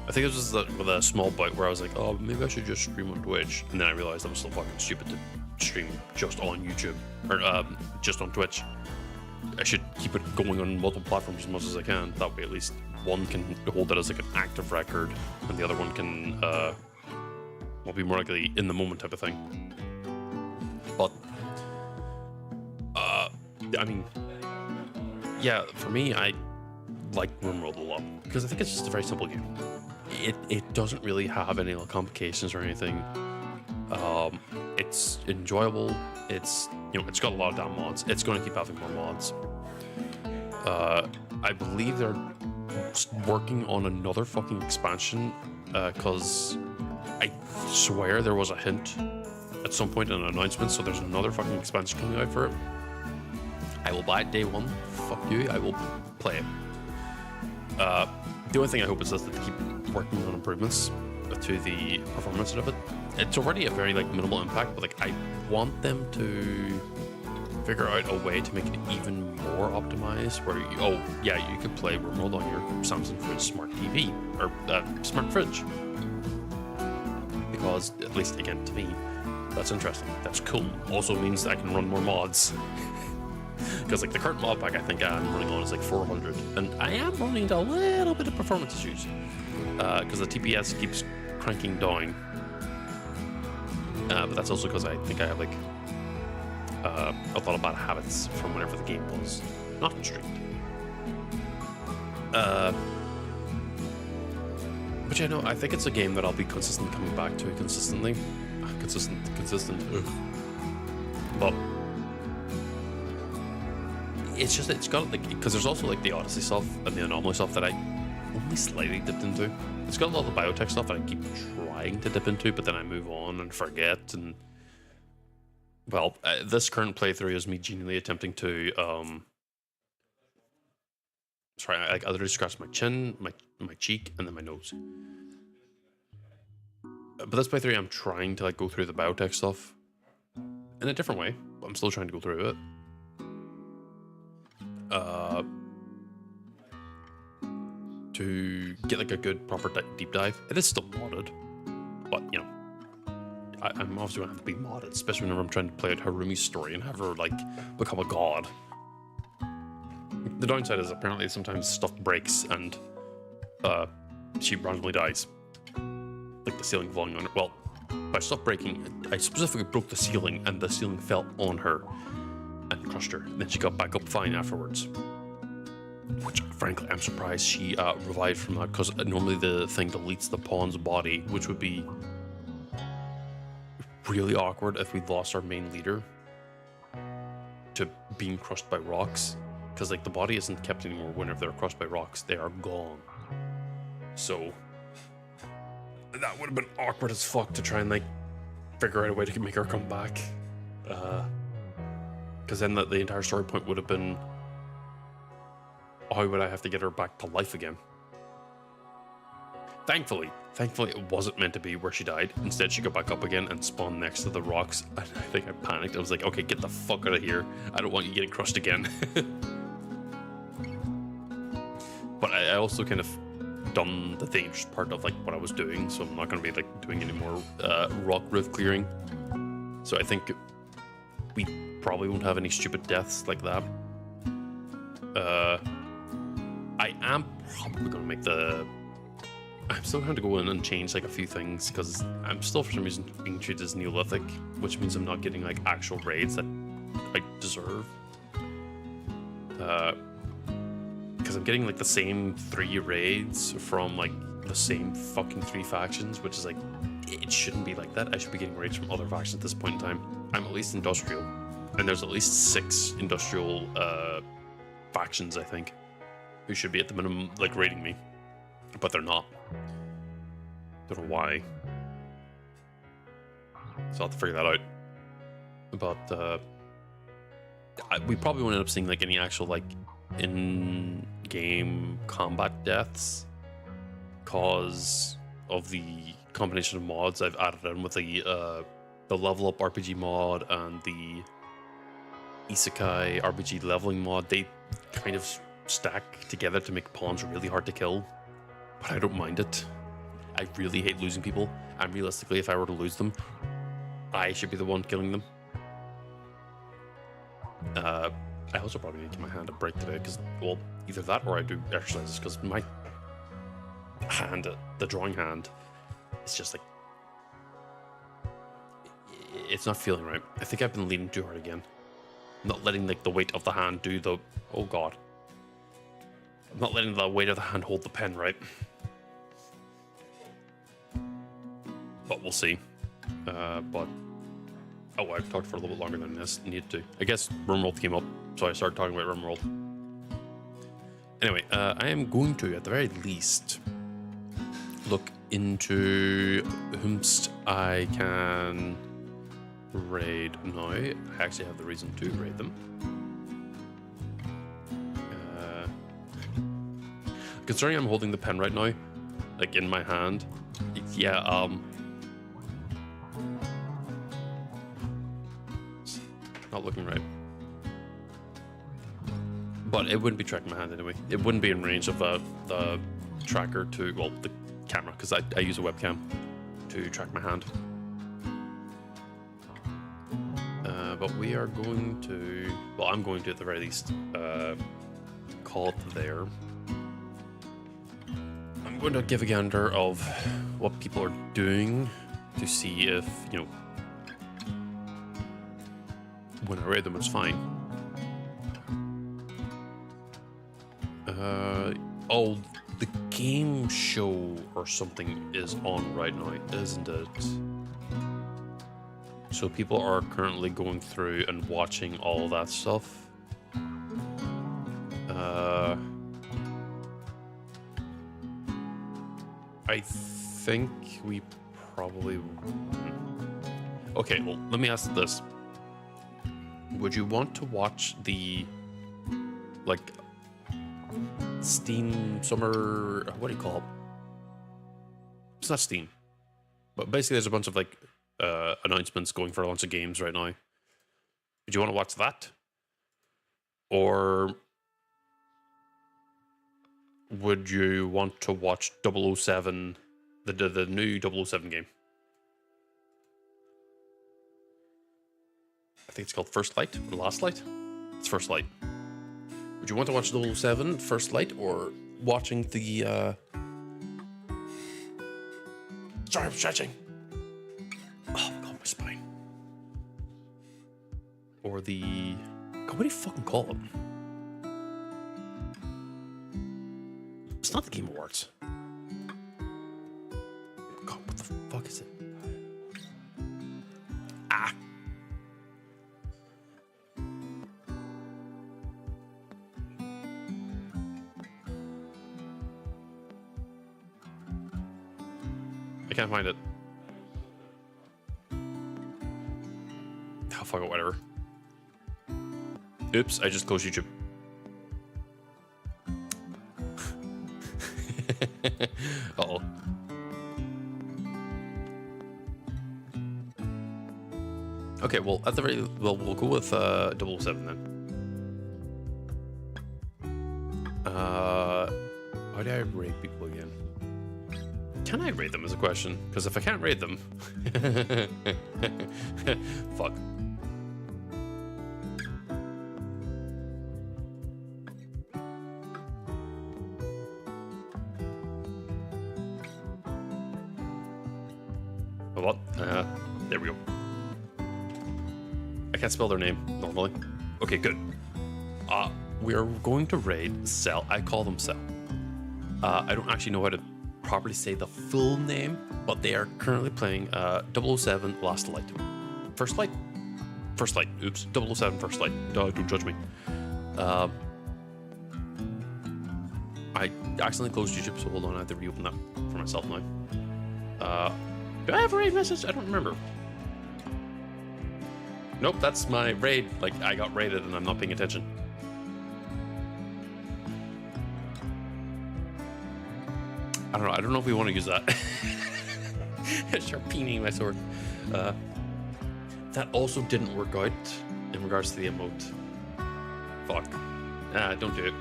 I think it was just with a small bite where I was like, oh, maybe I should just stream on Twitch, and then I realized I was still fucking stupid to stream just on YouTube or just on Twitch. I should keep it going on multiple platforms as much as I can. That way, at least one can hold it as like an active record, and the other one can, well, be more likely in the moment type of thing. But, I mean, yeah, for me, I like RimWorld a lot because I think it's just a very simple game. It doesn't really have any complications or anything. It's enjoyable. It's it's got a lot of damn mods. It's going to keep having more mods. I believe they're working on another fucking expansion because I swear there was a hint at some point in an announcement. So there's another fucking expansion coming out for it. I will buy it day one. Fuck you. I will play it. The only thing I hope is that they keep working on improvements to the performance of it. It's already a very minimal impact, but I want them to figure out a way to make it even more optimized. Where you could play RimWorld on your Samsung Fridge Smart TV or Smart Fridge, because at least again to me, that's interesting. That's cool. Also means that I can run more mods. Because the current mod pack I think I'm running on is 400, and I am running into a little bit of performance issues because the TPS keeps cranking down. But that's also because I think I have a lot of bad habits from whenever the game was not streamed. But yeah, no, I think it's a game that I'll be consistently coming back to consistently. Consistent. Ugh. But it's just, it's got because there's also the Odyssey stuff and the Anomaly stuff that I only slightly dipped into. It's got a lot of the biotech stuff that I keep trying to dip into, but then I move on and forget. And well, this current playthrough is me genuinely attempting to sorry, I literally scratched my chin, my cheek, and then my nose. But this playthrough, I'm trying to go through the biotech stuff in a different way. But I'm still trying to go through it. To get a good proper deep dive. It is still modded, but I'm obviously gonna have to be modded, especially whenever I'm trying to play out Harumi's story and have her become a god. The downside is apparently sometimes stuff breaks and she randomly dies, the ceiling falling on her. Well, by stuff breaking, I specifically broke the ceiling and the ceiling fell on her and crushed her. Then she got back up fine afterwards. Which, frankly, I'm surprised she revived from that, because normally the thing deletes the pawn's body, which would be really awkward if we lost our main leader to being crushed by rocks. Because, the body isn't kept anymore whenever they're crushed by rocks. They are gone. So, that would have been awkward as fuck to try and, figure out a way to make her come back. Because then the entire story point would have been, how would I have to get her back to life again? Thankfully, it wasn't meant to be where she died. Instead, she got back up again and spawned next to the rocks. And I think I panicked. I was like, okay, get the fuck out of here. I don't want you getting crushed again. But I also kind of done the dangerous part of what I was doing, so I'm not going to be doing any more rock roof clearing. So I think we probably won't have any stupid deaths like that. I am probably going to make I'm still going to go in and change a few things, because I'm still for some reason being treated as Neolithic, which means I'm not getting actual raids that I deserve. because I'm getting like the same 3 raids from like the same fucking 3 factions, which is like, it shouldn't be like that. I should be getting raids from other factions at this point in time. I'm at least industrial, and there's at least 6 industrial factions, I think, who should be at the minimum like raiding me, but they're not. Don't know why. So I'll have to figure that out. But we probably won't end up seeing like any actual like in-game combat deaths because of the combination of mods I've added in with the level up RPG mod and the Isekai RPG leveling mod. They kind of stack together to make pawns really hard to kill, but I don't mind it. I really hate losing people, and realistically, if I were to lose them, I should be the one killing them. I also probably need to give my hand a break today because, well, either that or I do exercises because my hand, the drawing hand, is just like, it's not feeling right. I think I've been leaning too hard again. I'm not letting like the weight of the hand do the, oh god. I'm not letting the weight of the hand hold the pen right. But we'll see. But oh, I've talked for a little bit longer than this needed to. I guess RimWorld came up, so I started talking about RimWorld. Anyway, I am going to, at the very least, look into whomst I can raid now. I actually have the reason to raid them. Considering I'm holding the pen right now, like in my hand, yeah, not looking right. But it wouldn't be tracking my hand anyway. It wouldn't be in range of the tracker to, well, the camera, because I use a webcam to track my hand. But we are going to, well, I'm going to at the very least call it there. I'm going to give a gander of what people are doing to see if, you know, when I raid them, it's fine. Oh, the game show or something is on right now, isn't it? So people are currently going through and watching all that stuff. I think we probably... Okay, well, let me ask this. Would you want to watch the, like, Steam Summer... What do you call it? It's not Steam. But basically there's a bunch of, like, announcements going for a bunch of games right now. Would you want to watch that? Or would you want to watch 007, the new 007 game? I think it's called First Light or Last Light. It's First Light. Would you want to watch 007 First Light or watching the sorry, I'm stretching. Oh god, my spine. Or the, god, what do you fucking call them? It's not the Game Awards. God, what the fuck is it? Ah. I can't find it. Oh, fuck it, whatever. Oops, I just closed YouTube. Uh-oh. Okay, well, at the very... Well, we'll go with 007 then. How do I rate people again? Can I rate them is a question? Because if I can't rate them... Fuck. Hold on. There we go. I can't spell their name normally. Okay, good. we are going to raid Cell. I call them Cell. I don't actually know how to properly say the full name, but they are currently playing 007 Last Light. First Light? First Light. Oops. 007 First Light. Don't judge me. I accidentally closed YouTube, so hold on. I have to reopen that for myself now. Do I have a raid message? I don't remember. Nope, that's my raid. Like, I got raided and I'm not paying attention. I don't know. I don't know if we want to use that. Sharpening my sword. That also didn't work out in regards to the emote. Fuck. Don't do it.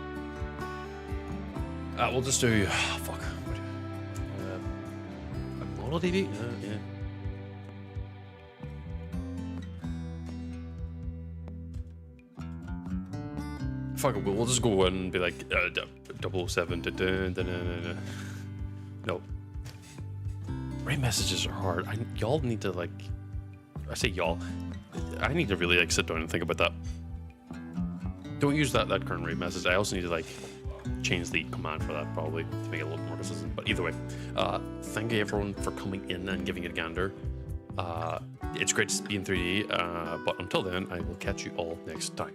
We'll just do... fuck. Model TV? Yeah. Fuck it, we'll just go and be like 007. No. Raid messages are hard. Y'all need to like... I say y'all. I need to really like sit down and think about that. Don't use that current raid message. I also need to like change the command for that probably to make it a little more consistent. But either way, thank you everyone for coming in and giving it a gander. It's great to be in 3D, but until then, I will catch you all next time.